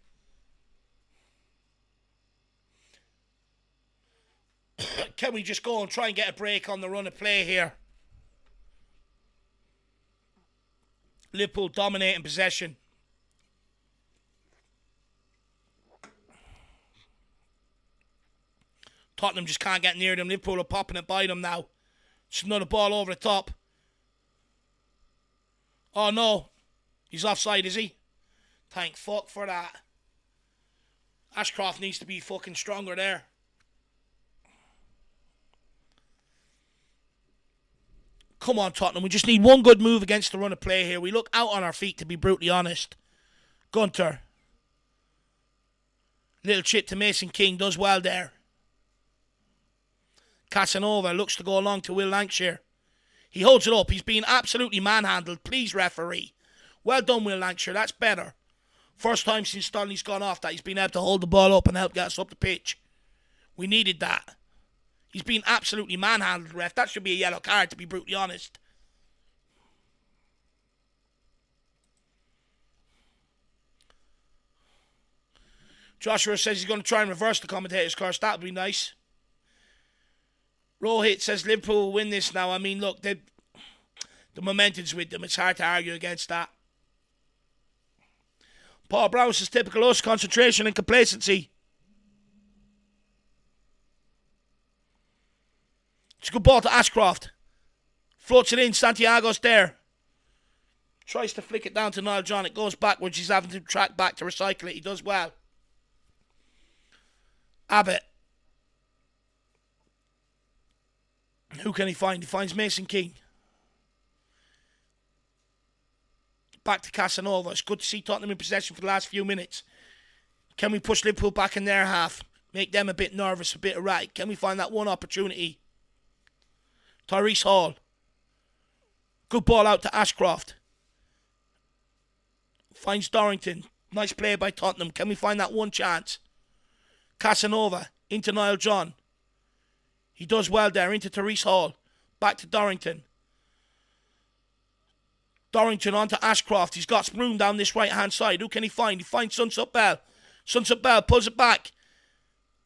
Can we just go and try and get a break on the run of play here? Liverpool dominating possession. Tottenham just can't get near them. Liverpool are popping it by them now. It's another ball over the top. Oh no. He's offside, is he? Thank fuck for that. Ashcroft needs to be fucking stronger there. Come on, Tottenham. We just need one good move against the run of play here. We look out on our feet, to be brutally honest. Gunter. Little chip to Mason King. Does well there. Casanova looks to go along to Will Lancashire. He holds it up. He's being absolutely manhandled. Please, referee. Well done, Will Lancashire. That's better. First time since Donley's gone off that he's been able to hold the ball up and help get us up the pitch. We needed that. He's been absolutely manhandled, ref. That should be a yellow card, to be brutally honest. Joshua says he's going to try and reverse the commentator's curse. That would be nice. Rohit says Liverpool will win this now. I mean, look, the momentum's with them. It's hard to argue against that. Paul Brown says typical us, concentration and complacency. It's a good ball to Ashcroft. Floats it in. Santiago's there. Tries to flick it down to Niall John. It goes backwards. He's having to track back to recycle it. He does well. Abbott. Who can he find? He finds Mason King. Back to Casanova. It's good to see Tottenham in possession for the last few minutes. Can we push Liverpool back in their half? Make them a bit nervous, a bit erratic. Can we find that one opportunity? Tyrese Hall. Good ball out to Ashcroft. Finds Dorrington. Nice play by Tottenham. Can we find that one chance? Casanova. Into Niall John. He does well there. Into Tyrese Hall. Back to Dorrington. Dorrington on to Ashcroft. He's got room down this right-hand side. Who can he find? He finds Sunsup Bell. Sunsup Bell pulls it back.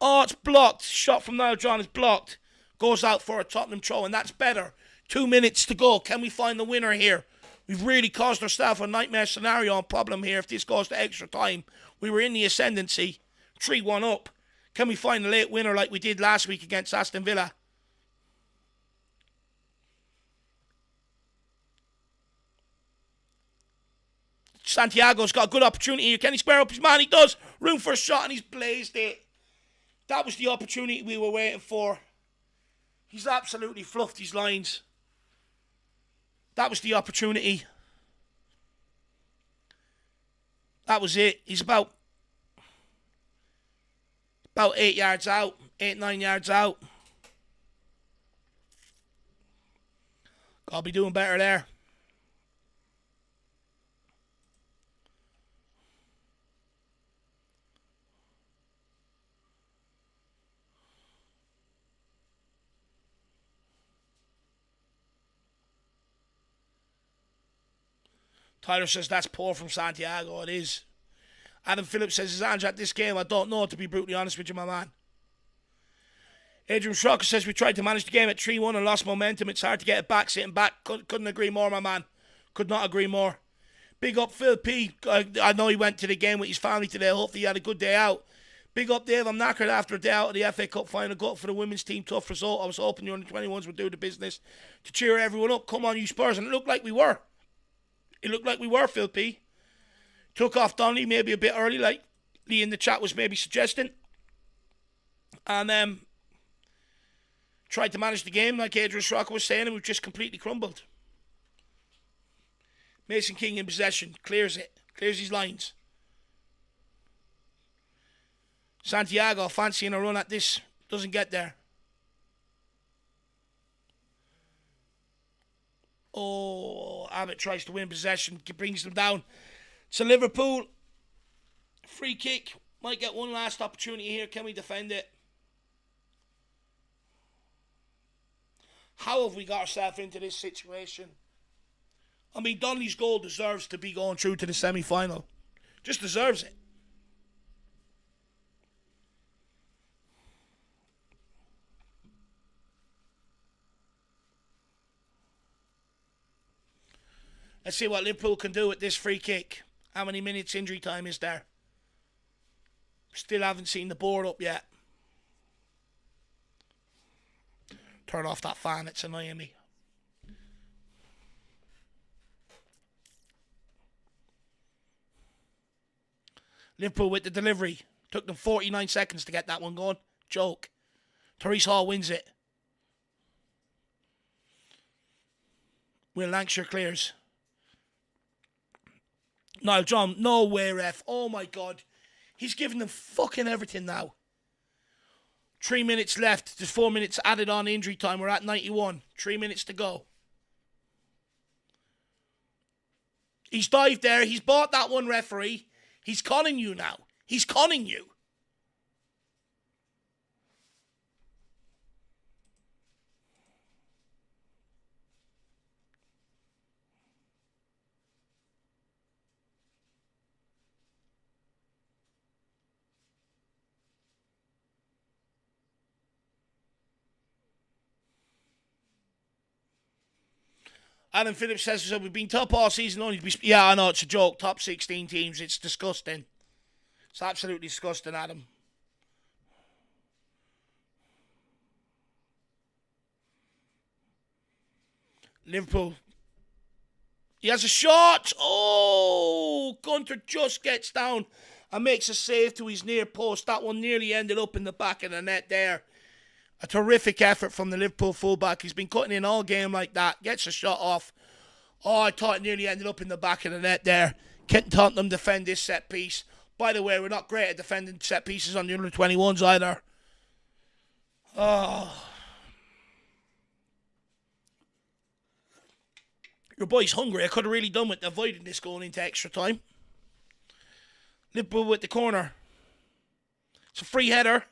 Oh, it's blocked. Shot from Niall John is blocked. Goes out for a Tottenham throw, and that's better. 2 minutes to go. Can we find the winner here? We've really caused ourselves a nightmare scenario and problem here if this goes to extra time. We were in the ascendancy. 3-1 up. Can we find a late winner like we did last week against Aston Villa? Santiago's got a good opportunity here. Can he square up his man? He does. Room for a shot, and he's blazed it. That was the opportunity we were waiting for. He's absolutely fluffed his lines. That was the opportunity. That was it. He's about 8 yards out. 9 yards out. Gotta be doing better there. Tyler says that's poor from Santiago. It is. Adam Phillips says, is Ange at this game? I don't know, to be brutally honest with you, my man. Adrian Schrocker says, we tried to manage the game at 3-1 and lost momentum. It's hard to get it back, sitting back. Couldn't agree more, my man. Could not agree more. Big up Phil P. I know he went to the game with his family today. Hopefully he had a good day out. Big up Dave. I'm knackered after a day out of the FA Cup final. Got for the women's team. Tough result. I was hoping the under-21s would do the business to cheer everyone up. Come on, you Spurs. And it looked like we were. Phil P. Took off Donley maybe a bit early, like Lee in the chat was maybe suggesting. And tried to manage the game like Adrian Schrocker was saying, and we've just completely crumbled. Mason King in possession. Clears his lines. Santiago fancying a run at this. Doesn't get there. Oh, Abbott tries to win possession. Brings them down. So Liverpool, free kick. Might get one last opportunity here. Can we defend it? How have we got ourselves into this situation? I mean, Donley's goal deserves to be going through to the semi-final. Just deserves it. Let's see what Liverpool can do with this free kick. How many minutes injury time is there? Still haven't seen the board up yet. Turn off that fan, it's annoying me. Liverpool with the delivery. Took them 49 seconds to get that one going. Joke. Therese Hall wins it. Will Lancashire clears. Niall John, no way, ref. Oh my God. He's giving them fucking everything now. 3 minutes left. There's 4 minutes added on injury time. We're at 91. 3 minutes to go. He's dived there. He's bought that one, referee. He's conning you now. He's conning you. Adam Phillips says, so we've been top all season only. Yeah, I know, it's a joke. Top 16 teams. It's disgusting. It's absolutely disgusting, Adam. Liverpool. He has a shot. Oh, Gunter just gets down and makes a save to his near post. That one nearly ended up in the back of the net there. A terrific effort from the Liverpool fullback. He's been cutting in all game like that. Gets a shot off. Oh, I thought it nearly ended up in the back of the net there. Can't Tottenham defend this set piece. By the way, we're not great at defending set pieces on the under-21s either. Oh. Your boy's hungry. I could have really done with avoiding this going into extra time. Liverpool with the corner. It's a free header.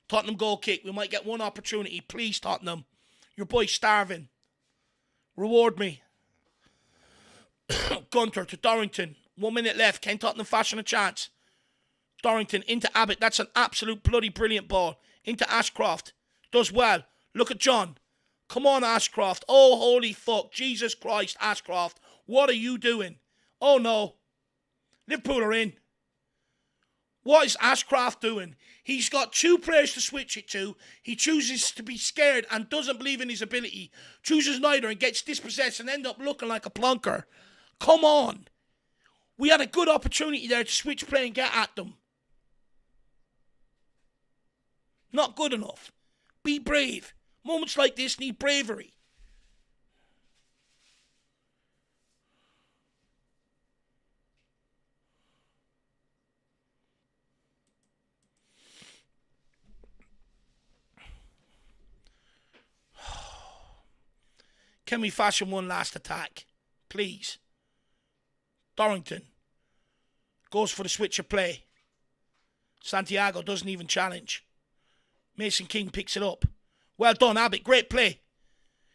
Tottenham goal kick. We might get one opportunity. Please, Tottenham. Your boy's starving. Reward me. Gunter to Dorrington. 1 minute left. Can Tottenham fashion a chance? Dorrington into Abbott. That's an absolute bloody brilliant ball. Into Ashcroft. Does well. Look at John. Come on, Ashcroft. Oh, holy fuck. Jesus Christ, Ashcroft. What are you doing? Oh, no. Liverpool are in. What is Ashcroft doing? He's got two players to switch it to. He chooses to be scared and doesn't believe in his ability. Chooses neither and gets dispossessed and end up looking like a plonker. Come on. We had a good opportunity there to switch play and get at them. Not good enough. Be brave. Moments like this need bravery. Can we fashion one last attack? Please. Dorrington goes for the switch of play. Santiago doesn't even challenge. Mason King picks it up. Well done, Abbott. Great play.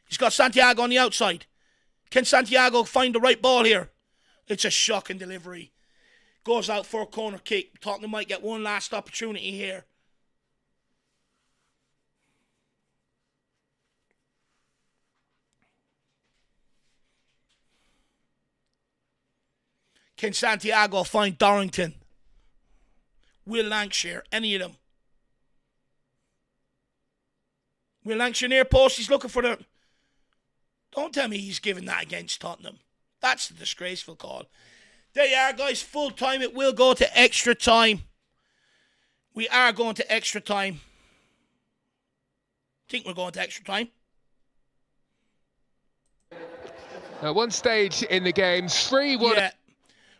He's got Santiago on the outside. Can Santiago find the right ball here? It's a shocking delivery. Goes out for a corner kick. Tottenham might get one last opportunity here. Can Santiago find Dorrington? Will Lancashire? Any of them? Will Lancashire near post? He's looking for the... Don't tell me he's giving that against Tottenham. That's a disgraceful call. There you are, guys. Full time. It will go to extra time. We are going to extra time. Think we're going to extra time. At one stage in the game, 3-1. Yeah.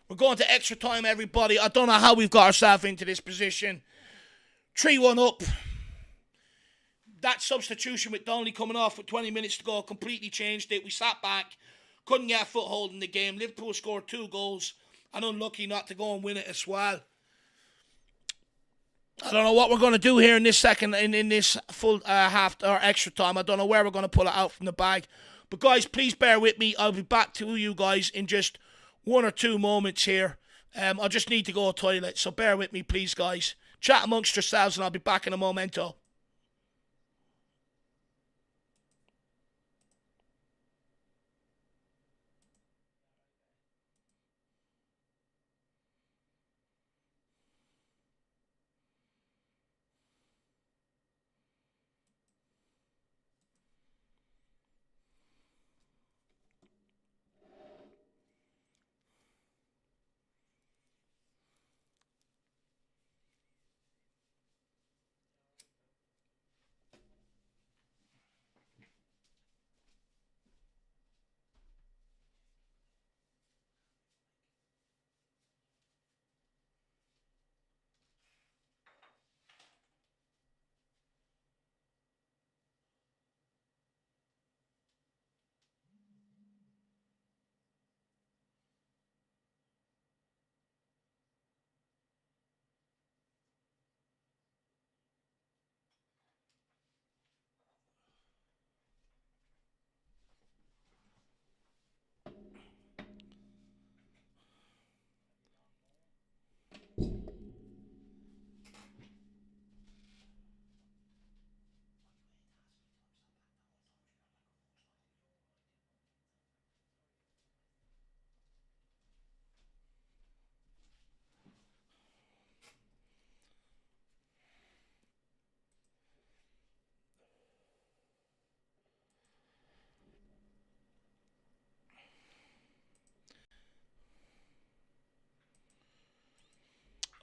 We're going to extra time, everybody. I don't know how we've got ourselves into this position. 3-1 up. That substitution with Donley coming off with 20 minutes to go completely changed it. We sat back, couldn't get a foothold in the game. Liverpool scored 2 goals and unlucky not to go and win it as well. I don't know what we're going to do here in this second, in this full half or extra time. I don't know where we're going to pull it out from the bag. But guys, please bear with me. I'll be back to you guys in just 1 or 2 moments here. I just need to go to the toilet, so bear with me, please, guys. Chat amongst yourselves, and I'll be back in a momento.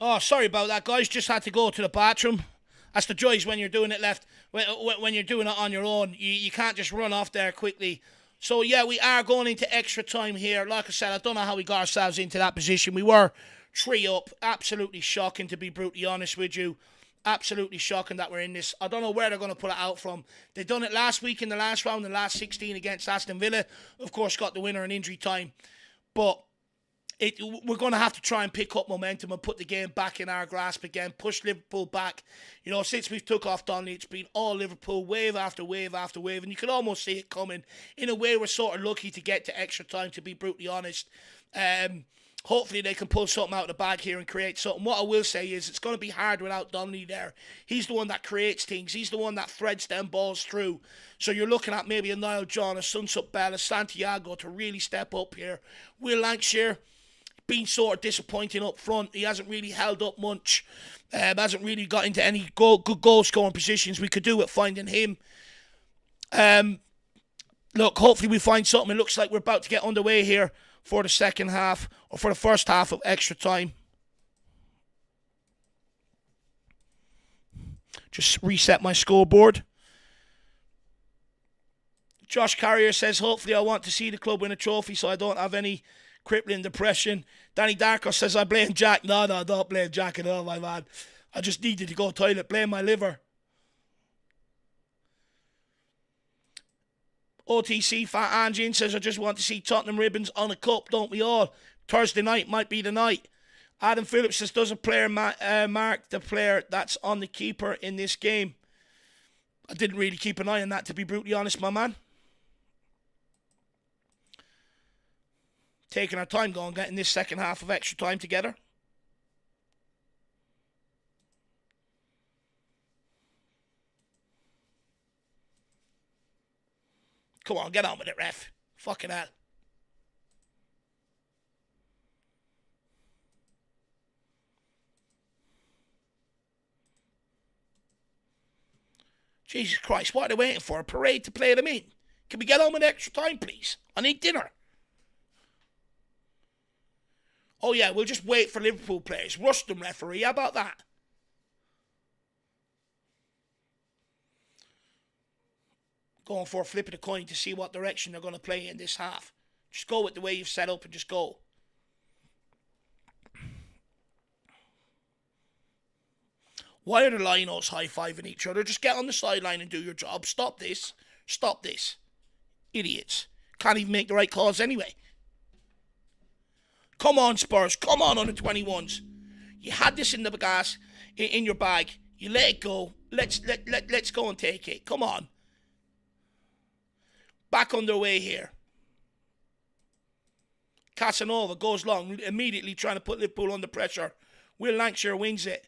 Oh, sorry about that, guys. Just had to go to the bathroom. That's the joys when you're doing it left. When you're doing it on your own, you can't just run off there quickly. So, yeah, we are going into extra time here. Like I said, I don't know how we got ourselves into that position. We were 3 up. Absolutely shocking, to be brutally honest with you. Absolutely shocking that we're in this. I don't know where they're going to pull it out from. They done it last week in the last round, the last 16 against Aston Villa. Of course, got the winner in injury time. But we're going to have to try and pick up momentum and put the game back in our grasp again, push Liverpool back. You know, since we've took off Donley, it's been all Liverpool, wave after wave after wave, and you can almost see it coming. In a way, we're sort of lucky to get to extra time, to be brutally honest. Hopefully they can pull something out of the bag here and create something. What I will say is it's going to be hard without Donley there. He's the one that creates things. He's the one that threads them balls through. So you're looking at maybe a Niall John, a Sunsup Bell, a Santiago to really step up here. Will Lancashire been sort of disappointing up front. He hasn't really held up much. Hasn't really got into any good goal scoring positions. We could do with finding him. Look, hopefully we find something. It looks like we're about to get underway here for the second half, or for the first half of extra time. Just reset my scoreboard. Josh Carrier says, hopefully I want to see the club win a trophy so I don't have any crippling depression. Danny Darko says, I blame Jack. No, don't blame Jack at all, my man. I just needed to go to the toilet. Blame my liver. OTC Fat Angie says, I just want to see Tottenham ribbons on a cup, don't we all? Thursday night might be the night. Adam Phillips says, does a player mark the player that's on the keeper in this game? I didn't really keep an eye on that, to be brutally honest, my man. taking our time going, getting this second half of extra time together. Come on, get on with it, ref. Fucking hell. Jesus Christ, what are they waiting for? A parade to play them in? Can we get on with extra time, please? I need dinner. Oh yeah, we'll just wait for Liverpool players. Rush them, referee. How about that? Going for a flip of the coin to see what direction they're going to play in this half. Just go with the way you've set up and just go. Why are the linos high-fiving each other? Just get on the sideline and do your job. Stop this. Stop this. Idiots. Can't even make the right calls anyway. Come on, Spurs. Come on, under 21s. You had this in the gas, in your bag. You let it go. Let's go and take it. Come on. Back underway here. Casanova goes long, immediately trying to put Liverpool under pressure. Will Lancashire wins it.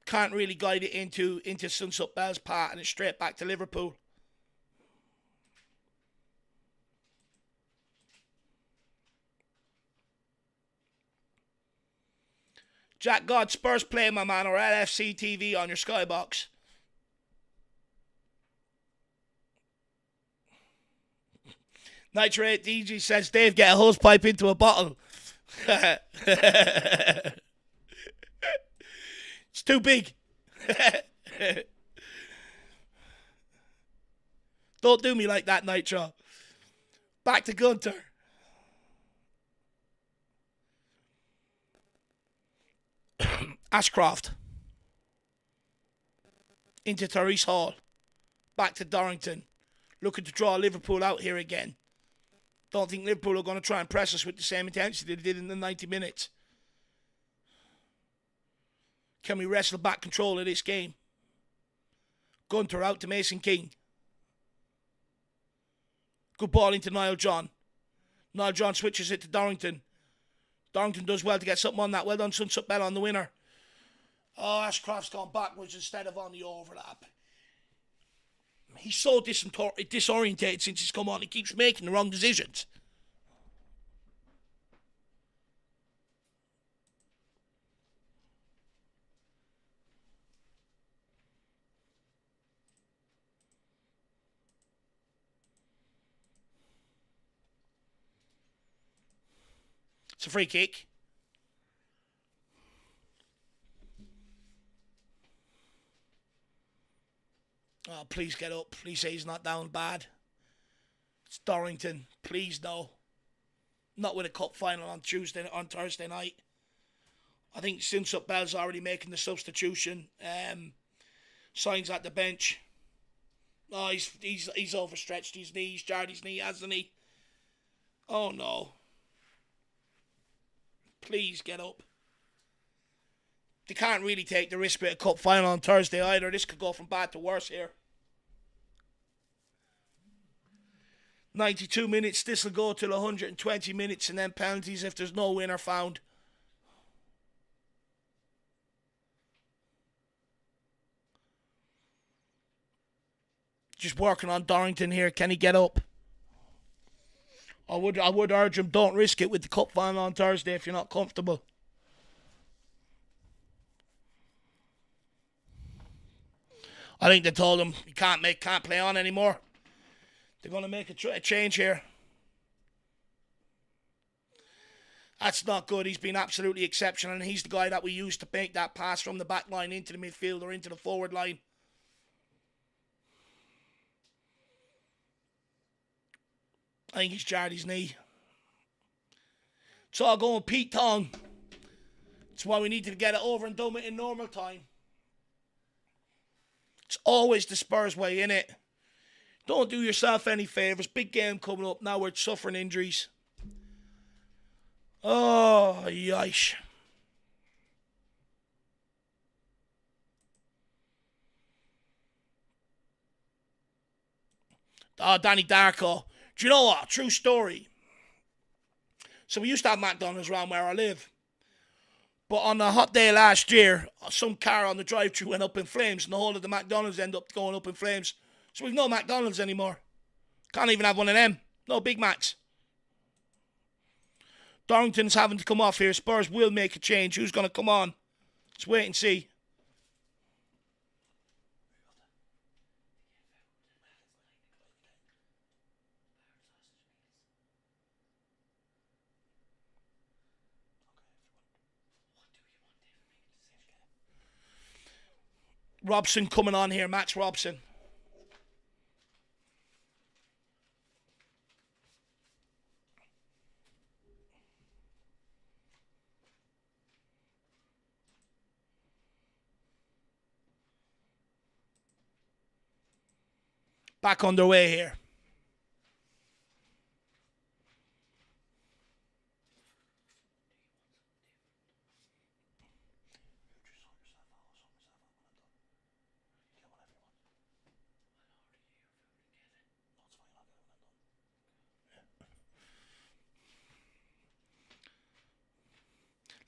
Can't really guide it into Sunsup Bell's path, and it's straight back to Liverpool. Jack God, Spurs play, my man, or LFC TV on your Skybox. Nitrate DG says, Dave, get a hose pipe into a bottle. It's too big. Don't do me like that, Nitro. Back to Gunter. Ashcroft. Into Tyrese Hall. Back to Dorrington. Looking to draw Liverpool out here again. Don't think Liverpool are going to try and press us with the same intensity they did in the 90 minutes. Can we wrestle back control of this game? Gunter out to Mason King. Good ball into Niall John. Niall John switches it to Dorrington. Dorrington does well to get something on that. Well done, Sunsup Bell on the winner. Oh, Ashcroft's gone backwards instead of on the overlap. He's so disorientated since he's come on. He keeps making the wrong decisions. It's a free kick. Oh, please get up. Please say he's not down bad. It's Dorrington. Please, no. Not with a cup final on Thursday night. I think Sunsup Bell's already making the substitution. Signs at the bench. Oh, he's overstretched his knee. He's jarred his knee, hasn't he? Oh, no. Please get up. They can't really take the risk with a cup final on Thursday either. This could go from bad to worse here. 92 minutes. This will go till 120 minutes and then penalties if there's no winner found. Just working on Dorrington here. Can he get up? I would urge him, don't risk it with the cup final on Thursday if you're not comfortable. I think they told him he can't play on anymore. They're going to make a change here. That's not good. He's been absolutely exceptional, and he's the guy that we used to make that pass from the back line into the midfield or into the forward line. I think he's jarred his knee. It's all going Pete Tong. That's why we need to get it over and done with in normal time. It's always the Spurs way, innit? Don't do yourself any favours. Big game coming up. Now we're suffering injuries. Oh, yish. Oh, Danny Darko. Do you know what? True story. So we used to have McDonald's around where I live. But on a hot day last year, some car on the drive-thru went up in flames and the whole of the McDonald's ended up going up in flames. So we've no McDonald's anymore. Can't even have one of them. No Big Macs. Dorrington's having to come off here. Spurs will make a change. Who's going to come on? Let's wait and see. Robson coming on here. Max Robson. Back underway here.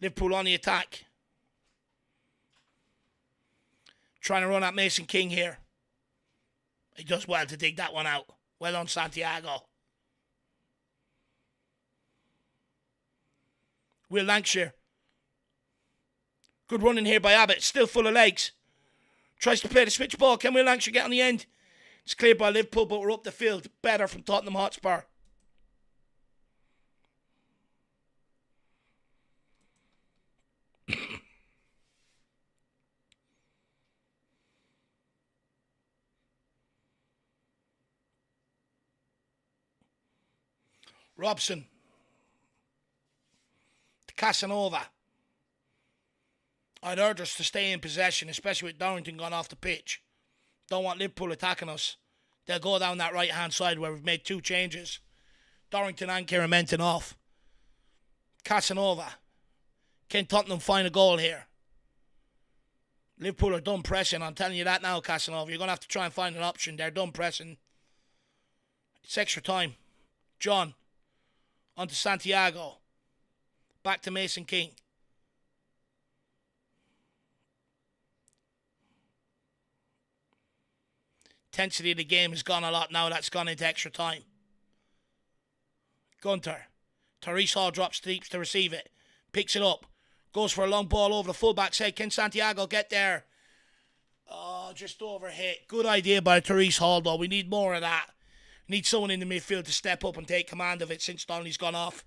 Liverpool on the attack. Trying to run at Mason King here. He does well to dig that one out. Well on Santiago. Will Lancashire. Good running here by Abbott. Still full of legs. Tries to play the switch ball. Can Will Lancashire get on the end? It's cleared by Liverpool, but we're up the field. Better from Tottenham Hotspur. Robson to Casanova. I'd urge us to stay in possession, especially with Dorrington gone off the pitch. Don't want Liverpool attacking us. They'll go down that right-hand side where we've made two changes. Dorrington and Kieran Menton off. Casanova. Can Tottenham find a goal here? Liverpool are done pressing. I'm telling you that now, Casanova. You're going to have to try and find an option. They're done pressing. It's extra time. John. On to Santiago. Back to Mason King. Intensity of the game has gone a lot now. That's gone into extra time. Gunter. Therese Hall drops deep to receive it. Picks it up. Goes for a long ball over the fullback's head. Can Santiago get there? Oh, just overhit. Good idea by Therese Hall, though. We need more of that. Need someone in the midfield to step up and take command of it since Donley's gone off.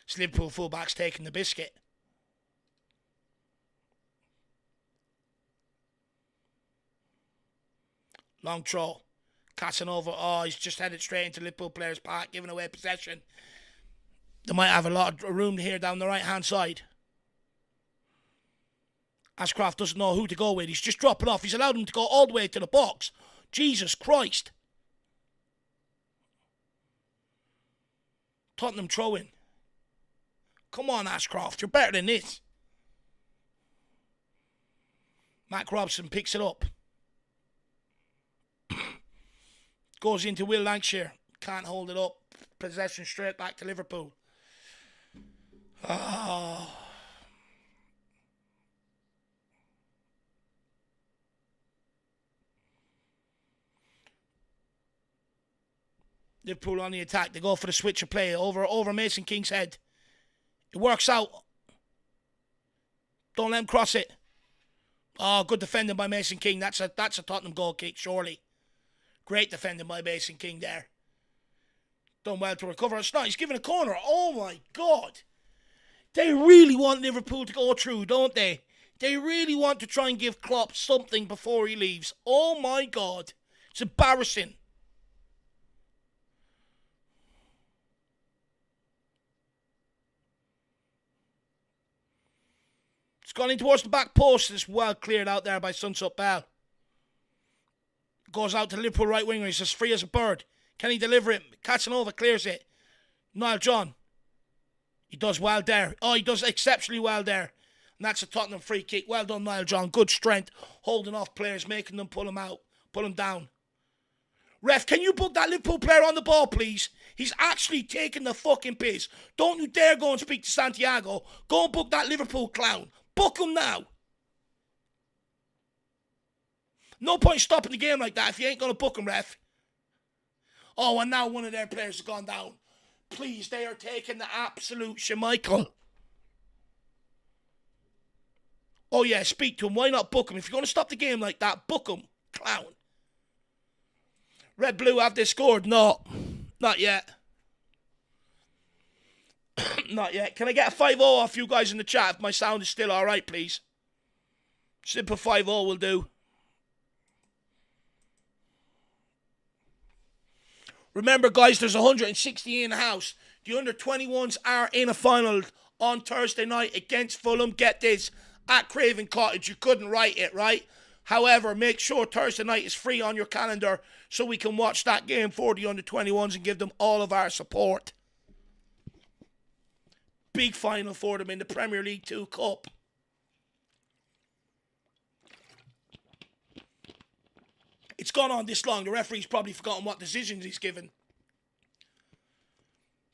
It's Liverpool fullback's taking the biscuit. Long throw. Casanova. Oh, he's just headed straight into Liverpool players' park, giving away possession. They might have a lot of room here down the right-hand side. Ashcroft doesn't know who to go with. He's just dropping off. He's allowed him to go all the way to the box. Jesus Christ. Tottenham throw-in. Come on, Ashcroft. You're better than this. Mac Robson picks it up. Goes into Will Lancashire. Can't hold it up. Possession straight back to Liverpool. Oh. Liverpool on the attack. They go for the switch of play over Mason King's head. It works out. Don't let him cross it. Oh, good defending by Mason King. That's a Tottenham goal kick, surely. Great defending by Mason King there. Done well to recover. It's not. He's given a corner. Oh, my God. They really want Liverpool to go through, don't they? They really want to try and give Klopp something before he leaves. Oh, my God. It's embarrassing. It's gone in towards the back post. It's well cleared out there by Sunsup Bell. Goes out to the Liverpool right winger. He's as free as a bird. Can he deliver it? Casanova clears it. Niall John. He does well there. Oh, he does exceptionally well there. And that's a Tottenham free kick. Well done, Niall John. Good strength. Holding off players, making them pull them out. Pull them down. Ref, can you book that Liverpool player on the ball, please? He's actually taking the fucking piss. Don't you dare go and speak to Santiago. Go and book that Liverpool clown. Book him now. No point stopping the game like that if you ain't going to book him, ref. Oh, and now one of their players has gone down. Please, they are taking the absolute shemichael. Oh, yeah, speak to him. Why not book him? If you're going to stop the game like that, book him. Clown. Red Blue, have they scored? No. Not yet. Not yet. Can I get a 5-0 off you guys in the chat if my sound is still alright, please? Simple 5-0 will do. Remember, guys, there's 160 in the house. The under-21s are in a final on Thursday night against Fulham. Get this, at Craven Cottage. You couldn't write it, right? However, make sure Thursday night is free on your calendar so we can watch that game for the under-21s and give them all of our support. Big final for them in the Premier League 2 Cup. It's gone on this long. The referee's probably forgotten what decisions he's given.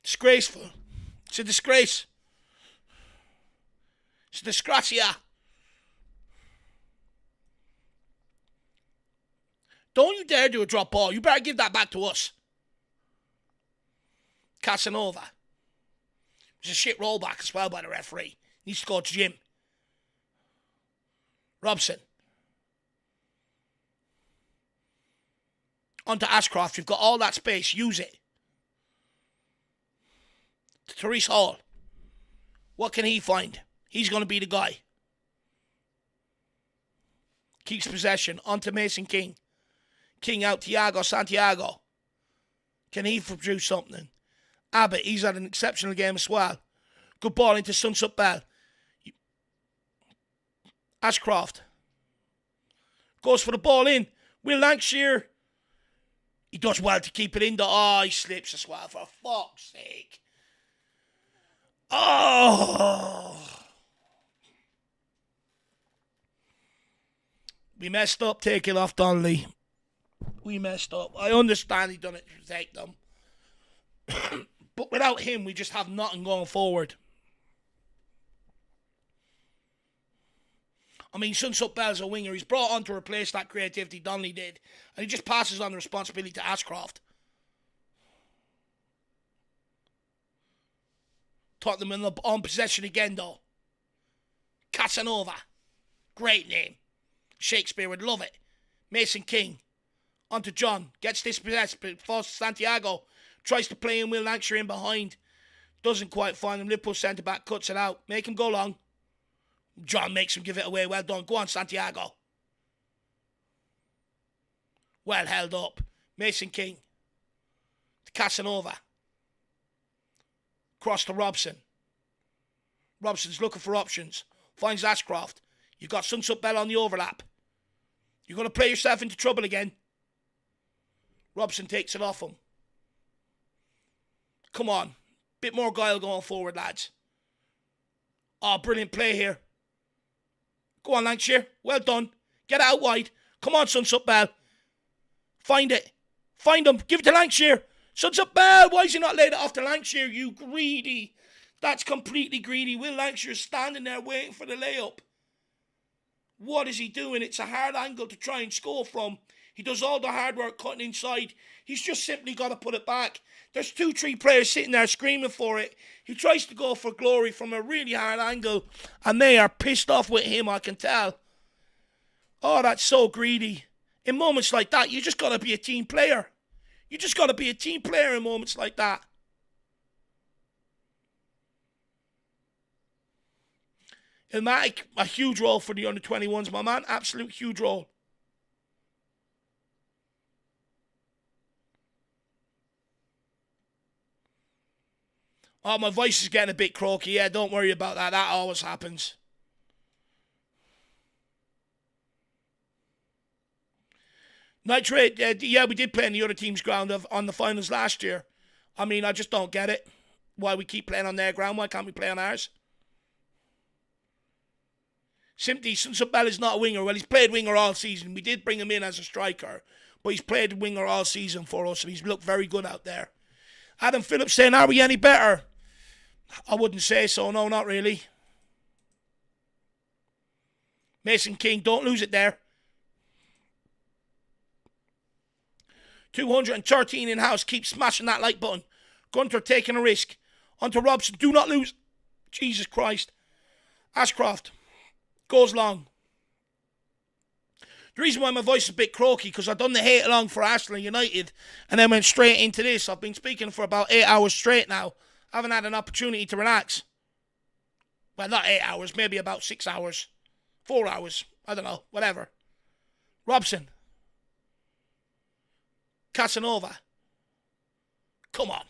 Disgraceful. It's a disgrace. It's a disgracia. Don't you dare do a drop ball. You better give that back to us. Casanova. It was a shit rollback as well by the referee. Needs to go to Jim. Robson. Onto Ashcroft. You've got all that space. Use it. To Therese Hall. What can he find? He's going to be the guy. Keeps possession. Onto Mason King. King out. Thiago Santiago. Can he produce something? Abbott. He's had an exceptional game as well. Good ball into Sunsup Bell. Ashcroft. Goes for the ball in. Will Lancashire. He does well to keep it in. Oh, he slips as well, for fuck's sake. Oh! We messed up taking off Donley. We messed up. I understand he done it to protect them. But without him, we just have nothing going forward. I mean, Sunsup Bell's a winger. He's brought on to replace that creativity Donley did. And he just passes on the responsibility to Ashcroft. Tottenham on possession again, though. Casanova. Great name. Shakespeare would love it. Mason King. On to John. Gets dispossessed, but falls to Santiago. Tries to play in Will Lancashire in behind. Doesn't quite find him. Liverpool centre-back cuts it out. Make him go long. John makes him give it away. Well done. Go on, Santiago. Well held up. Mason King. To Casanova. Cross to Robson. Robson's looking for options. Finds Ashcroft. You've got Sunsup Bell on the overlap. You're going to play yourself into trouble again. Robson takes it off him. Come on. Bit more guile going forward, lads. Oh, brilliant play here. Go on, Lancashire. Well done. Get out wide. Come on, Sunsup Bell. Find it. Find him. Give it to Lancashire. Sunsup Bell. Why is he not laid it off to Lancashire, you greedy? That's completely greedy. Will Lancashire standing there waiting for the layup. What is he doing? It's a hard angle to try and score from. He does all the hard work cutting inside. He's just simply got to put it back. There's 2-3 players sitting there screaming for it. He tries to go for glory from a really hard angle, and they are pissed off with him, I can tell. Oh, that's so greedy. In moments like that, you just got to be a team player. You just got to be a team player in moments like that. Ilmatic, a huge role for the under-21s, my man. Absolute huge role. Oh, my voice is getting a bit croaky. Yeah, don't worry about that. That always happens. Nitrate, yeah, we did play in the other team's ground on the finals last year. I mean, I just don't get it. Why we keep playing on their ground. Why can't we play on ours? Simply, Bell is not a winger. Well, he's played winger all season. We did bring him in as a striker, but he's played winger all season for us, and he's looked very good out there. Adam Phillips saying, are we any better? I wouldn't say so. No, not really. Mason King, don't lose it there. 213 in-house. Keep smashing that like button. Gunter taking a risk. Onto Robson. Do not lose. Jesus Christ. Ashcroft goes long. The reason why my voice is a bit croaky, because I've done the hate along for Arsenal United and then went straight into this. I've been speaking for about 8 hours straight now. I haven't had an opportunity to relax. Well, not 8 hours, maybe about 6 hours. 4 hours. I don't know. Whatever. Robson. Casanova. Come on.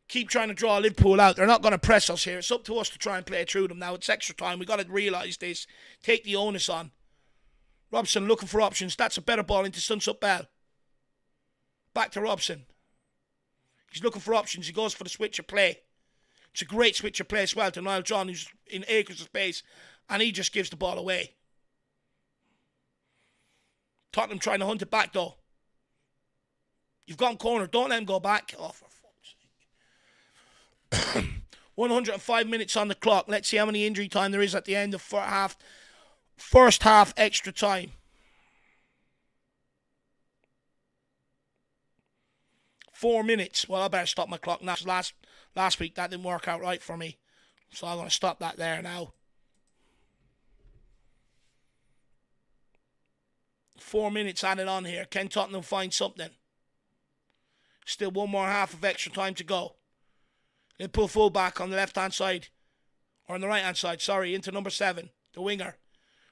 Keep trying to draw Liverpool out. They're not going to press us here. It's up to us to try and play through them now. It's extra time. We've got to realise this. Take the onus on. Robson looking for options. That's a better ball into Sunsup Bell. Back to Robson. He's looking for options. He goes for the switch of play. It's a great switch of play as well to Niall John, who's in acres of space, and he just gives the ball away. Tottenham trying to hunt it back, though. You've gone corner. Don't let him go back. Oh, for fuck's sake. 105 minutes on the clock. Let's see how many injury time there is at the end of first half extra time. 4 minutes. Well, I better stop my clock now. Last week that didn't work out right for me. So I'm going to stop that there now. 4 minutes added on here. Can Tottenham find something? Still one more half of extra time to go. Liverpool full-back on the left-hand side. Or on the right-hand side, sorry. Into number 7. The winger.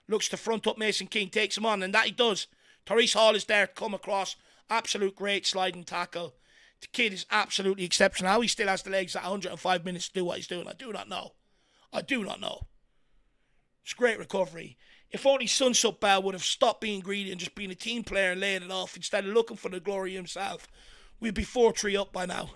Looks to front up Mason King. Takes him on, and that he does. Therese Hall is there to come across. Absolute great sliding tackle. The kid is absolutely exceptional. How he still has the legs at 105 minutes to do what he's doing, I do not know. I do not know. It's a great recovery. If only Sunsup Bell would have stopped being greedy and just been a team player and laid it off instead of looking for the glory himself, we'd be 4-3 up by now.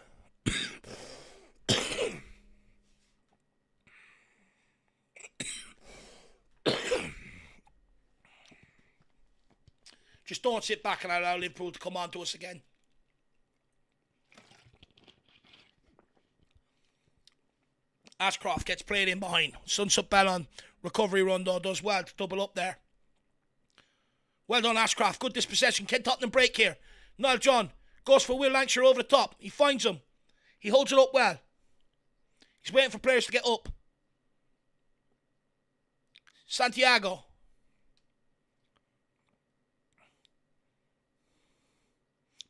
Just don't sit back and allow Liverpool to come on to us again. Ashcroft gets played in behind. Sunsup Bell on recovery run, though, does well to double up there. Well done, Ashcroft. Good dispossession. Can Tottenham break here? Niall John goes for Will Lancashire over the top. He finds him. He holds it up well. He's waiting for players to get up. Santiago.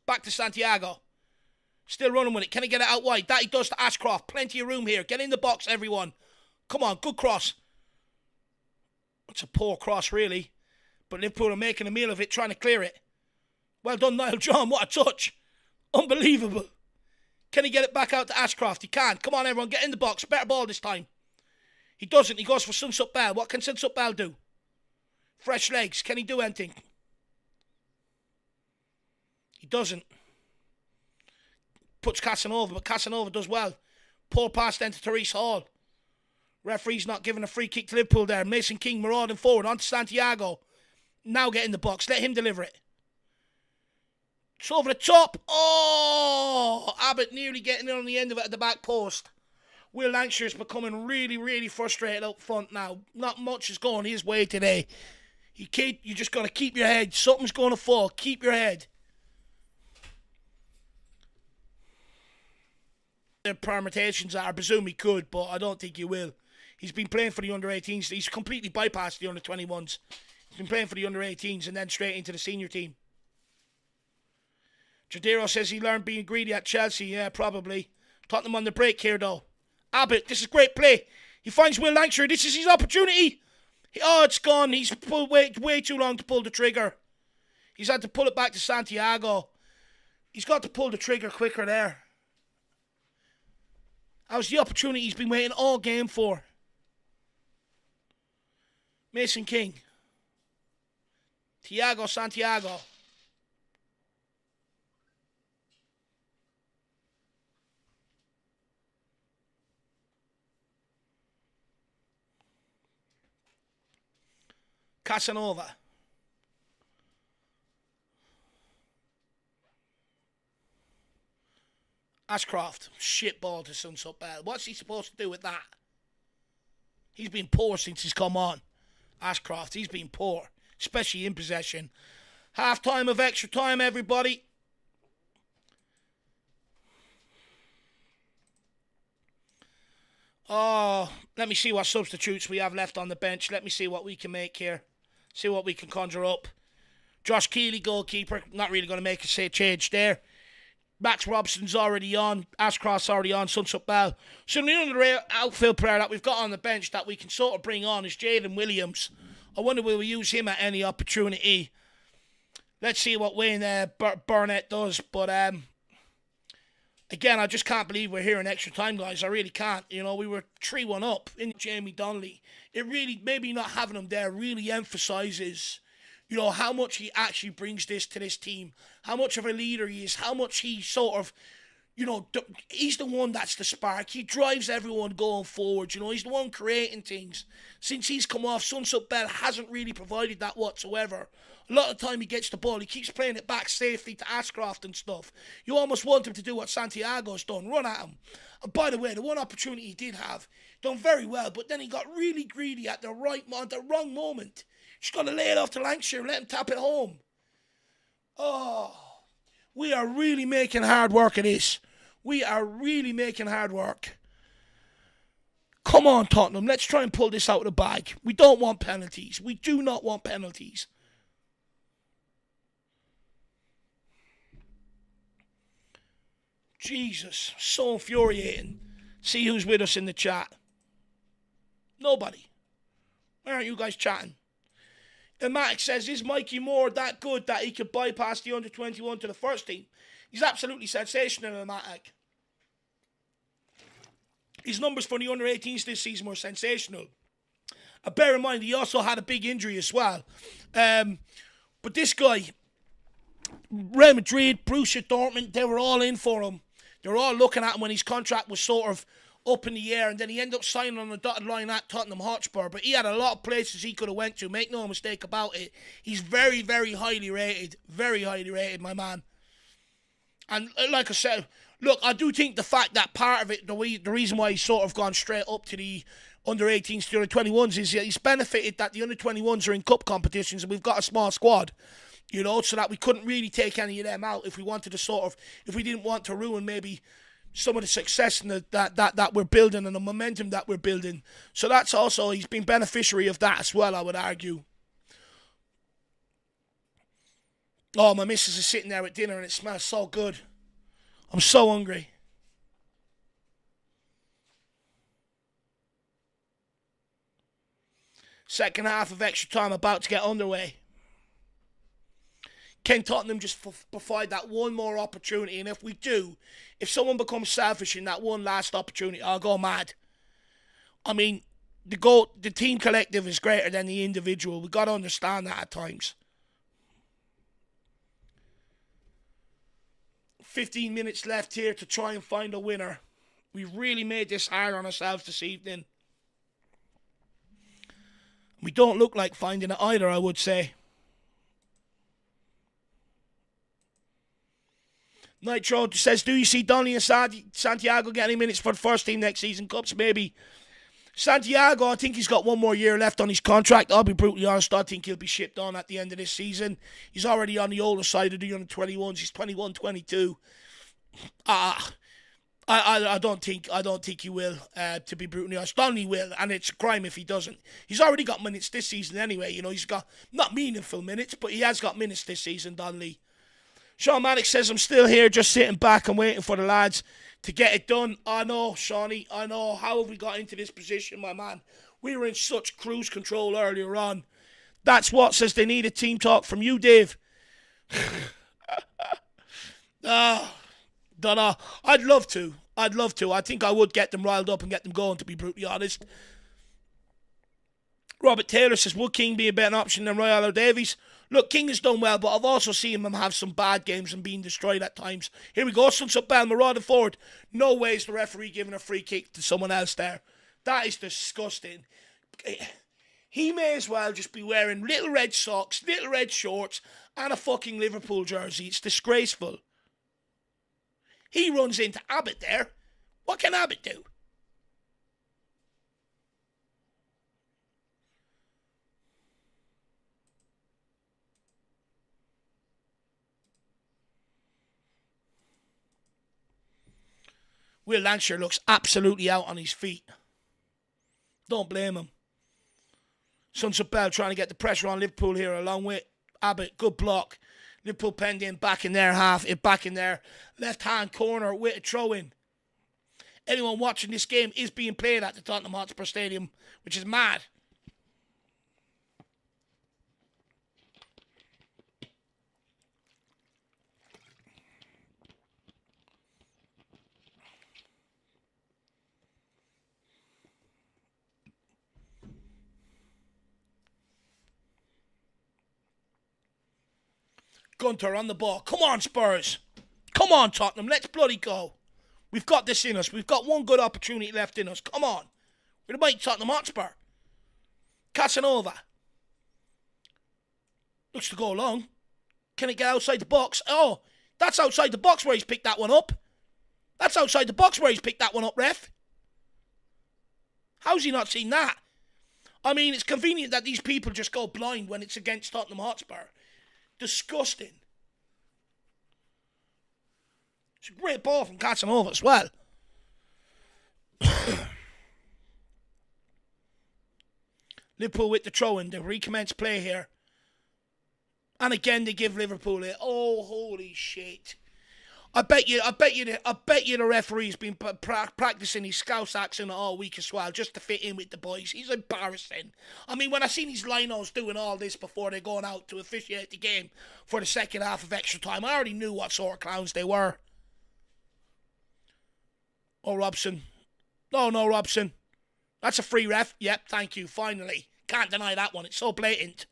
Back to Santiago. Still running with it. Can he get it out wide? That he does to Ashcroft. Plenty of room here. Get in the box, everyone. Come on, good cross. It's a poor cross, really. But Liverpool are making a meal of it, trying to clear it. Well done, Niall John. What a touch. Unbelievable. Can he get it back out to Ashcroft? He can't. Come on, everyone. Get in the box. Better ball this time. He doesn't. He goes for Sunsup Bell. What can Sunsup Bell do? Fresh legs. Can he do anything? He doesn't. Puts Casanova, but Casanova does well. Poor pass then to Therese Hall. Referee's not giving a free kick to Liverpool there. Mason King marauding forward onto Santiago. Now get in the box. Let him deliver it. It's over the top. Oh! Abbott nearly getting in on the end of it at the back post. Will Lancashire is becoming really, really frustrated up front now. Not much is going his way today. You just got to keep your head. Something's going to fall. Keep your head. The permutations are, I presume he could, but I don't think he will. He's been playing for the under-18s. He's completely bypassed the under-21s. He's been playing for the under-18s and then straight into the senior team. Jadero says he learned being greedy at Chelsea. Yeah, probably. Tottenham on the break here, though. Abbott, this is great play. He finds Will Lancashire. This is his opportunity. It's gone. He's pulled way too long to pull the trigger. He's had to pull it back to Santiago. He's got to pull the trigger quicker there. That was the opportunity he's been waiting all game for. Mason King. Thiago Santiago. Casanova. Ashcroft. Shit ball to Sunsup Bell. What's he supposed to do with that? He's been poor since he's come on. Ashcroft, he's been poor. Especially in possession. Half time of extra time, everybody. Oh, let me see what substitutes we have left on the bench. Let me see what we can make here. See what we can conjure up. Josh Keeley, goalkeeper. Not really going to make a change there. Max Robson's already on. Ashcroft's already on. Sunsup Bell. So the only outfield player that we've got on the bench that we can sort of bring on is Jaden Williams. I wonder will we use him at any opportunity. Let's see what Wayne Burnett does. But again, I just can't believe we're here in extra time, guys. I really can't. You know, we were 3-1 up in Jamie Donley. It really, maybe not having him there really emphasises, you know, how much he actually brings this to this team. How much of a leader he is. How much he sort of, you know, he's the one that's the spark. He drives everyone going forward. You know, he's the one creating things. Since he's come off, Sunsup Bell hasn't really provided that whatsoever. A lot of the time he gets the ball, he keeps playing it back safely to Ashcroft and stuff. You almost want him to do what Santiago's done, run at him. And by the way, the one opportunity he did have, done very well, but then he got really greedy at the wrong moment. Just got to lay it off to Lancashire and let him tap it home. Oh, we are really making hard work of this. We are really making hard work. Come on, Tottenham, let's try and pull this out of the bag. We don't want penalties. We do not want penalties. Jesus, so infuriating. See who's with us in the chat. Nobody. Why aren't you guys chatting? Matic says, is Mikey Moore that good that he could bypass the under-21 to the first team? He's absolutely sensational, Matic. His numbers for the under-18s this season were sensational. Bear in mind, he also had a big injury as well. But this guy, Real Madrid, Borussia Dortmund, they were all in for him. They were all looking at him when his contract was sort of up in the air, and then he ended up signing on the dotted line at Tottenham Hotspur. But he had a lot of places he could have went to, make no mistake about it. He's very, very highly rated. Very highly rated, my man. And like I said, look, I do think the fact that part of it, the reason why he's sort of gone straight up to the under-18s, to the under-21s, is he's benefited that the under-21s are in cup competitions and we've got a small squad. You know, so that we couldn't really take any of them out if we wanted to sort of, if we didn't want to ruin maybe some of the success and that we're building and the momentum that we're building. So that's also, he's been beneficiary of that as well, I would argue. Oh, my missus is sitting there at dinner and it smells so good. I'm so hungry. Second half of extra time about to get underway. Can Tottenham just provide that one more opportunity? And if we do, if someone becomes selfish in that one last opportunity, I'll go mad. I mean, the team collective is greater than the individual. We've got to understand that at times. 15 minutes left here to try and find a winner. We've really made this hard on ourselves this evening. We don't look like finding it either, I would say. Nitro says, do you see Donley and Santiago getting minutes for the first team next season? Cups, maybe. Santiago, I think he's got one more year left on his contract. I'll be brutally honest, I think he'll be shipped on at the end of this season. He's already on the older side of the under-21s. He's 21, 22. I don't think he will, to be brutally honest. Donley will, and it's a crime if he doesn't. He's already got minutes this season anyway. You know, he's got, not meaningful minutes, but he has got minutes this season, Donley. Sean Maddox says, I'm still here just sitting back and waiting for the lads to get it done. I know, Shawnee, I know. How have we got into this position, my man? We were in such cruise control earlier on. That's what says they need a team talk from you, Dave. Don't know. I'd love to. I think I would get them riled up and get them going, to be brutally honest. Robert Taylor says, would King be a better option than Royale or Davies? Look, King has done well, but I've also seen him have some bad games and being destroyed at times. Here we go, Sunsup Bell, marauding forward. No way is the referee giving a free kick to someone else there. That is disgusting. He may as well just be wearing little red socks, little red shorts, and a fucking Liverpool jersey. It's disgraceful. He runs into Abbott there. What can Abbott do? Will Lancashire looks absolutely out on his feet. Don't blame him. Sunset Bell trying to get the pressure on Liverpool here along with Abbott. Good block. Liverpool penned in back in their half. Back in their left-hand corner with a throw-in. Anyone watching this game is being played at the Tottenham Hotspur Stadium, which is mad. Gunter on the ball. Come on, Spurs. Come on, Tottenham. Let's bloody go. We've got this in us. We've got one good opportunity left in us. Come on. We're the mighty Tottenham Hotspur. Casanova. Looks to go long. Can it get outside the box? Oh, that's outside the box where he's picked that one up. That's outside the box where he's picked that one up, ref. How's he not seen that? I mean, it's convenient that these people just go blind when it's against Tottenham Hotspur. Disgusting. It's a great ball from Casanova as well. Liverpool with the throw-in. They recommence play here. And again, they give Liverpool it. Oh, holy shit. I bet you the referee's been practicing his Scouse accent all week as well, just to fit in with the boys. He's embarrassing. I mean, when I seen these linos doing all this before they're going out to officiate the game for the second half of extra time, I already knew what sort of clowns they were. Oh, Robson. No, Robson. That's a free ref. Yep, thank you, finally. Can't deny that one. It's so blatant.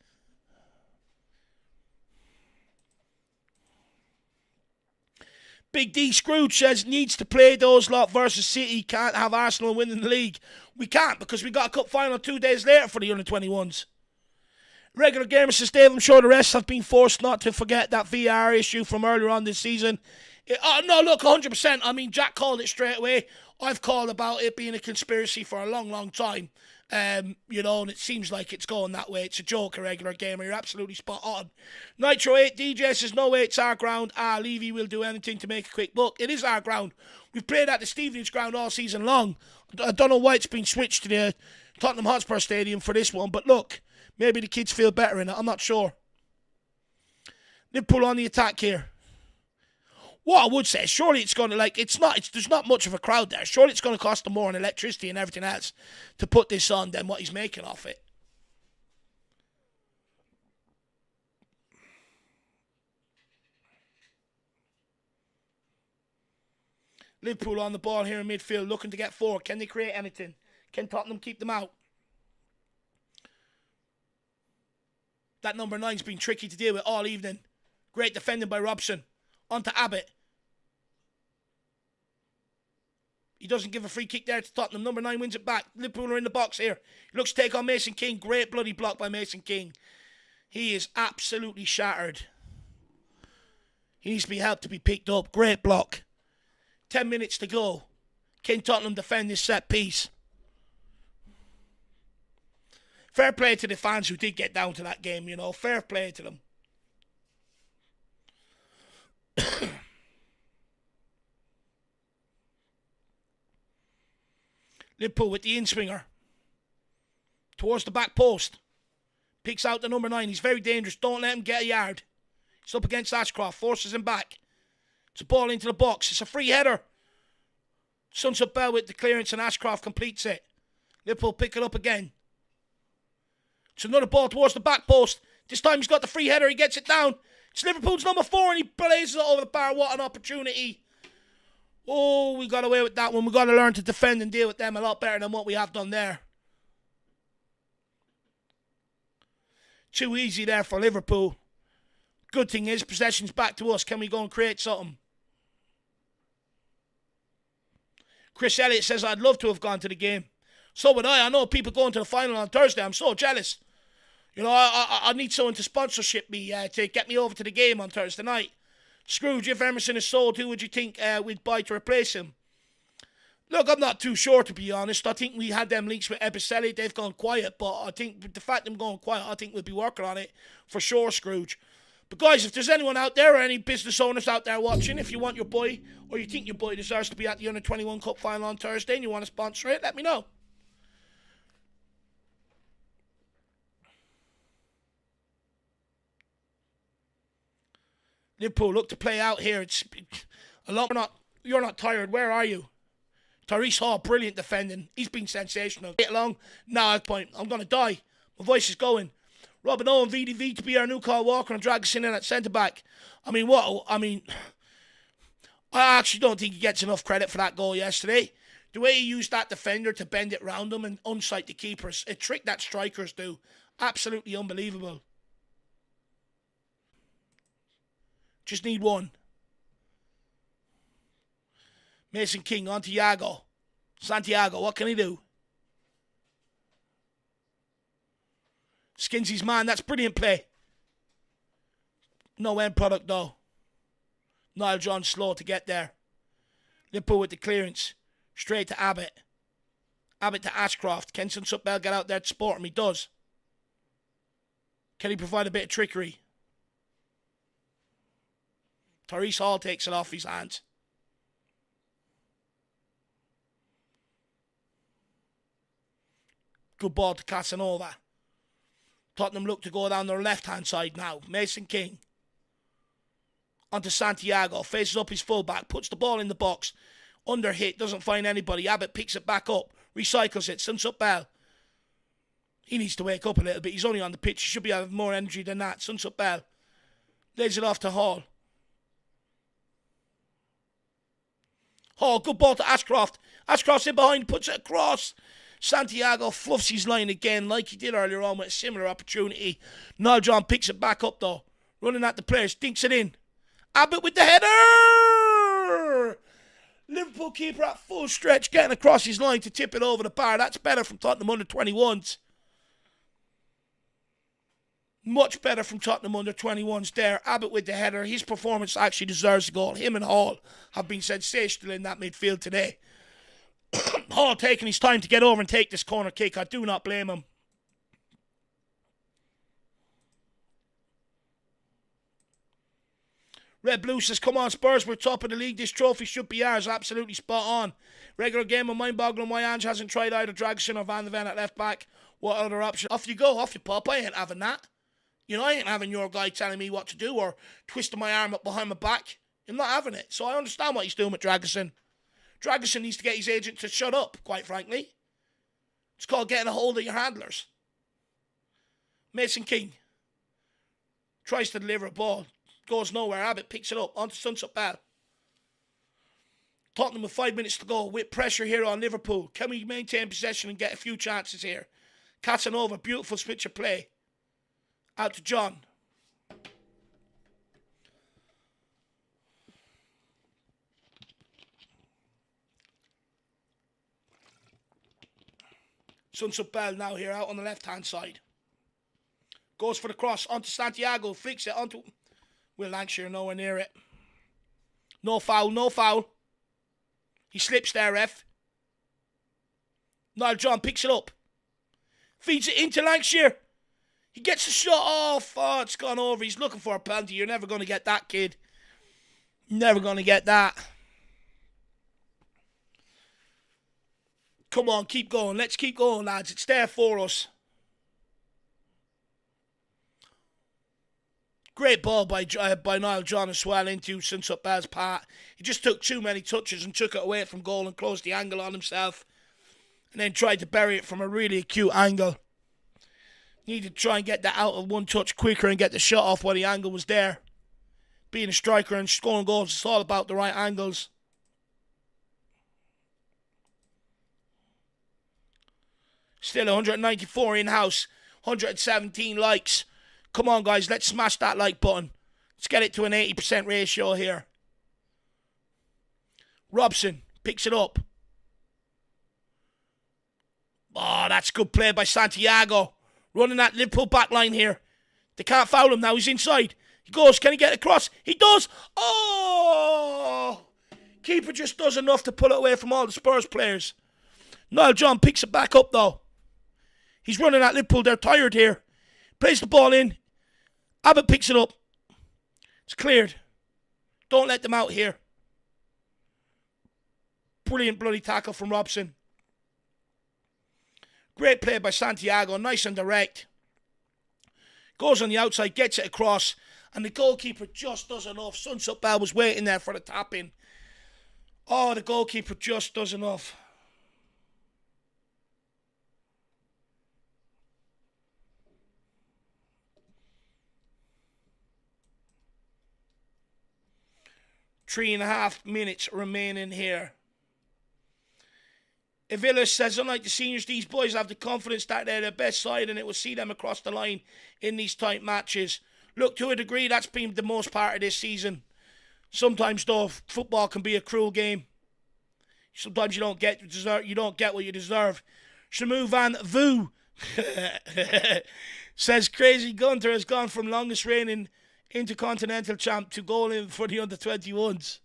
Big D Scrooge says needs to play those lot versus City. Can't have Arsenal winning the league. We can't because we got a cup final 2 days later for the under-21s. Regular gamer says, Dave, I'm sure the rest have been forced not to forget that VAR issue from earlier on this season. No, look, 100%. I mean, Jack called it straight away. I've called about it being a conspiracy for a long, long time. And it seems like it's going that way. It's a joke, a regular gamer. You're absolutely spot on. Nitro 8 DJ says, no way, it's our ground. Levy will do anything to make a quick buck. It is our ground. We've played at the Stevenage ground all season long. I don't know why it's been switched to the Tottenham Hotspur Stadium for this one, but look, maybe the kids feel better in it. I'm not sure. Liverpool on the attack here. What I would say, surely it's going to, there's not much of a crowd there. Surely it's going to cost them more in electricity and everything else to put this on than what he's making off it. Liverpool on the ball here in midfield, looking to get forward. Can they create anything? Can Tottenham keep them out? That number 9's been tricky to deal with all evening. Great defending by Robson. On to Abbott. He doesn't give a free kick there to Tottenham. Number 9 wins it back. Liverpool are in the box here. He looks to take on Mason King. Great bloody block by Mason King. He is absolutely shattered. He needs to be helped to be picked up. Great block. 10 minutes to go. Can Tottenham defend this set piece? Fair play to the fans who did get down to that game, Fair play to them. Liverpool with the in-swinger. Towards the back post. Picks out the number 9. He's very dangerous. Don't let him get a yard. He's up against Ashcroft. Forces him back. It's a ball into the box. It's a free header. Sunset Bell with the clearance and Ashcroft completes it. Liverpool pick it up again. It's another ball towards the back post. This time he's got the free header. He gets it down. It's Liverpool's number 4 and he blazes it over the bar. What an opportunity. Oh, we got away with that one. We got to learn to defend and deal with them a lot better than what we have done there. Too easy there for Liverpool. Good thing is, possession's back to us. Can we go and create something? Chris Elliott says, I'd love to have gone to the game. So would I. I know people going to the final on Thursday. I'm so jealous. You know, I need someone to sponsorship me to get me over to the game on Thursday night. Scrooge, if Emerson is sold, who would you think we'd buy to replace him? Look, I'm not too sure, to be honest. I think we had them links with Ebicelli. They've gone quiet, but I think with the fact them going quiet, I think we'll be working on it for sure, Scrooge. But guys, if there's anyone out there or any business owners out there watching, if you want your boy or you think your boy deserves to be at the Under-21 Cup final on Thursday and you want to sponsor it, let me know. Liverpool look to play out here. It's a lot. You're not tired. Where are you? Tyrese Hall, brilliant defending. He's been sensational. Get along. Now at point. I'm gonna die. My voice is going. Robin Owen, VDV to be our new Kyle Walker and Dragosin in at centre back. I actually don't think he gets enough credit for that goal yesterday. The way he used that defender to bend it round him and unsight the keepers, a trick that strikers do. Absolutely unbelievable. Just need one. Mason King on to Iago. Santiago, what can he do? Skinsy's man, that's brilliant play. No end product though. Niall John slow to get there. Liverpool with the clearance. Straight to Abbott. Abbott to Ashcroft. Can Sutbell get out there to support him? He does. Can he provide a bit of trickery? Tyrese Hall takes it off his hands. Good ball to Casanova. Tottenham look to go down their left-hand side now. Mason King. Onto Santiago. Faces up his fullback. Puts the ball in the box. Under hit. Doesn't find anybody. Abbott picks it back up. Recycles it. Sutbell. He needs to wake up a little bit. He's only on the pitch. He should be having more energy than that. Sutbell. Lays it off to Hall. Hall. Good ball to Ashcroft. Ashcroft's in behind. Puts it across. Santiago fluffs his line again like he did earlier on with a similar opportunity. Niall John picks it back up though. Running at the players. Dinks it in. Abbott with the header! Liverpool keeper at full stretch getting across his line to tip it over the bar. That's better from Tottenham Under-21s. Much better from Tottenham Under-21s there. Abbott with the header. His performance actually deserves a goal. Him and Hall have been sensational in that midfield today. Hall taking his time to get over and take this corner kick. I do not blame him. Red Blue says, come on Spurs, we're top of the league. This trophy should be ours. Absolutely spot on. Regular game of mind-boggling why Ange hasn't tried either Dragosin or Van de Ven at left back. What other option? Off you go, off you pop. I ain't having that. You know, I ain't having your guy telling me what to do or twisting my arm up behind my back. I'm not having it. So I understand what he's doing with Dragosin. Dragosin needs to get his agent to shut up, quite frankly. It's called getting a hold of your handlers. Mason King tries to deliver a ball. Goes nowhere. Abbott picks it up onto Sutbell. Tottenham with 5 minutes to go with pressure here on Liverpool. Can we maintain possession and get a few chances here? Casanova, beautiful switch of play. Out to John. Sutbell now here out on the left-hand side. Goes for the cross onto Santiago. Flicks it onto... Will Lancashire nowhere near it. No foul, no foul. He slips there, ref. Niall John picks it up. Feeds it into Lancashire. He gets the shot off. Oh, it's gone over. He's looking for a penalty. You're never going to get that, kid. Never going to get that. Come on, keep going. Let's keep going, lads. It's there for us. Great ball by Niall John as well into Sutbell's part. He just took too many touches and took it away from goal and closed the angle on himself. And then tried to bury it from a really acute angle. Needed to try and get that out of one touch quicker and get the shot off while the angle was there. Being a striker and scoring goals, it's all about the right angles. Still 194 in-house. 117 likes. Come on, guys. Let's smash that like button. Let's get it to an 80% ratio here. Robson picks it up. Oh, that's good play by Santiago. Running that Liverpool back line here. They can't foul him now. He's inside. He goes. Can he get across? He does. Oh! Keeper just does enough to pull it away from all the Spurs players. Niall John picks it back up, though. He's running at Liverpool. They're tired here. Plays the ball in. Abbott picks it up. It's cleared. Don't let them out here. Brilliant bloody tackle from Robson. Great play by Santiago. Nice and direct. Goes on the outside, gets it across, and the goalkeeper just does enough. Sunset Bell was waiting there for the tap in. Oh, the goalkeeper just does enough. Three and a half minutes remaining here. Avila says, unlike the seniors, these boys have the confidence that they're the best side and it will see them across the line in these tight matches. Look, to a degree, that's been the most part of this season. Sometimes, though, football can be a cruel game. Sometimes you don't get what you deserve. Shamu Van Vu says, Crazy Gunter has gone from longest reigning intercontinental champ to goaling for the under-21s.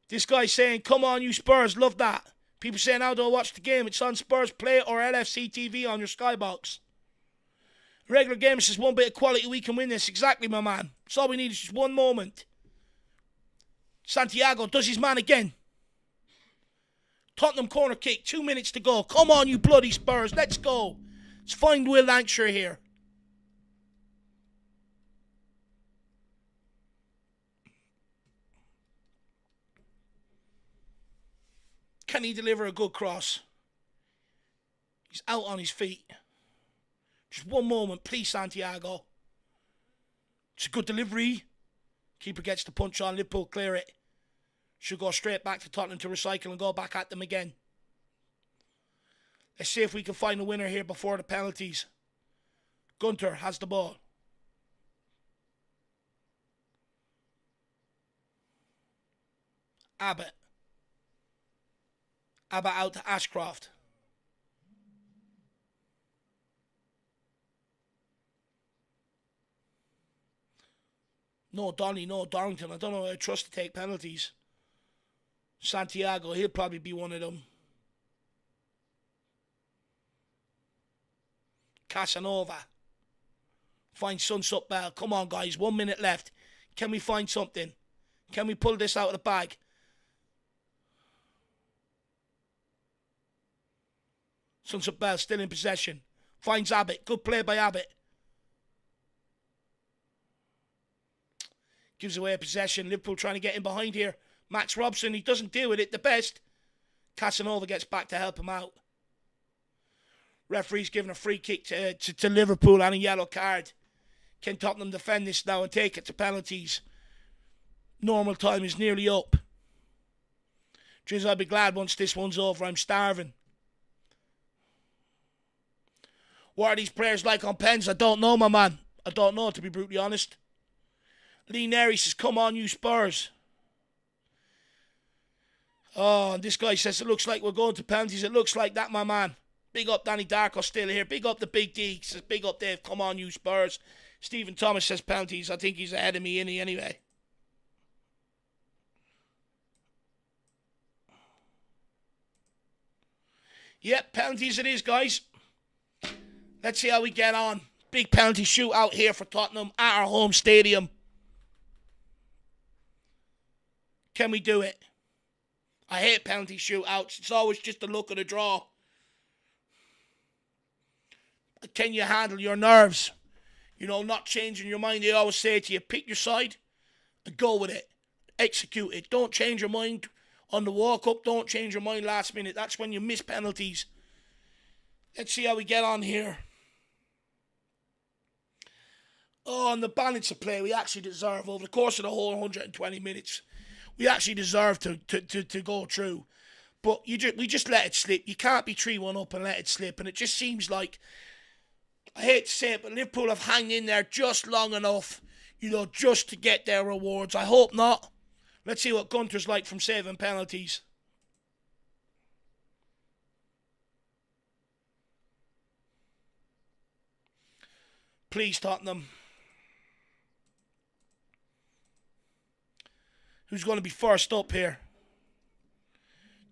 This guy saying, come on, you Spurs, love that. People saying, how do I watch the game? It's on Spurs Play or LFC TV on your Skybox. Regular gamer says, one bit of quality, we can win this. Exactly, my man. That's all we need is just one moment. Santiago does his man again. Tottenham corner kick, 2 minutes to go. Come on, you bloody Spurs, let's go. Let's find Will Lancashire here. Can he deliver a good cross? He's out on his feet. Just one moment, please, Santiago. It's a good delivery. Keeper gets the punch on. Liverpool clear it. Should go straight back to Tottenham to recycle and go back at them again. Let's see if we can find a winner here before the penalties. Gunter has the ball. Abbott. Abbott out to Ashcroft. No Donley, no Dorrington. I don't know I trust to take penalties. Santiago, he'll probably be one of them. Casanova. Find Sunsup Bell. Come on, guys. 1 minute left. Can we find something? Can we pull this out of the bag? Sunsup Bell still in possession. Finds Abbott. Good play by Abbott. Gives away a possession. Liverpool trying to get in behind here. Max Robson, he doesn't deal with it the best. Casanova gets back to help him out. Referee's giving a free kick to Liverpool and a yellow card. Can Tottenham defend this now and take it to penalties? Normal time is nearly up. Jeez, I'll be glad once this one's over. I'm starving. What are these players like on pens? I don't know, my man. I don't know, to be brutally honest. Lee Neri says, come on, you Spurs. Oh, and this guy says, it looks like we're going to penalties. It looks like that, my man. Big up Danny Darko still here. Big up the Big D. He says, big up Dave. Come on, you Spurs. Stephen Thomas says penalties. I think he's ahead of me anyway. Yep, penalties it is, guys. Let's see how we get on. Big penalty shootout here for Tottenham at our home stadium. Can we do it? I hate penalty shootouts. It's always just the look of the draw. Can you handle your nerves? You know, not changing your mind. They always say to you, pick your side and go with it. Execute it. Don't change your mind on the walk-up. Don't change your mind last minute. That's when you miss penalties. Let's see how we get on here. Oh, and the balance of play we actually deserve over the course of the whole 120 minutes. We actually deserve to go through. But we just let it slip. You can't be 3-1 up and let it slip. And it just seems like, I hate to say it, but Liverpool have hung in there just long enough, you know, just to get their rewards. I hope not. Let's see what Gunter's like from saving penalties. Please, Tottenham. Who's going to be first up here?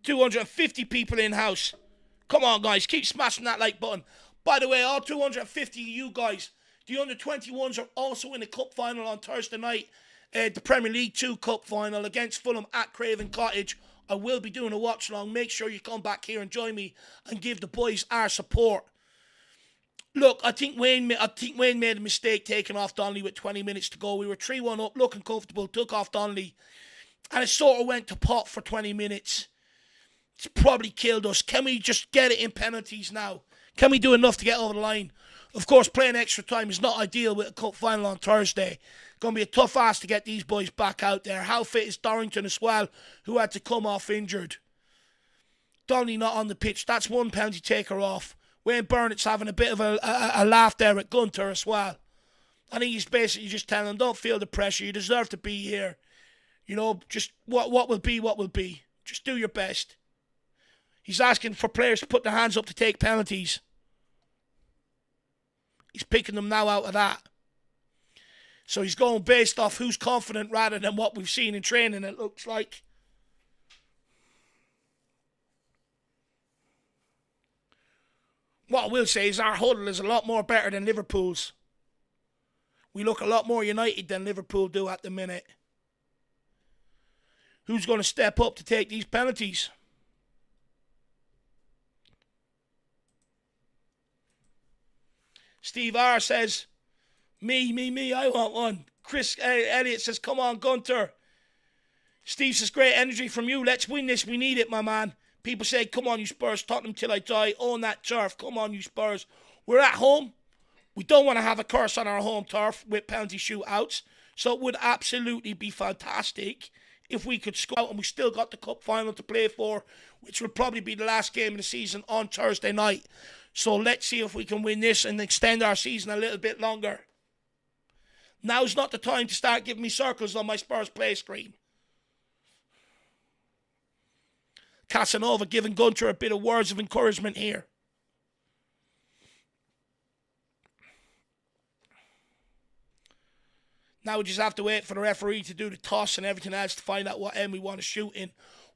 250 people in-house. Come on, guys. Keep smashing that like button. By the way, all 250 of you guys, the under-21s are also in the cup final on Thursday night. The Premier League 2 Cup final against Fulham at Craven Cottage. I will be doing a watch-along. Make sure you come back here and join me and give the boys our support. Look, I think Wayne made a mistake taking off Donley with 20 minutes to go. We were 3-1 up, looking comfortable, took off Donley, and it sort of went to pot for 20 minutes. It's probably killed us. Can we just get it in penalties now? Can we do enough to get over the line? Of course, playing extra time is not ideal with a cup final on Thursday. Going to be a tough ask to get these boys back out there. How fit is Dorrington as well, who had to come off injured? Donley not on the pitch. That's one penalty taker off. Wayne Burnett's having a bit of a laugh there at Gunter as well. I think he's basically just telling him, don't feel the pressure. You deserve to be here. You know, just what will be, what will be. Just do your best. He's asking for players to put their hands up to take penalties. He's picking them now out of that. So he's going based off who's confident rather than what we've seen in training, it looks like. What I will say is our huddle is a lot more better than Liverpool's. We look a lot more united than Liverpool do at the minute. Who's going to step up to take these penalties? Steve R says, me, I want one. Chris Elliott says, come on, Gunter. Steve says, great energy from you. Let's win this. We need it, my man. People say, come on, you Spurs. Tottenham till I die. Own that turf. Come on, you Spurs. We're at home. We don't want to have a curse on our home turf with penalty shootouts. So it would absolutely be fantastic if we could score out, and we still got the cup final to play for, which would probably be the last game of the season on Thursday night. So let's see if we can win this and extend our season a little bit longer. Now's not the time to start giving me circles on my Spurs play screen. Casanova giving Gunter a bit of words of encouragement here. Now we just have to wait for the referee to do the toss and everything else to find out what end we want to shoot in.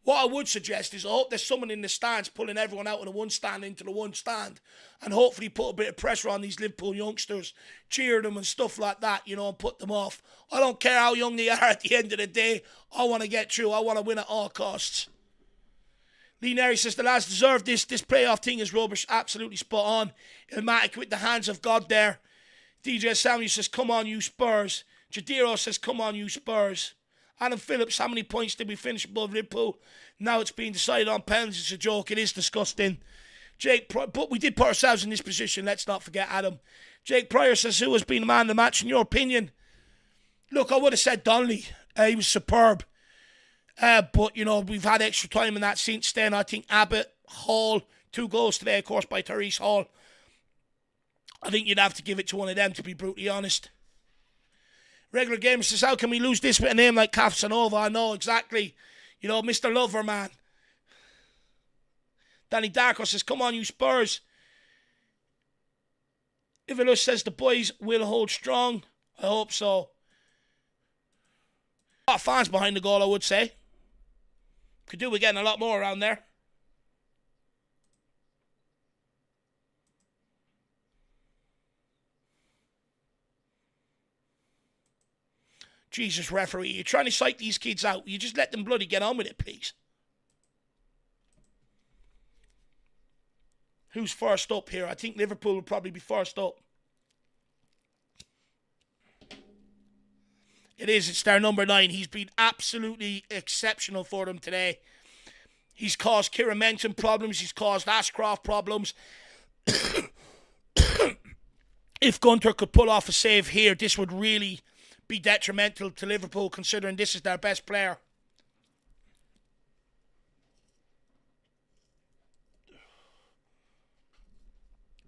What I would suggest is I hope there's someone in the stands pulling everyone out of the one stand into the one stand and hopefully put a bit of pressure on these Liverpool youngsters, cheer them and stuff like that, you know, and put them off. I don't care how young they are at the end of the day. I want to get through. I want to win at all costs. Lee Neri says the lads deserve this. This playoff thing is rubbish. Absolutely spot on. Ilmatic with the hands of God there. DJ Samuel says, come on, you Spurs. Jadiro says, come on, you Spurs. Adam Phillips, how many points did we finish above Liverpool? Now it's being decided on penalties. It's a joke. It is disgusting. But we did put ourselves in this position. Let's not forget Adam. Jake Pryor says, who has been the man of the match in your opinion? Look, I would have said Donley. He was superb. But, you know, we've had extra time in that since then. I think Abbott, Hall, 2 goals today, of course, by Tyrese Hall. I think you'd have to give it to one of them, to be brutally honest. Regular Gamer says, how can we lose this with a name like Casanova? I know, exactly. You know, Mr. Lover, man. Danny Darko says, come on, you Spurs. Ivelus says, the boys will hold strong. I hope so. A lot of fans behind the goal, I would say. Could do with getting a lot more around there. Jesus, referee, you're trying to psych these kids out. You just let them bloody get on with it, please. Who's first up here? I think Liverpool will probably be first up. It is. It's their number 9. He's been absolutely exceptional for them today. He's caused Kieran Menton problems. He's caused Ashcroft problems. If Gunter could pull off a save here, this would really be detrimental to Liverpool, considering this is their best player.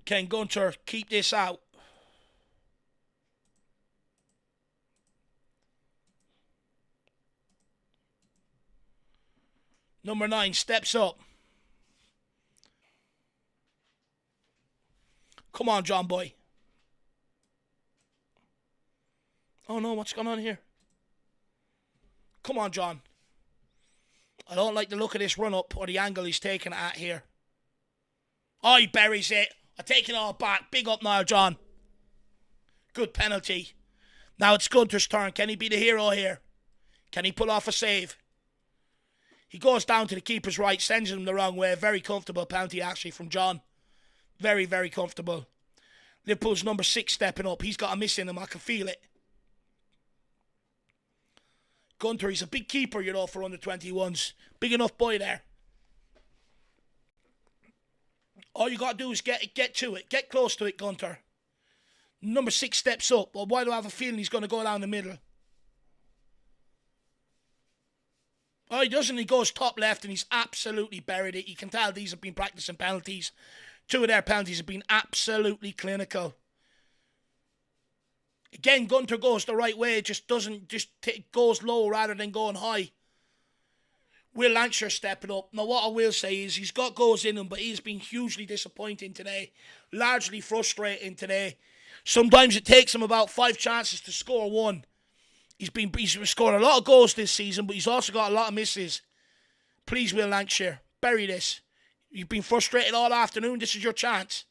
Can Gunter keep this out? Number 9 steps up. Come on, John boy. Oh no, what's going on here? Come on, John. I don't like the look of this run-up or the angle he's taking it at here. Oh, he buries it. I take it all back. Big up now, John. Good penalty. Now it's Gunter's turn. Can he be the hero here? Can he pull off a save? He goes down to the keeper's right, sends him the wrong way. Very comfortable penalty, actually, from John. Very, very comfortable. Liverpool's number 6 stepping up. He's got a miss in him. I can feel it. Gunter, he's a big keeper, you know, for under 21s. Big enough boy there. All you got to do is get to it. Get close to it, Gunter. Number 6 steps up. Well, why do I have a feeling he's going to go down the middle? Oh, he doesn't. He goes top left and he's absolutely buried it. You can tell these have been practicing penalties. 2 of their penalties have been absolutely clinical. Again, Gunter goes the right way. Just goes low rather than going high. Will Lancashire stepping up. Now, what I will say is he's got goals in him, but he's been hugely disappointing today. Largely frustrating today. Sometimes it takes him about 5 chances to score 1. He's scored a lot of goals this season, but he's also got a lot of misses. Please, Will Lancashire, bury this. You've been frustrated all afternoon. This is your chance.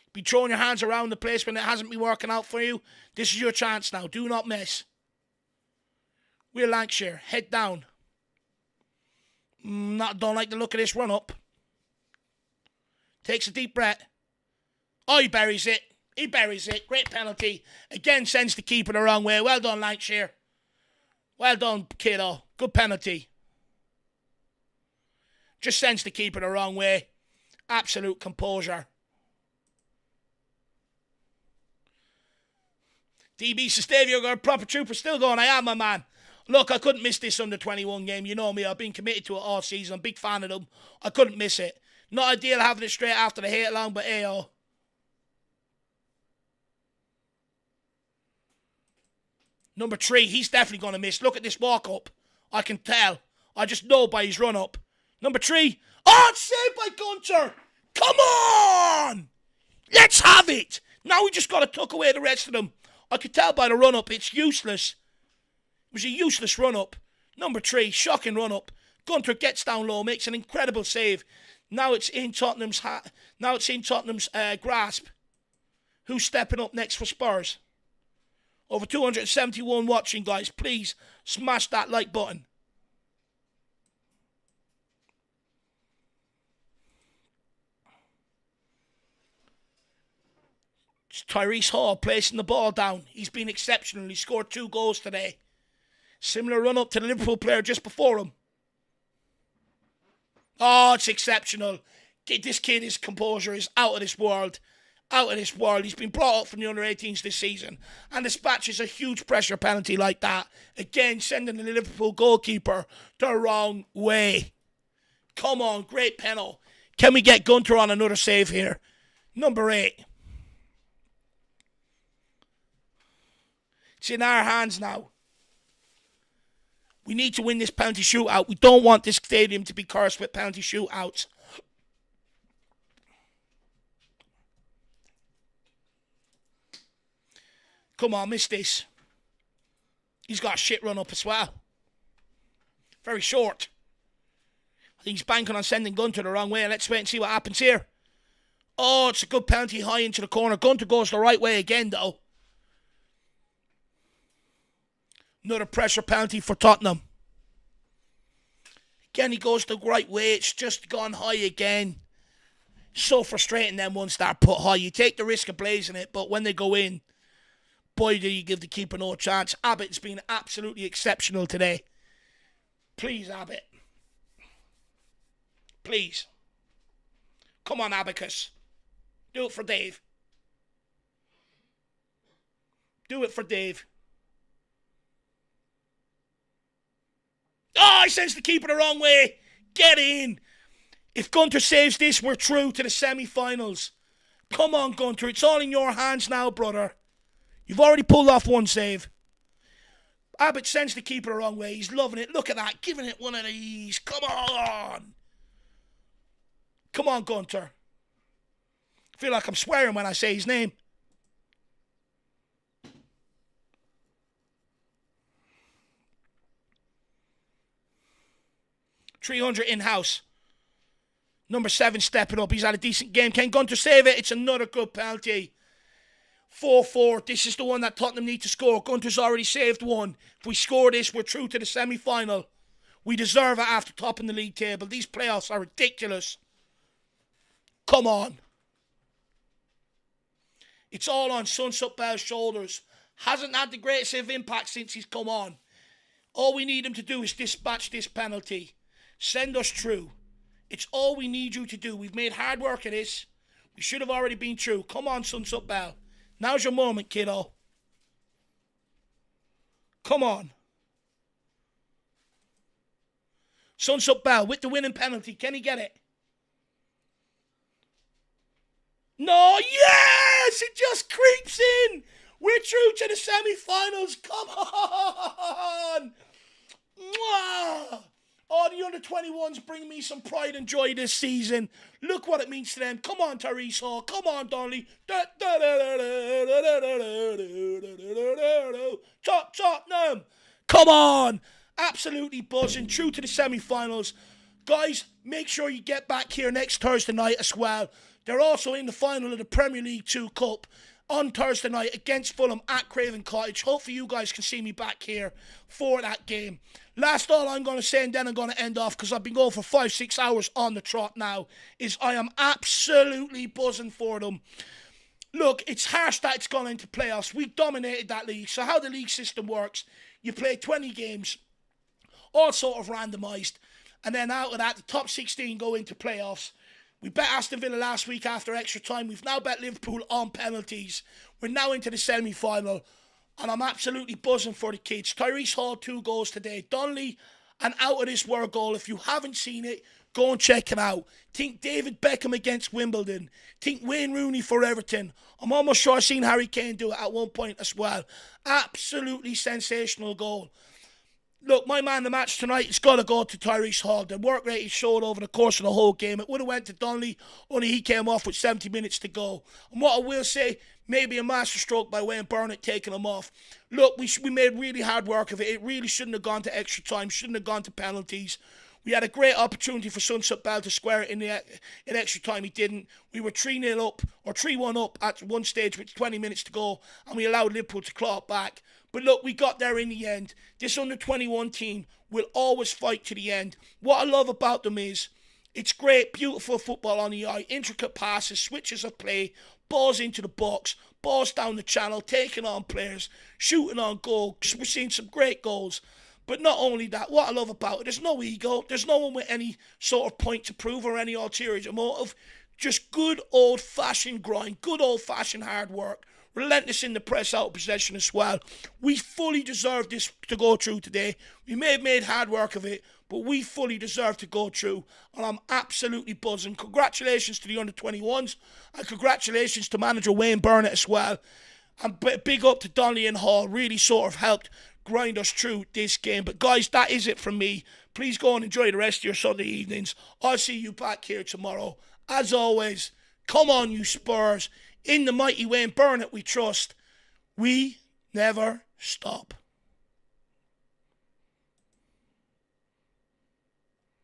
You've been throwing your hands around the place when it hasn't been working out for you. This is your chance now. Do not miss. Will Lancashire, head down. Don't like the look of this run-up. Takes a deep breath. Oh, he buries it. He buries it. Great penalty. Again, sends the keeper the wrong way. Well done, Lancashire. Well done, kiddo. Good penalty. Just sends the keeper the wrong way. Absolute composure. DB says, Dave, you're a proper trooper. Still going. I am, my man. Look, I couldn't miss this under-21 game. You know me. I've been committed to it all season. I'm a big fan of them. I couldn't miss it. Not ideal having it straight after the hate long, but hey, oh. Number 3, he's definitely going to miss. Look at this walk-up. I can tell. I just know by his run-up. Number 3. Oh, it's saved by Gunter. Come on! Let's have it. Now we just got to tuck away the rest of them. I could tell by the run-up. It's useless. It was a useless run-up. Number 3, shocking run-up. Gunter gets down low, makes an incredible save. Now it's in Tottenham's grasp. Who's stepping up next for Spurs? Over 271 watching, guys. Please smash that like button. It's Tyrese Hall placing the ball down. He's been exceptional. He scored 2 goals today. Similar run up to the Liverpool player just before him. Oh, it's exceptional. This kid, his composure is out of this world. Out of this world. He's been brought up from the under-18s this season and dispatches a huge pressure penalty like that. Again, sending the Liverpool goalkeeper the wrong way. Come on, great penalty. Can we get Gunter on another save here? Number 8. It's in our hands now. We need to win this penalty shootout. We don't want this stadium to be cursed with penalty shootouts. Come on, miss this. He's got a shit run up as well. Very short. I think he's banking on sending Gunter the wrong way. Let's wait and see what happens here. Oh, it's a good penalty high into the corner. Gunter goes the right way again, though. Another pressure penalty for Tottenham. Again, he goes the right way. It's just gone high again. So frustrating then once they're put high. You take the risk of blazing it, but when they go in, boy, do you give the keeper no chance. Abbott's been absolutely exceptional today. Please, Abbott. Please. Come on, Abacus. Do it for Dave. Do it for Dave. Oh, he sends the keeper the wrong way. Get in. If Gunter saves this, we're through to the semi-finals. Come on, Gunter. It's all in your hands now, brother. You've already pulled off 1 save. Abbott sends the keeper the wrong way. He's loving it. Look at that. Giving it one of these. Come on. Come on, Gunter. I feel like I'm swearing when I say his name. 300 in-house. Number 7 stepping up. He's had a decent game. Can Gunter save it? It's another good penalty. 4-4. This is the one that Tottenham need to score. Gunter's already saved one. If we score this, we're through to the semi-final. We deserve it after topping the league table. These playoffs are ridiculous. Come on. It's all on Sunsup Bell's shoulders. Hasn't had the greatest of impact since he's come on. All we need him to do is dispatch this penalty. Send us through. It's all we need you to do. We've made hard work of this. We should have already been through. Come on, Sunsup Bell. Now's your moment, kiddo. Come on. Sunsup Bell with the winning penalty. Can he get it? No, yes! It just creeps in. We're through to the semi-finals. Come on. Mwah! Oh, the under-21s bring me some pride and joy this season. Look what it means to them. Come on, Tyrese Hall. Come on, Donley. Tottenham. Come on. Absolutely buzzing. Through to the semi-finals. Guys, make sure you get back here next Thursday night as well. They're also in the final of the Premier League 2 Cup on Thursday night against Fulham at Craven Cottage. Hopefully you guys can see me back here for that game. Last all I'm going to say, and then I'm going to end off because I've been going for 5-6 hours on the trot now, is I am absolutely buzzing for them. Look, it's harsh that it's gone into playoffs. We dominated that league. So how the league system works, you play 20 games, all sort of randomised, and then out of that, the top 16 go into playoffs. We bet Aston Villa last week after extra time. We've now bet Liverpool on penalties. We're now into the semi-final. And I'm absolutely buzzing for the kids. Tyrese Hall, 2 goals today. Donley, an out-of-this-world goal. If you haven't seen it, go and check it out. Think David Beckham against Wimbledon. Think Wayne Rooney for Everton. I'm almost sure I've seen Harry Kane do it at one point as well. Absolutely sensational goal. Look, my man, the match tonight has got to go to Tyrese Hall. The work rate he showed over the course of the whole game. It would have went to Donley, only he came off with 70 minutes to go. And what I will say, maybe a masterstroke by Wayne Burnett taking him off. Look, we made really hard work of it. It really shouldn't have gone to extra time, shouldn't have gone to penalties. We had a great opportunity for Sunsup Bell to square it in extra time. He didn't. We were 3-0 up, or 3-1 up at one stage with 20 minutes to go, and we allowed Liverpool to claw it back. But look, we got there in the end. This under-21 team will always fight to the end. What I love about them is it's great, beautiful football on the eye, intricate passes, switches of play, balls into the box, balls down the channel, taking on players, shooting on goal. We're seeing some great goals. But not only that, what I love about it, there's no ego. There's no one with any sort of point to prove or any ulterior motive. Just good old-fashioned grind, good old-fashioned hard work. Relentless in the press out of possession as well. We fully deserve this to go through today. We may have made hard work of it, but we fully deserve to go through. And I'm absolutely buzzing. Congratulations to the under-21s. And congratulations to manager Wayne Burnett as well. And big up to Donley and Hall. Really sort of helped grind us through this game. But guys, that is it from me. Please go and enjoy the rest of your Sunday evenings. I'll see you back here tomorrow. As always, come on you Spurs. In the mighty Wayne Burnett we trust. We never stop.